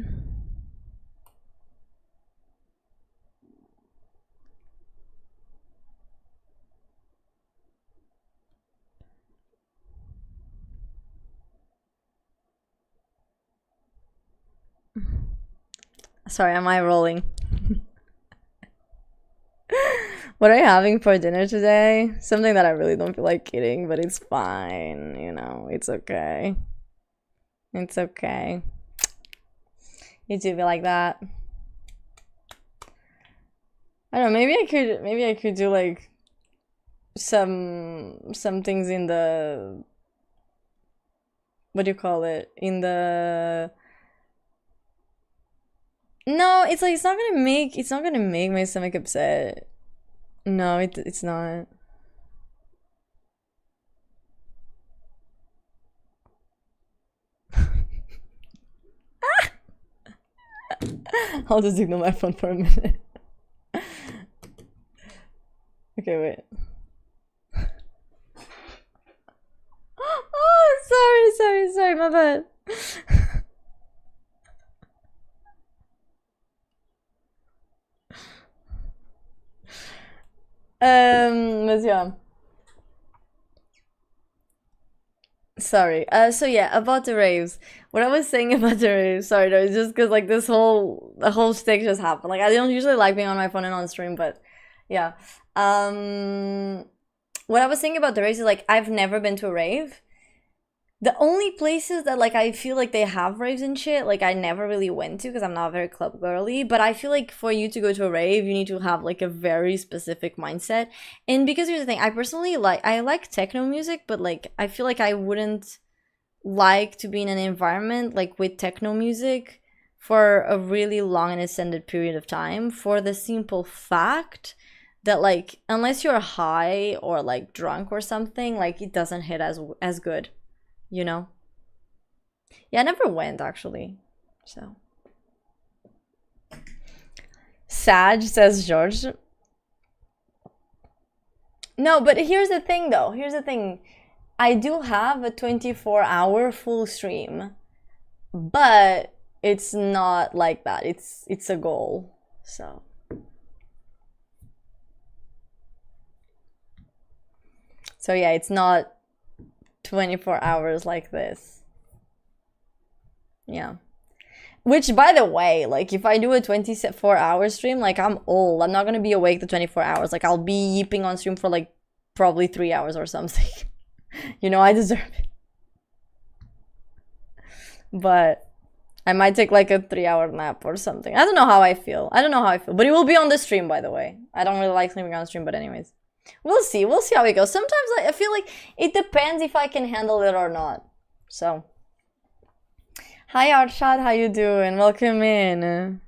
Sorry, am I rolling? What are you having for dinner today? Something that I really don't feel like eating, but it's fine, you know, it's okay. It's okay. You do feel like that. I don't know, maybe I could do like some things in the, what do you call it? In the, no, it's like it's not gonna make my stomach upset. No, it's not. I'll just ignore my phone for a minute. Okay, wait. Oh, sorry, my bad. But yeah. Sorry. So yeah, about the raves. What I was saying about the raves, sorry, no, it's just because like the whole stick just happened. Like I don't usually like being on my phone and on stream, but yeah. What I was saying about the raves is like I've never been to a rave. The only places that like I feel like they have raves and shit, like I never really went to because I'm not very club girly, but I feel like for you to go to a rave, you need to have like a very specific mindset. And because here's the thing, I personally I like techno music, but like I feel like I wouldn't like to be in an environment like with techno music for a really long and extended period of time for the simple fact that like unless you're high or like drunk or something, like it doesn't hit as good. You know? Yeah, I never went actually. So. Sag, says George. No, but here's the thing though. Here's the thing. I do have a 24-hour full stream. But it's not like that. It's a goal. So. So yeah, it's not 24 hours like this. Yeah. Which, by the way, like, if I do a 24-hour stream, like, I'm old. I'm not gonna be awake the 24 hours. Like, I'll be yipping on stream for, like, probably 3 hours or something. You know, I deserve it. But I might take, like, a 3-hour nap or something. I don't know how I feel. But it will be on the stream, by the way. I don't really like sleeping on stream, but anyways. We'll see how it goes. Sometimes I feel like it depends if I can handle it or not. So, hi Arshad, how you doing? Welcome in.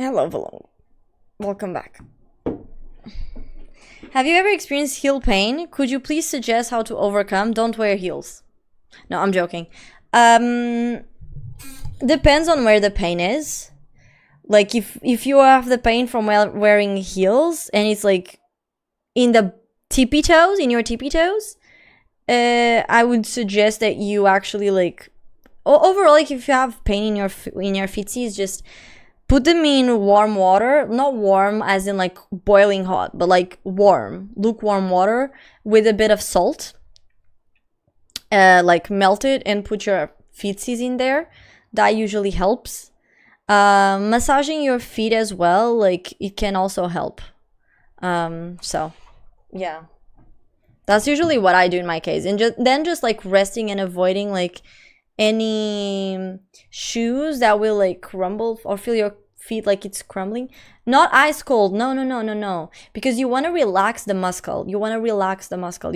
Hello. Welcome back. Have you ever experienced heel pain? Could you please suggest how to overcome? Don't wear heels. No, I'm joking. Depends on where the pain is. Like if you have the pain from wearing heels and it's like in the tippy toes, in your tippy toes, I would suggest that you actually like overall, like if you have pain in your feetsies, just put them in warm water, not warm as in like boiling hot, but like warm, lukewarm water with a bit of salt. Like melt it and put your feetsies in there. That usually helps. Massaging your feet as well, like it can also help. So yeah, that's usually what I do in my case. And just like resting and avoiding like any shoes that will like crumble or feel your feet like it's crumbling. Not ice cold. No. Because you want to relax the muscle. You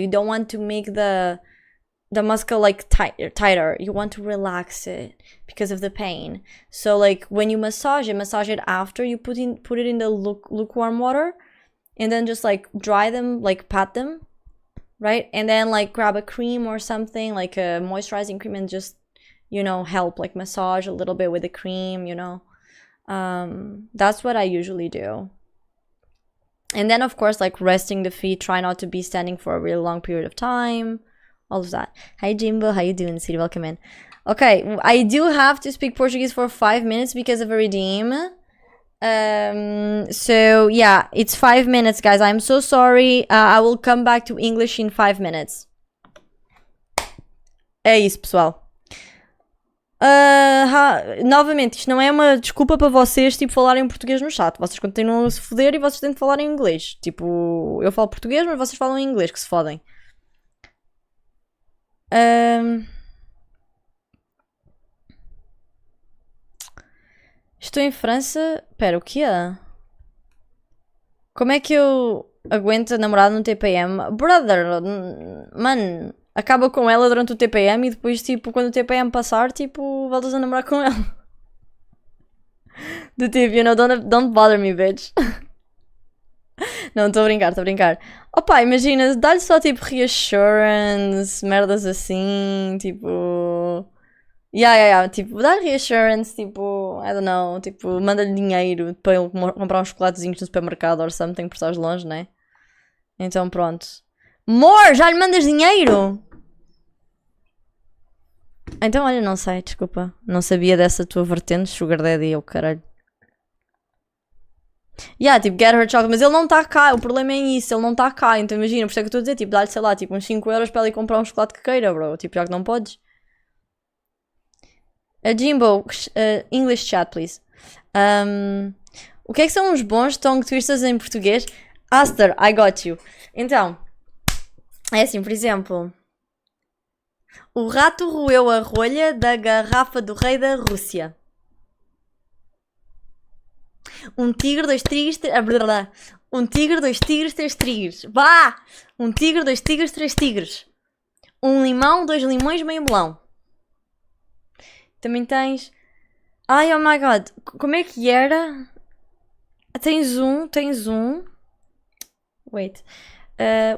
don't want to make the muscle like tighter. You want to relax it because of the pain. So like when you massage it after you put it in the lukewarm water, and then just like dry them, like pat them, right? And then like grab a cream or something like a moisturizing cream and just, you know, help like massage a little bit with the cream, you know. That's what I usually do. And then of course like resting the feet, try not to be standing for a really long period of time. All of that. Hi Jimbo, how you doing? City, welcome in. Okay, I do have to speak Portuguese for 5 minutes because of a redeem. So yeah, it's 5 minutes, guys. I'm so sorry. I will come back to English in 5 minutes. É isso, pessoal. Novamente, isto não é uma desculpa para vocês, tipo, falarem português no chat. Vocês continuam a se foder e vocês têm de falar em inglês. Tipo, eu falo português, mas vocês falam em inglês, que se fodem. Estou em França. Pera, o que é? Como é que eu aguento a namorada no TPM? Brother, mano, acaba com ela durante o TPM e depois, tipo, quando o TPM passar, tipo, voltas a namorar com ela. Do tipo, you know, don't bother me, bitch. Não, estou a brincar. Opa, imagina, dá-lhe só tipo reassurance, merdas assim, tipo... Yeah, tipo, dá-lhe reassurance, tipo, I don't know, tipo, manda-lhe dinheiro para ele comprar uns chocolatezinhos no supermercado or something, por estás longe, né? Então pronto. Amor, já lhe mandas dinheiro? Então olha, não sei, desculpa. Não sabia dessa tua vertente, sugar daddy, eu caralho. Yeah, tipo, get her chocolate, mas ele não está cá, o problema é isso, ele não está cá, então imagina, por isso é que eu estou a dizer, tipo, dá-lhe, sei lá, tipo, uns 5 euros para ele ir comprar um chocolate que queira, bro, tipo, já que não podes. Jimbo, English chat, please. O que é que são os bons tongue twisters em português? Aster, I got you. Então, é assim, por exemplo, o rato roeu a rolha da garrafa do rei da Rússia. Um tigre, dois tigres, um tigre, dois tigres, três tigres. Vá! Um tigre, dois tigres, três tigres. Um limão, dois limões, meio melão. Também tens... Ai, oh my god. Como é que era? Tens um... Wait.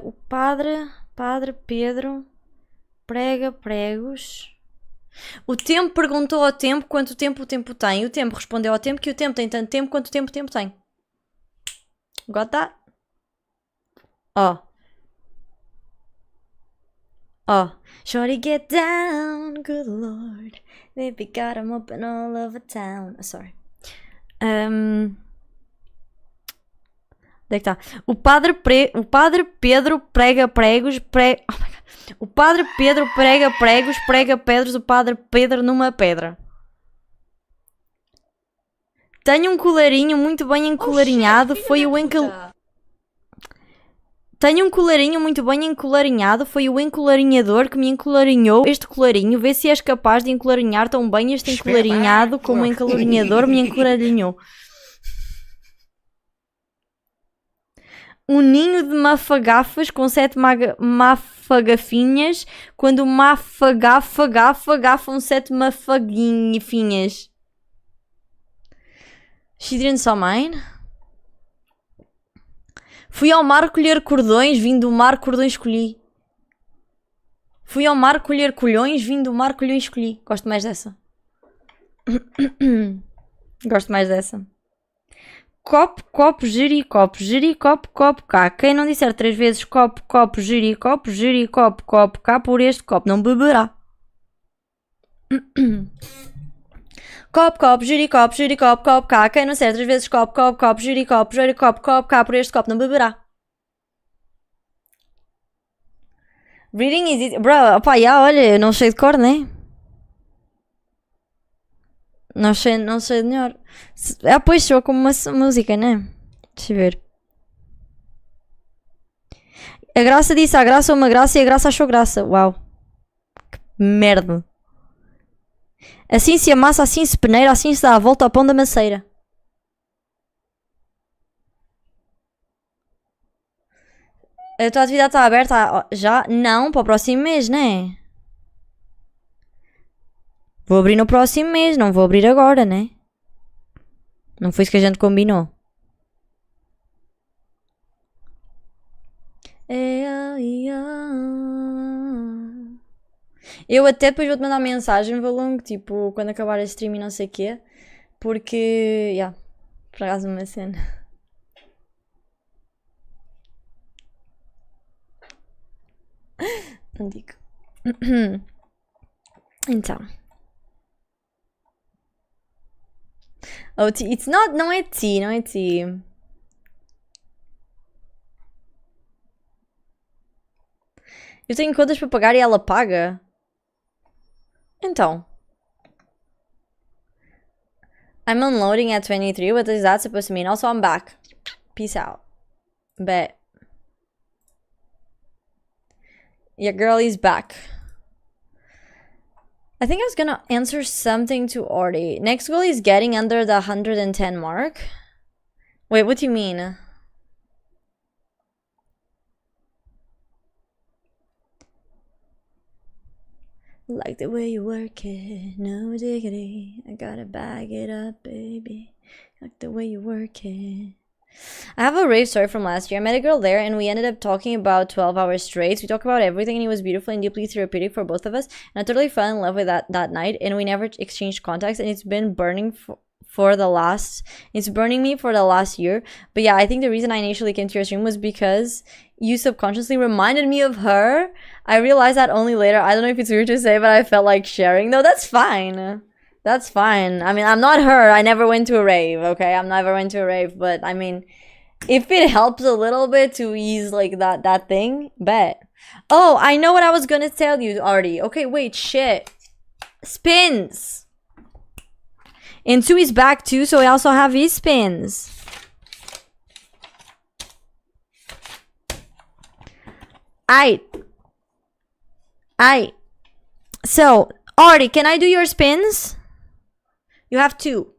O padre Pedro prega pregos... O tempo perguntou ao tempo quanto tempo o tempo tem. E o tempo respondeu ao tempo que o tempo tem tanto tempo quanto o tempo tem. Got that? Oh. Shorty get down, good lord. Baby got 'em open all over town. Sorry. Onde é que tá? O padre Pedro prega pregos, Oh my god. O padre Pedro prega pregos, prega pedras, o padre Pedro numa pedra. Tenho um colarinho muito bem encolarinhado, foi o Tenho um colarinho muito bem encolarinhado, foi o encolarinhador que me encolarinhou este colarinho. Vê se és capaz de encolarinhar tão bem este encolarinhado como o encolarinhador me encolarinhou. Um ninho de mafagafas com 7 mafagafinhas, quando mafagafam 7 mafaguinhas. She didn't saw mine? Fui ao mar colher cordões, vim do mar, cordões colhi. Fui ao mar colher colhões, vim do mar, colhões colhi. Gosto mais dessa. Gosto mais dessa. Copo, copo, giricopo, giricopo, copo, cá. Quem não disser 3 vezes copo, copo, giricopo, copo, cá, por este copo não beberá. Copo, copo, giricopo, copo, cá. Quem não disser 3 vezes copo, copo, copo, giricopo, copo, cá, por este copo não beberá. Reading is easy. Bro, opá, já, olha, eu não sei de cor, né? Não sei de melhor. Ah, pois, soa como uma música, né? Deixa eu ver. A graça disse à graça uma graça e a graça achou graça. Uau. Que merda. Assim se amassa, assim se peneira, assim se dá a volta ao pão da maceira. A tua atividade está aberta já? Não, para o próximo mês, né? Vou abrir no próximo mês, não vou abrir agora, né? Não foi isso que a gente combinou. Eu até depois vou-te mandar mensagem, Valongo, tipo, quando acabar a stream e não sei o quê. Porque, yeah, por acaso uma cena. Não digo. Então. Oh, it's not, não é tea, não é tea. Eu tenho contas para pagar e ela paga? Então. I'm unloading at 23, what is that supposed to mean? Also, I'm back. Peace out. Bet. Your girl is back. I think I was gonna answer something to Artie. Next goal is getting under the 110 mark. Wait, what do you mean? Like the way you work it, no diggity. I gotta bag it up, baby. Like the way you work it. I have a rave story from last year. I met a girl there and we ended up talking about 12 hours straight. We talked about everything and it was beautiful and deeply therapeutic for both of us. And I totally fell in love with that night and we never exchanged contacts and it's been burning me for the last year. But yeah, I think the reason I initially came to your stream was because you subconsciously reminded me of her. I realized that only later. I don't know if it's weird to say, but I felt like sharing. No, that's fine. That's fine. I mean, I'm not her. I never went to a rave, okay? I never went to a rave, but I mean, if it helps a little bit to ease like that thing, bet. Oh, I know what I was gonna tell you already. Okay, wait, shit. Spins. And Sue is back too, so I also have his spins. Aight. So, Artie, can I do your spins? You have 2.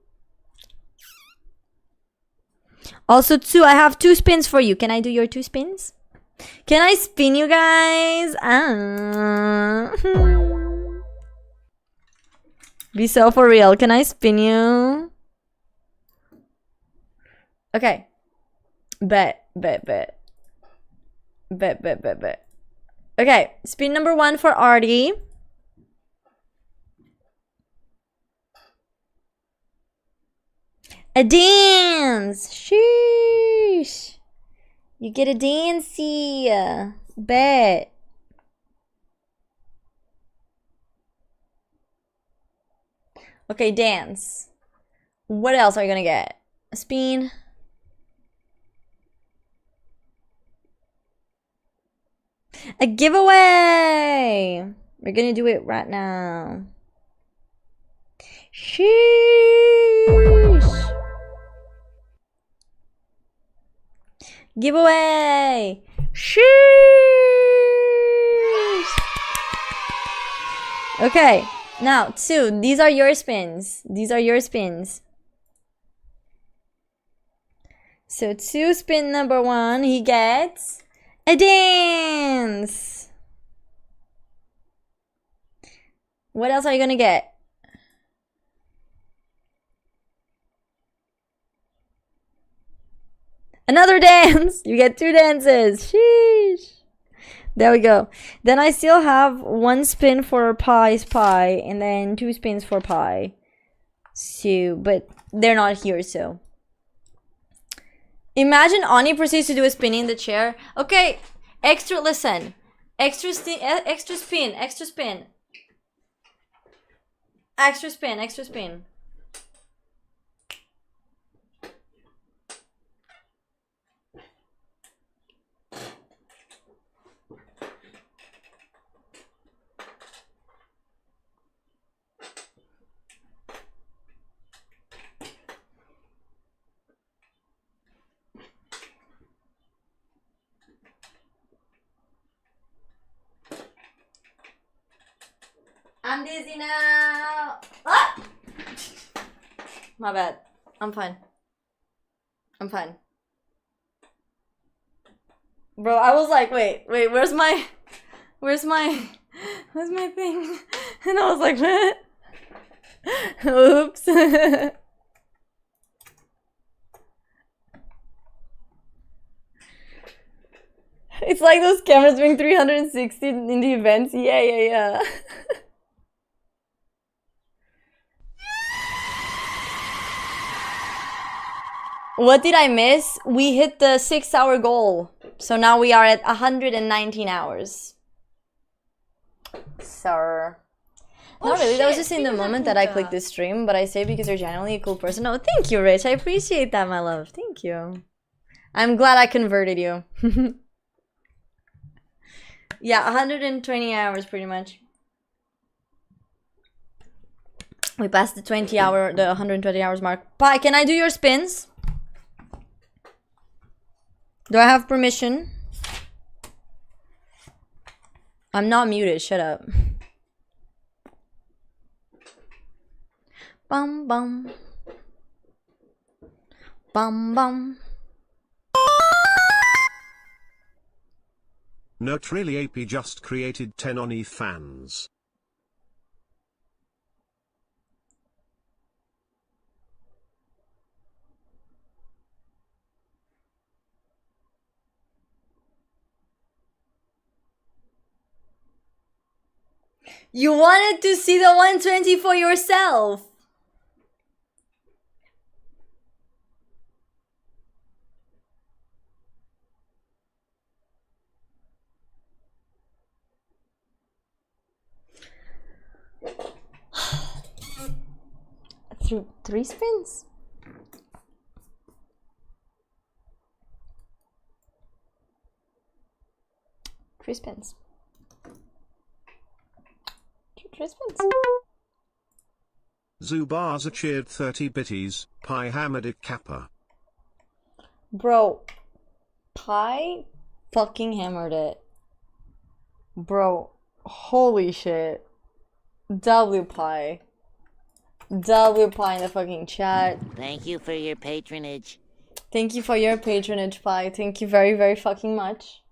Also 2, I have 2 spins for you. Can I do your 2 spins? Can I spin you guys? Be so for real. Can I spin you? Okay. Bet. Okay, spin number 1 for Artie. A dance! Sheesh! You get a dancey! Bet. Okay, dance. What else are you gonna get? A spin? A giveaway! We're gonna do it right now. Sheesh! Giveaway! Sheesh! Okay, now 2. These are your spins. So 2 spin number 1, he gets a dance. What else are you gonna get? Another dance! You get 2 dances. Sheesh. There we go. Then I still have 1 spin for pie, and then 2 spins for pie. So, but they're not here, so. Imagine Ani proceeds to do a spinning in the chair. Okay, listen. Extra spin. Extra spin. I'm dizzy now. Ah! My bad. I'm fine. Bro, I was like, wait, where's my thing? And I was like, what? Oops. It's like those cameras doing 360 in the events. Yeah. What did I miss? We hit the 6-hour goal. So now we are at 119 hours. Sir. Oh, Not really, shit. that was just in the moment that I clicked this stream, but I say because you're genuinely a cool person. Oh, thank you, Rich. I appreciate that, my love. Thank you. I'm glad I converted you. Yeah, 120 hours pretty much. We passed the 120 hours mark. Pi, can I do your spins? Do I have permission? I'm not muted, shut up. Bum bum. Bum bum. Note really AP just created 10 Oni fans. You wanted to see the 120 for yourself. Three spins? Three spins. Three spins. Zubaza cheered 30 bitties, Pi hammered it kappa. Bro, Pi fucking hammered it. Bro, holy shit. W Pi. W Pi in the fucking chat. Thank you for your patronage. Thank you for your patronage, Pi. Thank you very, very fucking much.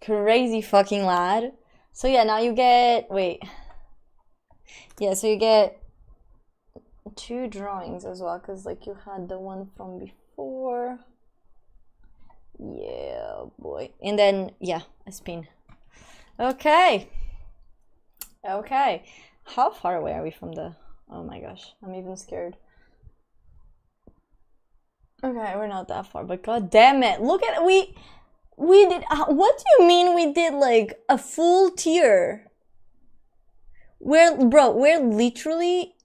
Crazy fucking lad. So yeah, now you get... Wait. Yeah, so you get 2 drawings as well, because like you had the one from before. Yeah, boy. And then, yeah, a spin. Okay. Okay. How far away are we from the... Oh my gosh, I'm even scared. Okay, we're not that far, but god damn it. Look at... We did... What do you mean we did like a full tier? We're literally...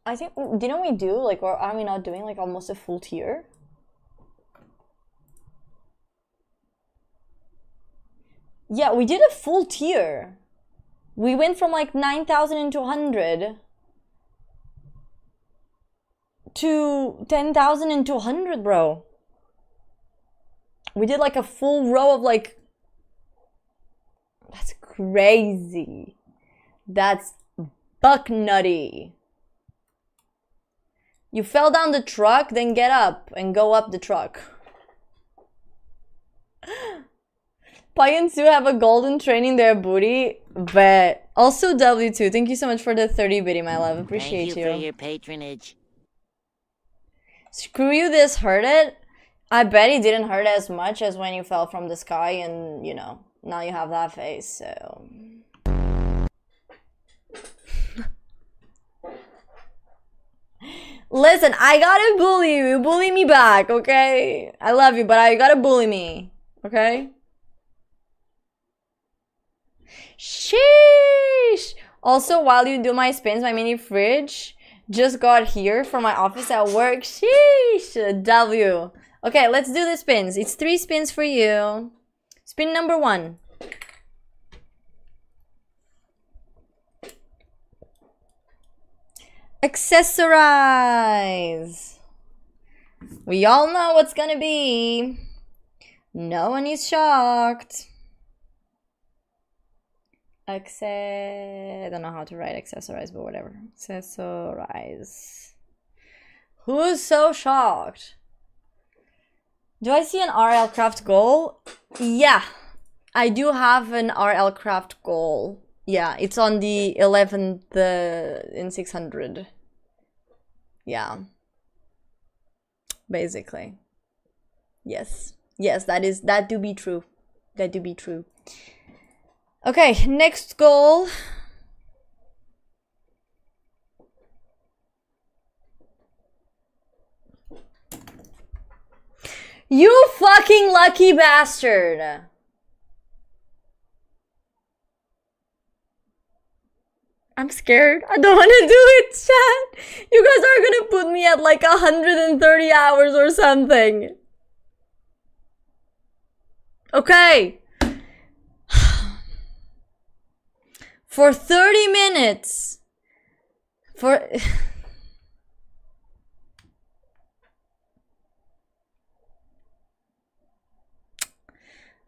I think... Didn't we do like... Or are we not doing like almost a full tier? Yeah, we did a full tier. We went from like 9,200 to 10,200, bro. We did like a full row of like... That's crazy. That's buck nutty. You fell down the truck, then get up and go up the truck. Pi and Sue have a golden train in their booty, but also W2. Thank you so much for the 30 bitty, my love. Appreciate you. Thank you for your patronage. Screw you, this hurt it. I bet it didn't hurt as much as when you fell from the sky and, you know, now you have that face, so... Listen, I gotta bully you. Bully me back, okay? I love you, but you gotta bully me, okay? Sheesh! Also, while you do my spins, my mini fridge just got here from my office at work. Sheesh! W. Okay, let's do the spins. It's 3 spins for you. Spin number 1. Accessorize. We all know what's gonna be. No one is shocked. I don't know how to write accessorize, but whatever. Accessorize. Who's so shocked? Do I see an RL Craft goal? Yeah, I do have an RL Craft goal. Yeah, it's on the 11th in 600. Yeah. Basically. Yes. Yes, that do be true. That do be true. Okay, next goal. You fucking lucky bastard. I'm scared. I don't want to do it, chat. You guys are gonna put me at like 130 hours or something. Okay. For 30 minutes. For...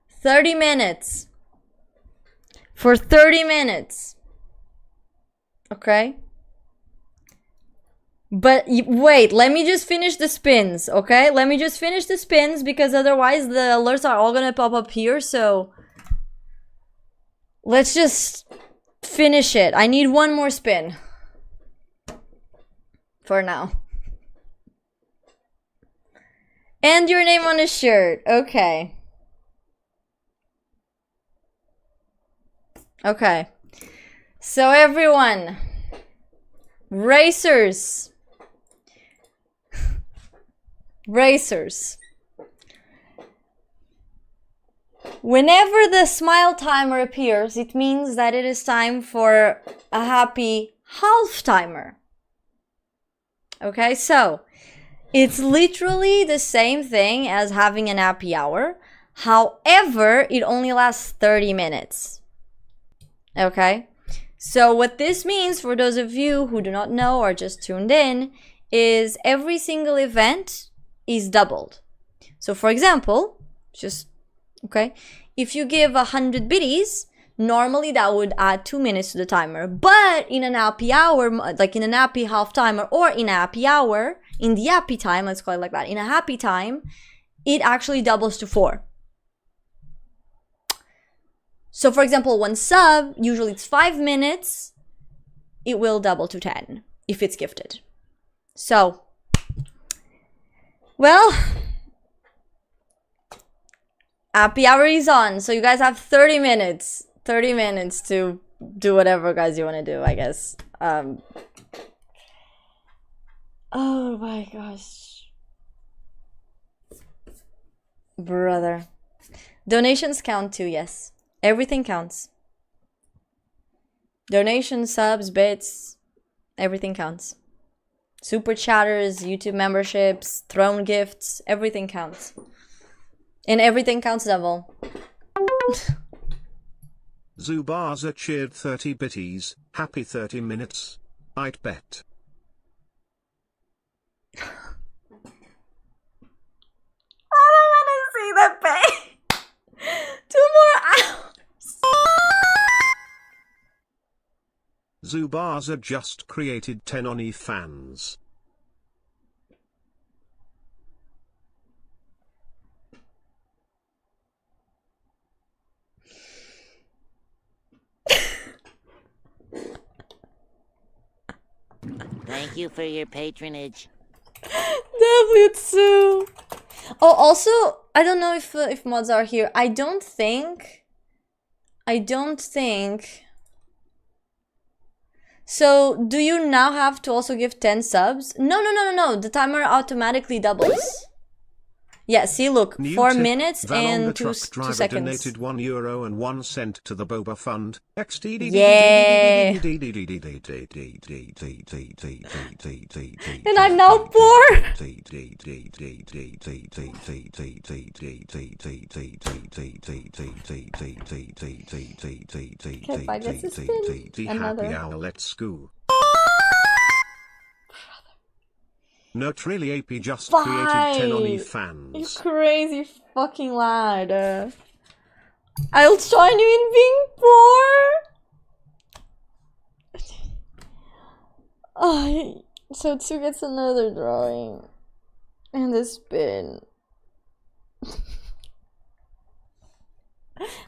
30 minutes. For 30 minutes. Okay? But wait, let me just finish the spins, okay? Let me just finish the spins because otherwise the alerts are all gonna pop up here, so... Let's just finish it. I need one more spin. For now. And your name on a shirt. Okay. Okay. So everyone. Racers. Racers. Whenever the smile timer appears, it means that it is time for a happy half timer. Okay, so it's literally the same thing as having an happy hour. However, it only lasts 30 minutes. Okay, so what this means for those of you who do not know or just tuned in is every single event is doubled. So for example, okay, if you give 100 biddies, normally that would add 2 minutes to the timer. But in an happy hour, like in an happy half timer or in a happy hour, in the happy time, let's call it like that, in a happy time, it actually doubles to 4. So for example, one sub, usually it's 5 minutes, it will double to 10 if it's gifted. So, well, happy hour is on, so you guys have 30 minutes. 30 minutes to do whatever guys you want to do, I guess. Oh my gosh. Brother. Donations count too, yes. Everything counts. Donations, subs, bits, everything counts. Super chatters, YouTube memberships, throne gifts, everything counts. And everything counts double. Zubaza cheered 30 bitties, happy 30 minutes. I'd bet. I don't want to see the pay. 2 more hours. Zubaza just created 10 Oni fans. Thank you for your patronage. W2. Oh, also, I don't know if mods are here. I don't think. So, do you now have to also give 10 subs? No. The timer automatically doubles. Yeah, see, look, New 4 tip, minutes Valonga and 2 truck driver seconds. donated €1.01 to the Boba Fund. Yeah. And I'm now poor. Okay, fine, let's just spin another. Happy hour, let's go. Not really, AP just created 10 on You fans. crazy fucking lad. I'll join you in being poor. Oh, so 2 gets another drawing. And a spin.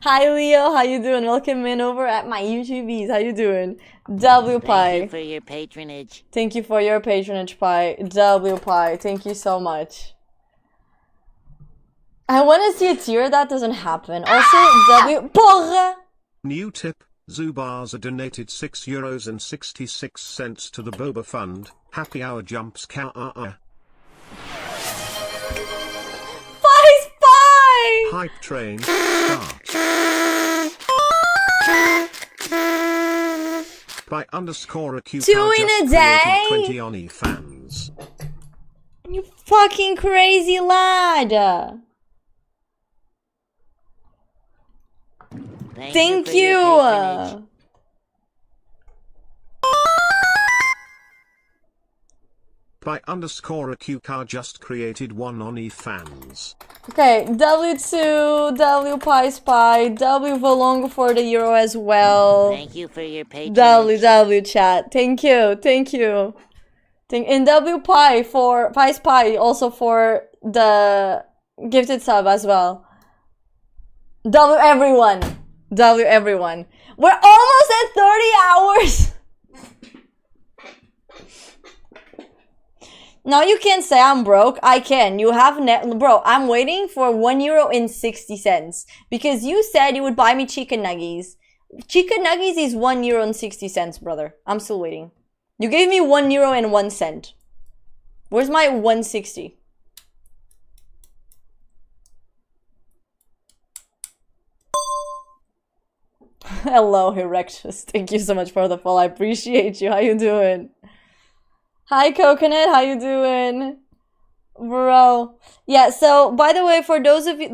Hi Leo, how you doing? Welcome in over at my YouTubies. How you doing? W Pie. Thank you for your patronage. Thank you for your patronage, Pie. W Pie, thank you so much. I want to see a tier that doesn't happen. Also, W. Porra! New tip, Zubaza donated €6.66 to the Boba Fund. Happy hour jumps Pie! Hype train, start. By underscore a 2 in a day? 20 on fans. You fucking crazy lad! Thank for your patronage. you! By underscore a car just created 1 on fans. Okay, W2, W Pie Spy, W Valonga for the Euro as well. Thank you for your patronage. W chat. Thank you. And W Pie for Pie Spy also for the gifted sub as well. W everyone. We're almost at 30 hours. Now you can't say I'm broke. I can. You have bro, I'm waiting for €1.60 because you said you would buy me chicken nuggies. Chicken nuggies is €1.60, brother. I'm still waiting. You gave me €1.01. Where's my 160? Hello, Erectus. Thank you so much for the follow. I appreciate you. How you doing? Hi, Coconut. How you doing? Bro. Yeah, so, by the way, for those of you,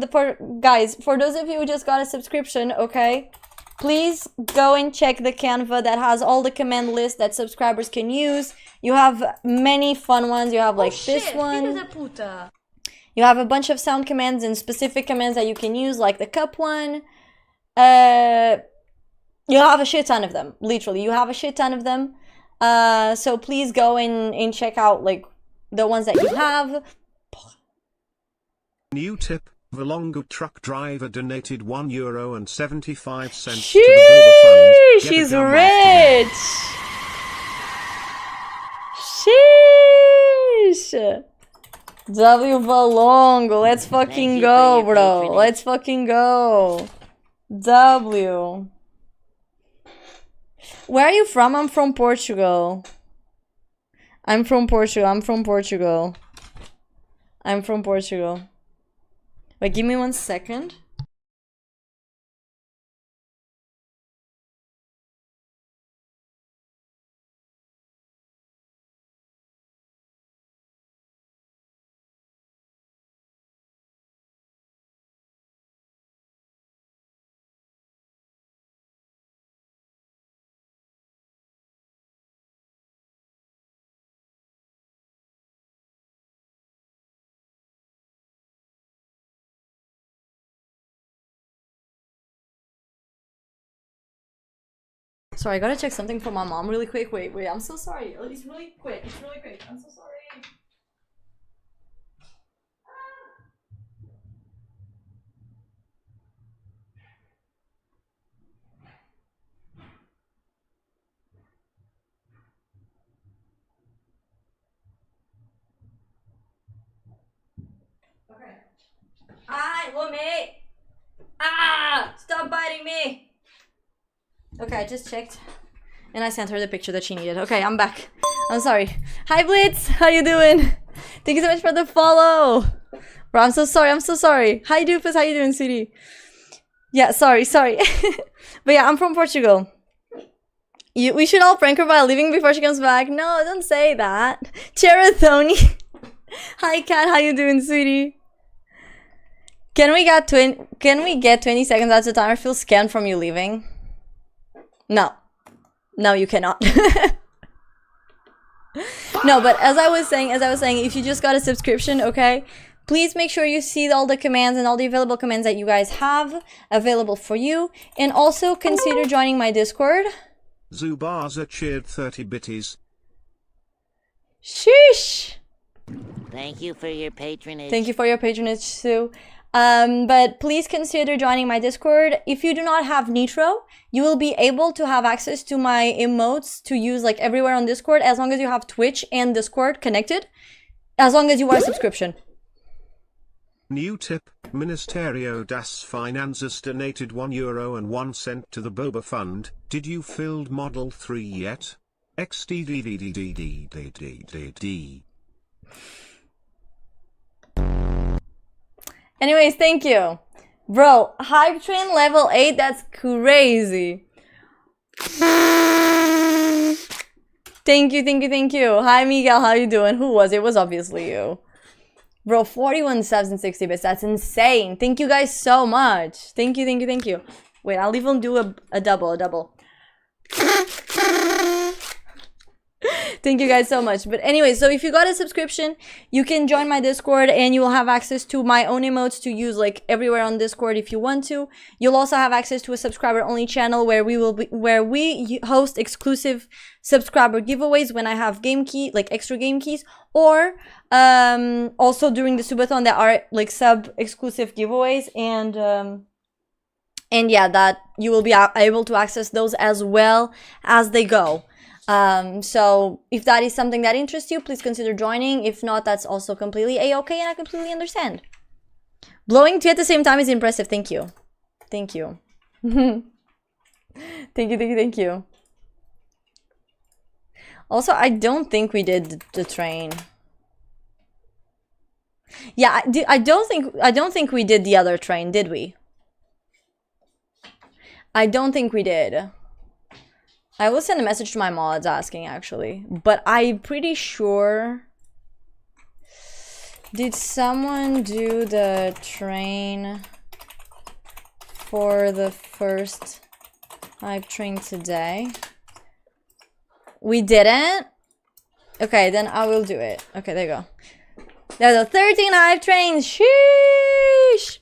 guys, for those of you who just got a subscription, okay? Please go and check the Canva that has all the command lists that subscribers can use. You have many fun ones. You have like this one. You have a bunch of sound commands and specific commands that you can use, like the cup one. You have a shit ton of them. Literally, you have a shit ton of them. So please go and check out like the ones that you have. New tip, Valonga truck driver donated €1.75 to the Boba Fund. She's rich. Sheesh. W Valonga, let's fucking go, bro. Let's fucking go. W. Where are you from? I'm from Portugal. I'm from Portugal. Wait, give me 1 second. Sorry, I gotta check something for my mom really quick. Wait, I'm so sorry. It's really quick. I'm so sorry. Lumi! Ah! Stop biting me! Okay, I just checked. And I sent her the picture that she needed. Okay, I'm back. I'm sorry. Hi, Blitz! How you doing? Thank you so much for the follow! Bro, I'm so sorry, I'm so sorry. Hi, Doofus, how you doing, sweetie? Yeah, sorry. But yeah, I'm from Portugal. We should all prank her while leaving before she comes back. No, don't say that. Cherathony. Hi, Kat, how you doing, sweetie? Can we get 20 seconds at a time? I feel scanned from you leaving. No. No, you cannot. No, but as I was saying, if you just got a subscription, okay, please make sure you see all the commands and all the available commands that you guys have available for you. And also consider joining my Discord. Zubaza cheered 30 bitties. Sheesh! Thank you for your patronage. Thank you for your patronage, Sue. But please consider joining my Discord. If you do not have Nitro, you will be able to have access to my emotes to use like everywhere on Discord as long as you have Twitch and Discord connected, as long as you are a subscription. New tip, Ministerio das Finanzas donated €1.01 to the Boba Fund. Did you filled Model 3 yet? XDDDDDDDDD. Anyways, thank you. Bro, Hype Train level 8, that's crazy. Thank you. Hi, Miguel, how you doing? Who was it? It was obviously you. Bro, 41 subs and 60 bits. That's insane. Thank you guys so much. Thank you. Wait, I'll even do a double. Thank you guys so much. But anyway, so if you got a subscription, you can join my Discord and you will have access to my own emotes to use like everywhere on Discord if you want to. You'll also have access to a subscriber only channel where we host exclusive subscriber giveaways when I have game key, like extra game keys, or also during the subathon there are like sub exclusive giveaways, and yeah, that you will be able to access those as well as they go. So if that is something that interests you, please consider joining. If not, that's also completely a-okay, and I completely understand. Blowing two at the same time is impressive. Thank you. Thank you. Thank you. Also, I don't think we did the train. Yeah, I don't think we did the other train, did we? I don't think we did. I will send a message to my mods asking, actually. But I'm pretty sure... Did someone do the train for the first hype train today? We didn't? Okay, then I will do it. Okay, there you go. There's a 13 hype trains! Sheesh!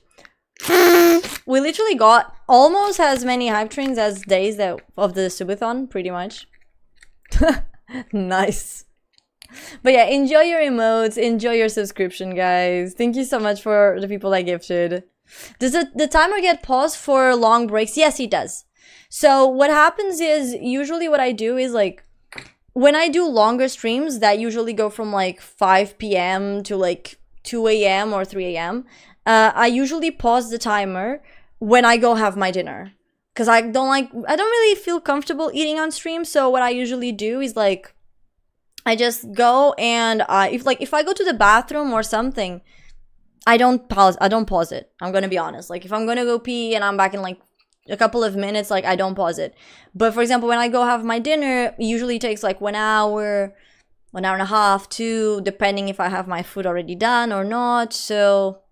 We literally got almost as many hype trains as days of the subathon, pretty much. Nice. But yeah, enjoy your emotes, enjoy your subscription, guys. Thank you so much for the people I gifted. Does the timer get paused for long breaks? Yes, it does. So what happens is, usually what I do is like, when I do longer streams that usually go from like 5 p.m. to like 2 a.m. or 3 a.m., I usually pause the timer when I go have my dinner, because I don't really feel comfortable eating on stream. So what I usually do is like, I just go and if I go to the bathroom or something, I don't pause it. I'm gonna be honest. Like if I'm gonna go pee and I'm back in like a couple of minutes, like I don't pause it. But for example, when I go have my dinner, it usually takes like 1 hour and a half, 2, depending if I have my food already done or not. So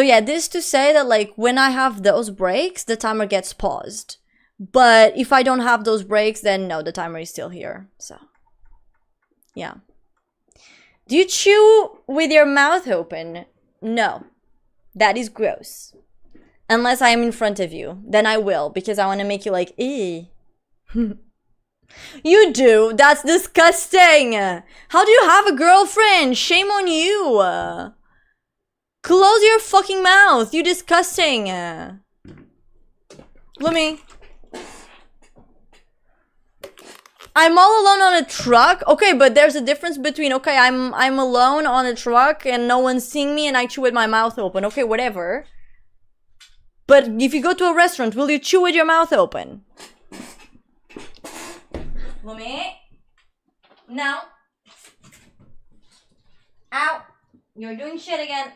yeah, this to say that like when I have those breaks, the timer gets paused. But if I don't have those breaks, then no, the timer is still here. So yeah. Do you chew with your mouth open? No. That is gross. Unless I am in front of you. Then I will, because I want to make you like, ew. You do? That's disgusting. How do you have a girlfriend? Shame on you. Close your fucking mouth, you disgusting. Let me. I'm all alone on a truck. Okay, but there's a difference between, okay, I'm alone on a truck and no one's seeing me and I chew with my mouth open. Okay, whatever. But if you go to a restaurant, will you chew with your mouth open? Lumi? No. Ow. You're doing shit again.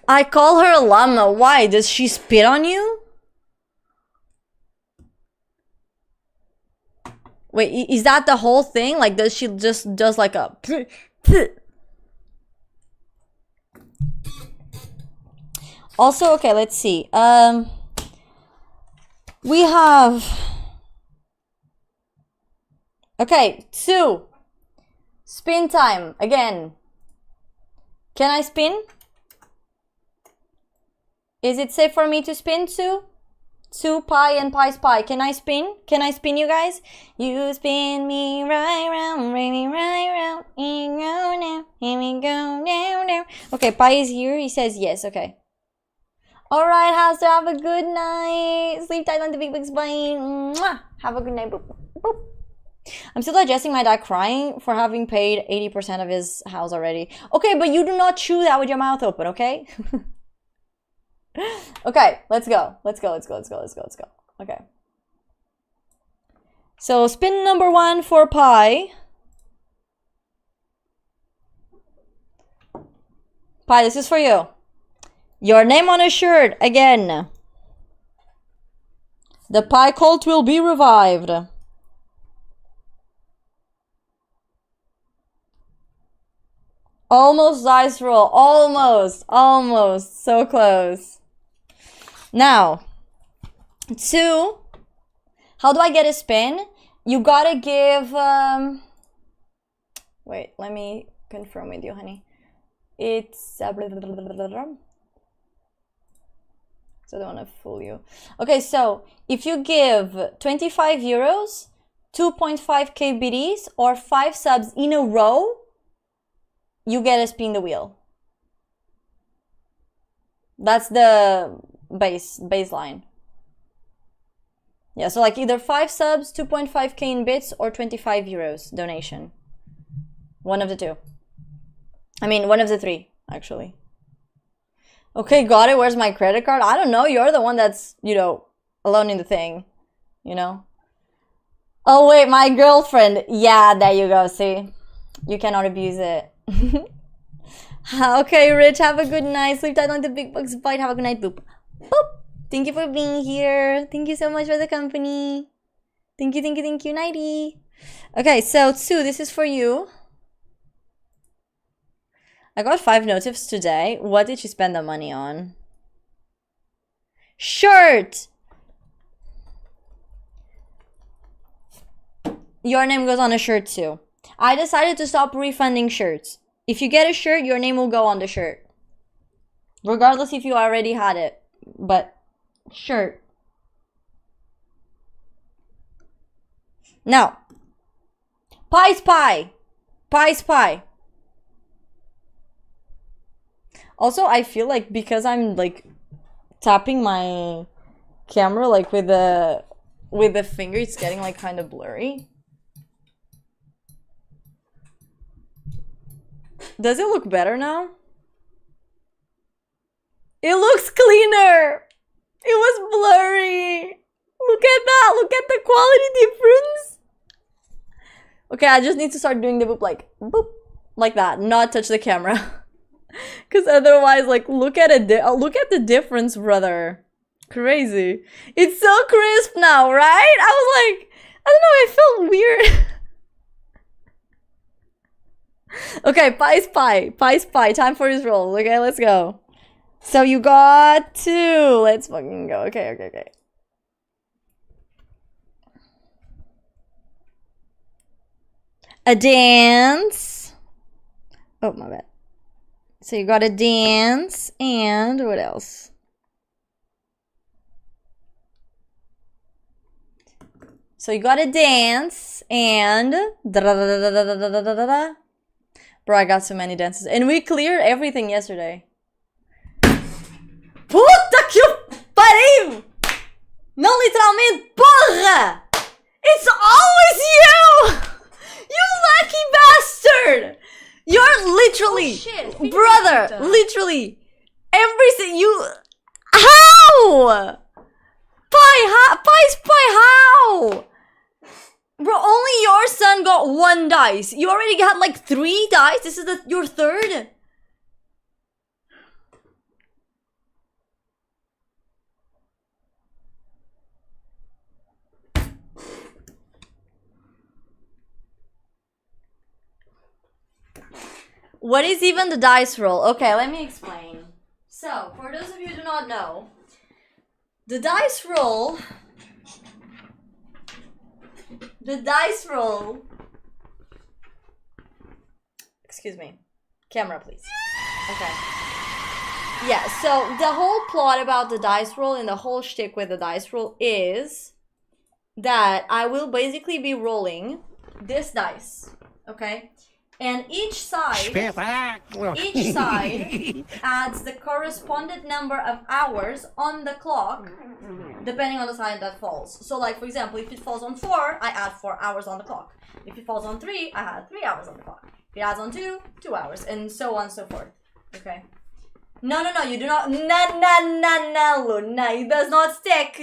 I call her a llama. Why? Does she spit on you? Wait, is that the whole thing? Like, does she just does like a... Also, okay, let's see. We have... Okay, 2. Spin time, again. Can I spin? Is it safe for me to spin, 2? 2 pi and pi's pi. Can I spin? Can I spin, you guys? You spin me right round, bring me right round. Here we go now, here we go now. Okay, pi is here. He says yes. Okay. Alright, House, have a good night. Sleep tight on the big big spine. Mwah. Have a good night. Boop, boop. I'm still digesting my dad crying for having paid 80% of his house already. Okay, but you do not chew that with your mouth open, okay? Okay, let's go. Let's go. Okay. So spin number 1 for pi. Pi, this is for you. Your name on a shirt again. The pi cult will be revived. Almost dice roll. Almost. So close. Now, 2. How do I get a spin? You gotta give... Wait, let me confirm with you, honey. It's... So I don't want to fool you. Okay, so if you give 25 euros, 2.5k BDs, or 5 subs in a row, you get to spin the wheel. That's the baseline. Yeah, so like either 5 subs, 2.5k in bits, or 25 euros donation. One of the 2. I mean, one of the 3, actually. Okay, got it. Where's my credit card? I don't know. You're the one that's, you know, alone in the thing. You know? Oh, wait, my girlfriend. Yeah, there you go. See? You cannot abuse it. Okay, Rich, have a good night. Sleep tight on the big bugs bite. Have a good night. Boop. Boop. Thank you for being here. Thank you so much for the company. Thank you. Nighty. Okay, so 2, this is for you. I got 5 notifs today. What did she spend the money on? Shirt! Your name goes on a shirt too. I decided to stop refunding shirts. If you get a shirt, your name will go on the shirt. Regardless if you already had it. But, shirt. Now, pi's pie. Pi's pie. Also, I feel like because I'm like tapping my camera like with the finger, it's getting like kind of blurry. Does it look better now? It looks cleaner. It was blurry. Look at that. Look at the quality difference. Okay, I just need to start doing the boop like boop like that, not touch the camera. Cause otherwise, like, look at it. Look at the difference, brother. Crazy. It's so crisp now, right? I was like, I don't know. I felt weird. Okay, pi's pie. Pi's pie. Time for his roll. Okay, let's go. So you got 2. Let's fucking go. Okay. A dance. Oh, my bad. So you got a dance, and what else? So you got a dance, and bro, I got so many dances, and we cleared everything yesterday. Puta que o pariu! Não literalmente, porra! It's always you! You lucky bastard! You're literally, Oh, shit, filho da brother, puta. literally, everything you. How? Pai, how? Bro, only your son got 1 dice. You already got like 3 dice. This is your 3rd. What is even the dice roll? Okay, let me explain. So, for those of you who do not know, the dice roll. Excuse me. Camera, please. Okay. Yeah, so the whole plot about the dice roll and the whole shtick with the dice roll is that I will basically be rolling this dice. Okay? And each side adds the correspondent number of hours on the clock, depending on the side that falls. So, like, for example, if it falls on 4, I add 4 hours on the clock. If it falls on 3, I add 3 hours on the clock. If it adds on 2, 2 hours, and so on and so forth. Okay? No, you do not. No, Luna, it does not stack.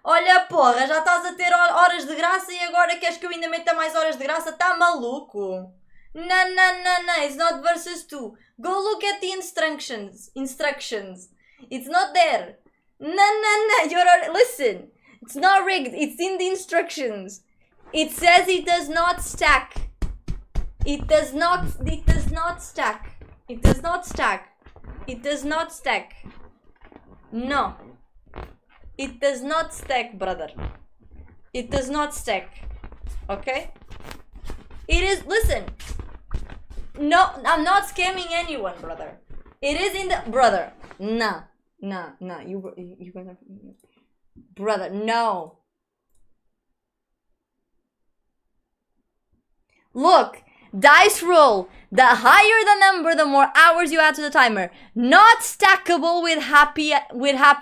Olha, porra, já estás a ter horas de graça e agora queres que eu ainda meta mais horas de graça? Tá maluco? No, it's not versus 2. Go look at the instructions. It's not there. No, listen. It's not rigged. It's in the instructions. It says it does not stack. It does not stack. No. It does not stack, brother. It does not stack. Okay? It is, listen. No, I'm not scamming anyone, brother. It is in the, brother. Nah, you gonna, brother, no. Look, dice roll. The higher the number, the more hours you add to the timer. Not stackable with happy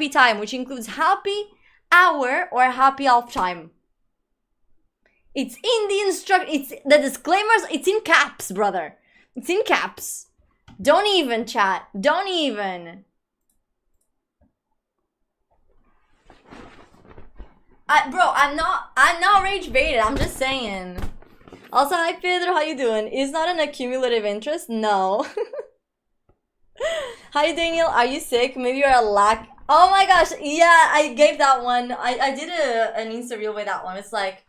time, which includes happy hour or happy half time. It's in the it's the disclaimers, it's in caps, brother. It's in caps. Don't even chat. Don't even. I'm not rage baited. I'm just saying. Also, hi Pedro, how you doing? Is not an accumulative interest? No. Hi Daniel, are you sick? Maybe you're a lack. Oh my gosh, yeah, I gave that one. I did an Insta reel with that one. It's like,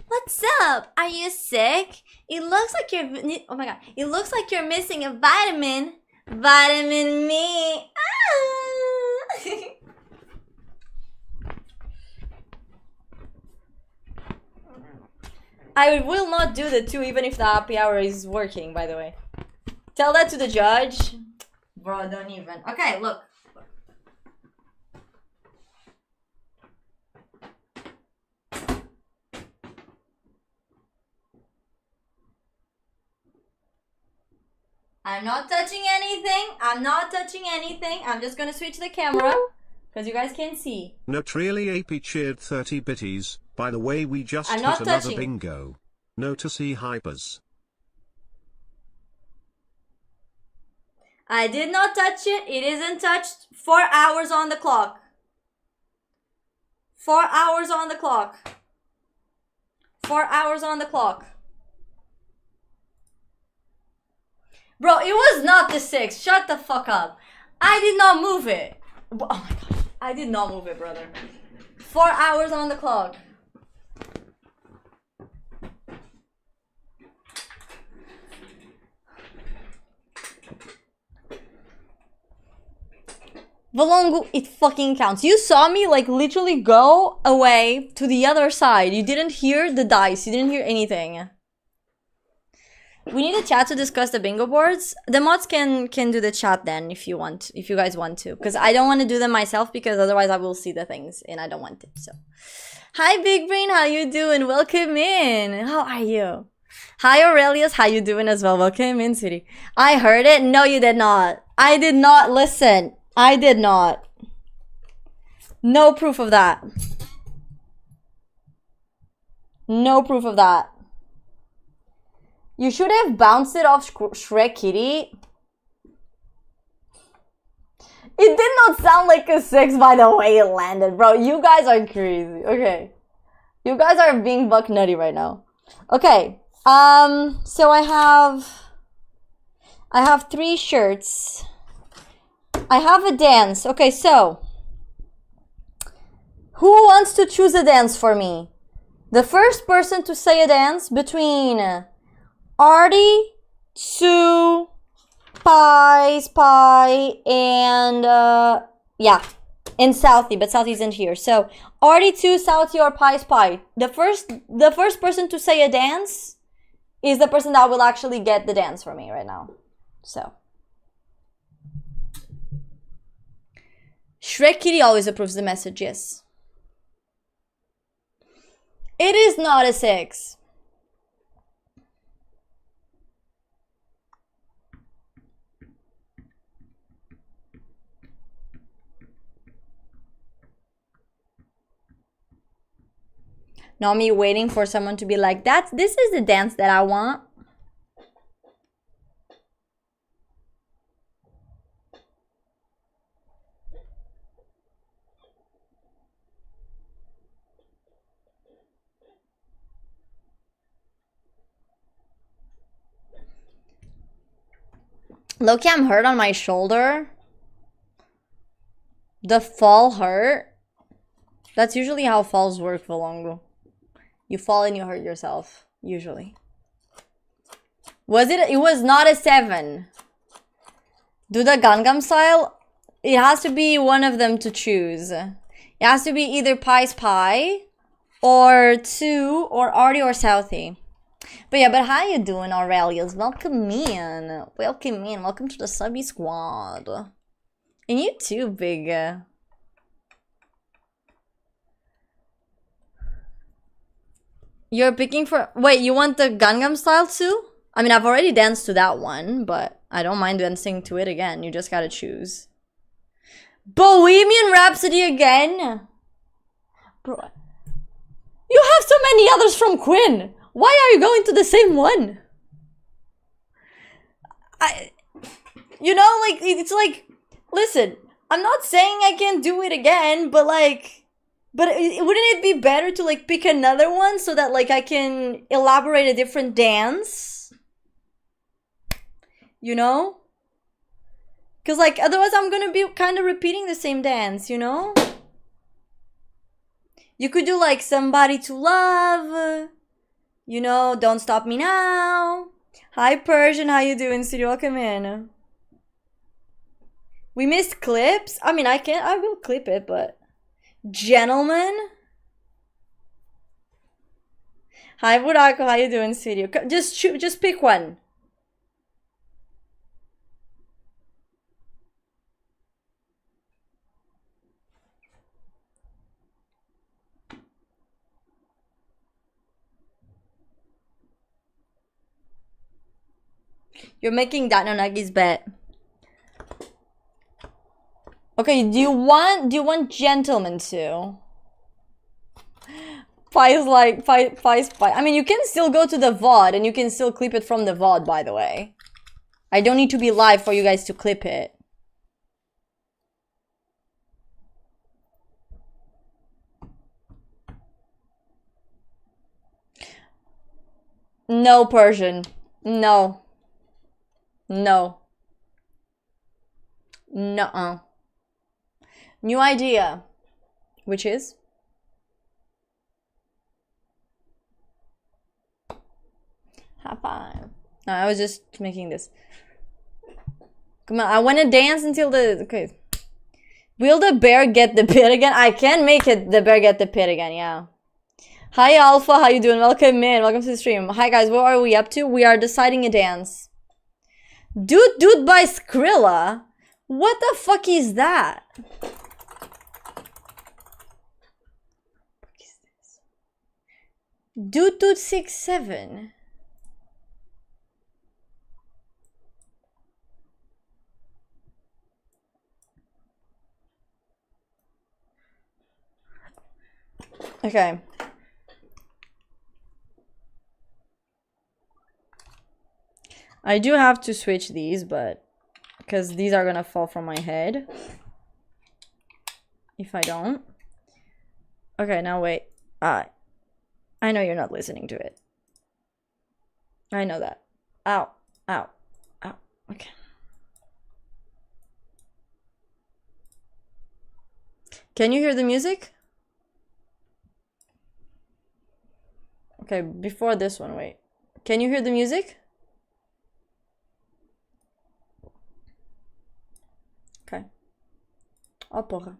what's up? Are you sick? It looks like you're, oh my god, it looks like you're missing a vitamin. Vitamin me. Ah. I will not do the 2 even if the happy hour is working, by the way. Tell that to the judge. Bro, don't even. Okay, look. I'm not touching anything. I'm just gonna switch the camera because you guys can't see. Not really AP cheered 30 bitties. By the way, we just I'm hit not another touching. bingo. No to see hypers. I did not touch it. It isn't touched. 4 hours on the clock. 4 hours on the clock. 4 hours on the clock. Bro, it was not the 6. Shut the fuck up. I did not move it. Oh my god. I did not move it, brother. 4 hours on the clock. Valongo, it fucking counts. You saw me like literally go away to the other side. You didn't hear the dice. You didn't hear anything. We need a chat to discuss the bingo boards. The mods can do the chat then if you want, if you guys want to. Because I don't want to do them myself because otherwise I will see the things and I don't want it. So, hi Big Brain, how you doing? Welcome in. How are you? Hi Aurelius, how you doing as well? Welcome in, sweetie. I heard it. No, you did not. I did not listen. I did not. No proof of that. No proof of that. You should have bounced it off Shrek Kitty. It did not sound like a 6 by the way it landed, bro. You guys are crazy. Okay. You guys are being buck nutty right now. Okay. So I have 3 shirts. I have a dance. Okay, so who wants to choose a dance for me? The first person to say a dance between Artie, Sue, Pie, and yeah, and Southie, but Southie isn't here. So Artie, Sue, Southie, or Pie. The first person to say a dance is the person that will actually get the dance for me right now. So Shrek Kitty always approves the message, yes. It is not a 6. Not me waiting for someone to be like, this is the dance that I want. Loki, I'm hurt on my shoulder. The fall hurt. That's usually how falls work, Valongo. You fall and you hurt yourself, usually. Was it? It was not a 7. Do the Gangnam Style? It has to be one of them to choose. It has to be either Pie, or 2, or Artie, or Southie. But yeah, but how you doing, Aurelius? Welcome in. Welcome in. Welcome to the Subby Squad. And you too, big. You're picking for... Wait, you want the Gangnam Style too? I mean, I've already danced to that one, but I don't mind dancing to it again. You just gotta choose. Bohemian Rhapsody again? Bro, you have so many others from Quinn. Why are you going to the same one? You know, like, it's like, listen, I'm not saying I can do it again, but like, wouldn't it be better to like pick another one so that like I can elaborate a different dance? You know? Because like, otherwise I'm gonna be kind of repeating the same dance, you know? You could do like Somebody to Love. You know, Don't Stop Me Now. Hi Persian, how you doing? Studio, welcome in. We missed clips. I mean, I will clip it, but Gentlemen. Hi Burako, how you doing, Studio? Just pick one. You're making Dino Nagi's bet. Okay, do you want Gentlemen too? Pie's like Pie. I mean, you can still go to the VOD and you can still clip it from the VOD, by the way. I don't need to be live for you guys to clip it. No, Persian. No. No. Nuh-uh. New idea. Which is? High five. No, I was just making this. Come on, I want to dance until the... Okay. Will the bear get the pit again? I can make it the bear get the pit again, yeah. Hi, Alpha. How you doing? Welcome in. Welcome to the stream. Hi, guys. What are we up to? We are deciding a dance. Dude by Skrilla? What the fuck is that? Dude 67. Okay. I do have to switch these, but because these are gonna fall from my head if I don't. Okay, now wait. I know you're not listening to it. I know that. Ow, ow, ow. Okay. Can you hear the music? Okay, before this one, wait. Can you hear the music? Okay. Oh, porra.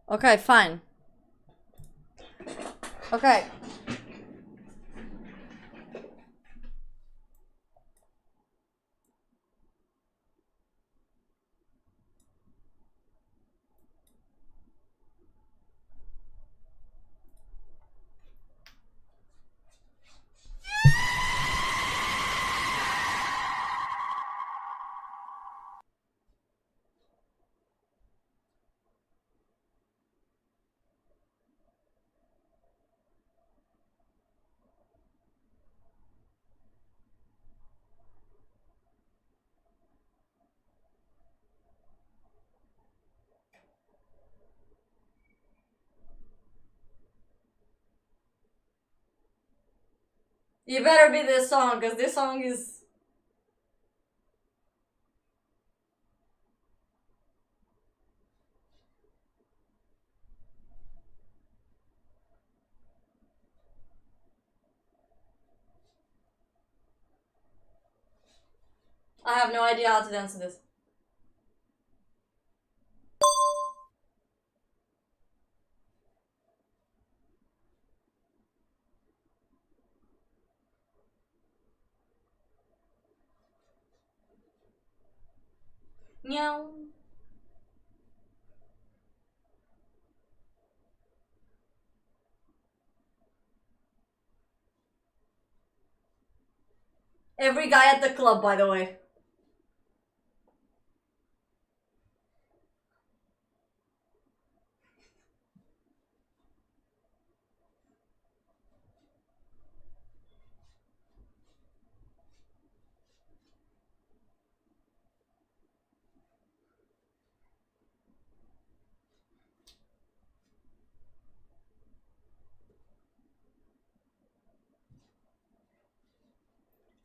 Okay, fine. Okay. You better be this song, because this song is... I have no idea how to dance to this. Meow. Every guy at the club, by the way.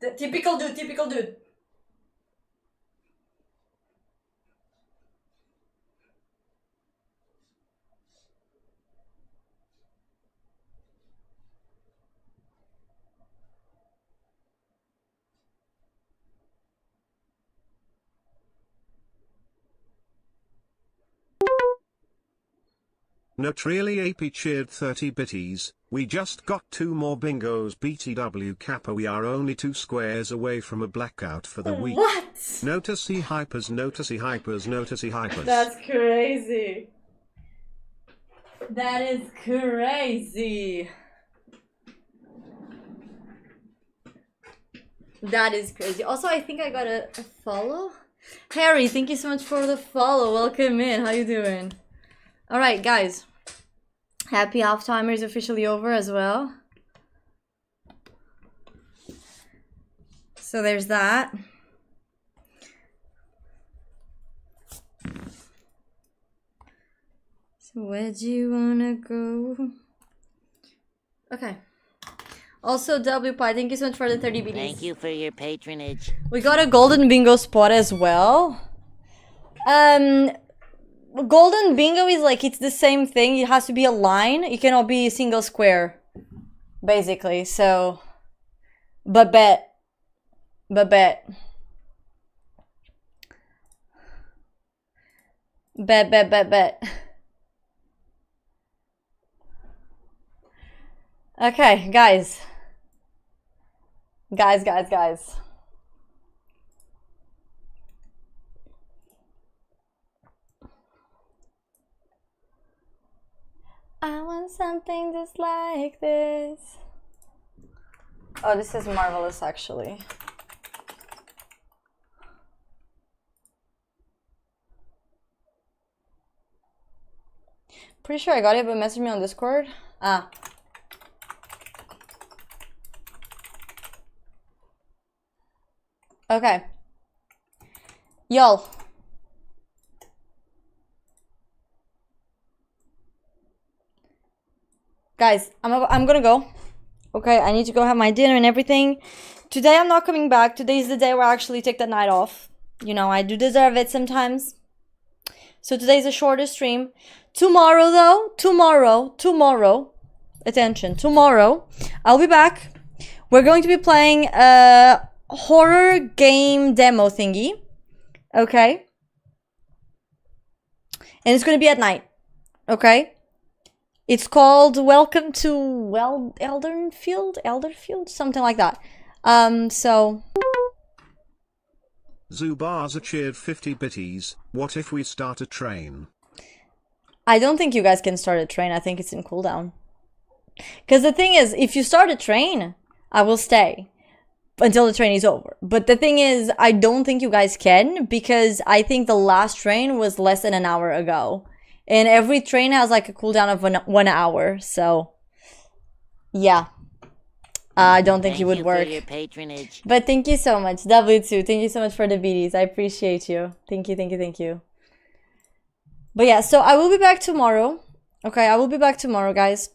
The typical dude, typical dude. Not really AP cheered 30 bitties, we just got 2 more bingos BTW Kappa, we are only 2 squares away from a blackout for the week. What? Noticey hypers, noticey hypers, noticey hypers. That's crazy. That is crazy. That is crazy. Also, I think I got a follow. Harry, thank you so much for the follow. Welcome in. How you doing? All right, guys. Happy half timer is officially over as well. So there's that. So where'd you wanna go? Okay. Also, W Pie, thank you so much for the 30 BDs. Thank you for your patronage. We got a golden bingo spot as well. Golden bingo is like, it's the same thing. It has to be a line. It cannot be a single square, basically. So, but bet. Bet. Okay, guys. Guys. I want something just like this. Oh, this is marvelous, actually. Pretty sure I got it, but message me on Discord. Ah. Okay. Y'all. Guys, I'm gonna go. Okay, I need to go have my dinner and everything. Today I'm not coming back. Today is the day where I actually take the night off. You know, I do deserve it sometimes. So today's a shorter stream. Tomorrow though, tomorrow, attention, tomorrow, I'll be back. We're going to be playing a horror game demo thingy. Okay? And it's gonna be at night. Okay? It's called Welcome to Elderfield, something like that. So Zubaza cheered 50 bitties. What if we start a train? I don't think you guys can start a train. I think it's in cooldown. Because the thing is, if you start a train, I will stay until the train is over. But the thing is, I don't think you guys can, because I think the last train was less than an hour ago. And every train has like a cooldown of 1 hour. So, yeah. I don't think it would work. Thank you for your patronage. But thank you so much. W2, thank you so much for the BDs. I appreciate you. Thank you, thank you, thank you. But yeah, so I will be back tomorrow. Okay, I will be back tomorrow, guys.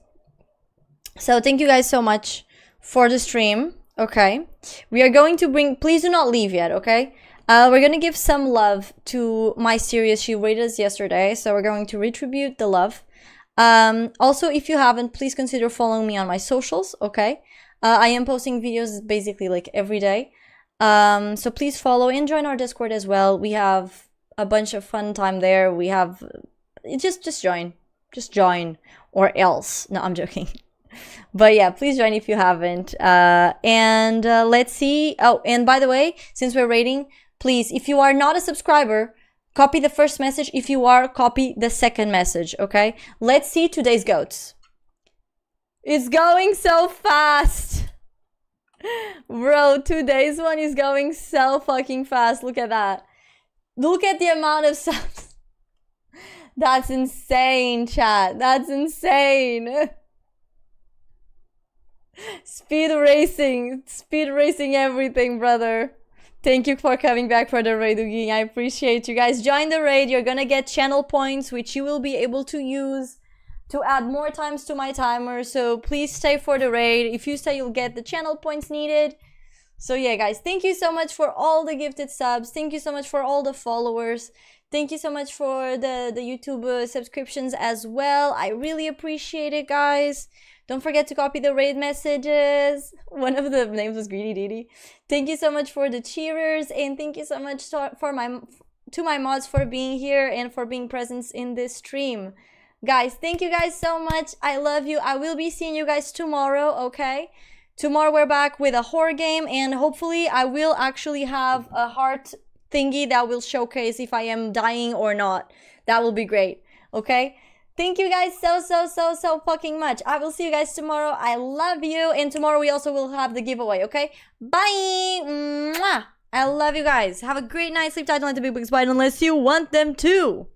So thank you guys so much for the stream. Okay. We are going to bring... Please do not leave yet, okay? We're going to give some love to my series. She rated us yesterday, so we're going to retribute the love. Also, if you haven't, please consider following me on my socials, okay? I am posting videos basically like every day. So please follow and join our Discord as well. We have a bunch of fun time there. We have... Just join. Just join. Or else. No, I'm joking. But yeah, please join if you haven't. Let's see. Oh, and by the way, since we're rating... Please, if you are not a subscriber, copy the first message. If you are, copy the second message, okay? Let's see today's goats. It's going so fast. Bro, today's one is going so fucking fast. Look at that. Look at the amount of subs. That's insane, chat. That's insane. Speed racing everything, brother. Thank you for coming back for the raid, Oogie. I appreciate you guys. Join the raid. You're gonna get channel points, which you will be able to use to add more times to my timer. So please stay for the raid. If you stay, you'll get the channel points needed. So yeah, guys, thank you so much for all the gifted subs. Thank you so much for all the followers. Thank you so much for the YouTube subscriptions as well. I really appreciate it, guys. Don't forget to copy the raid messages. One of the names was Greedy Didi. Thank you so much for the cheerers, and thank you so much to my mods for being here and for being present in this stream. Guys, thank you guys so much. I love you. I will be seeing you guys tomorrow, okay? Tomorrow we're back with a horror game, and hopefully I will actually have a heart thingy that will showcase if I am dying or not. That will be great, okay? Thank you guys so fucking much. I will see you guys tomorrow. I love you. And tomorrow we also will have the giveaway, okay? Bye! Mwah! I love you guys. Have a great night. Sleep tight. Don't let the big bugs bite unless you want them to.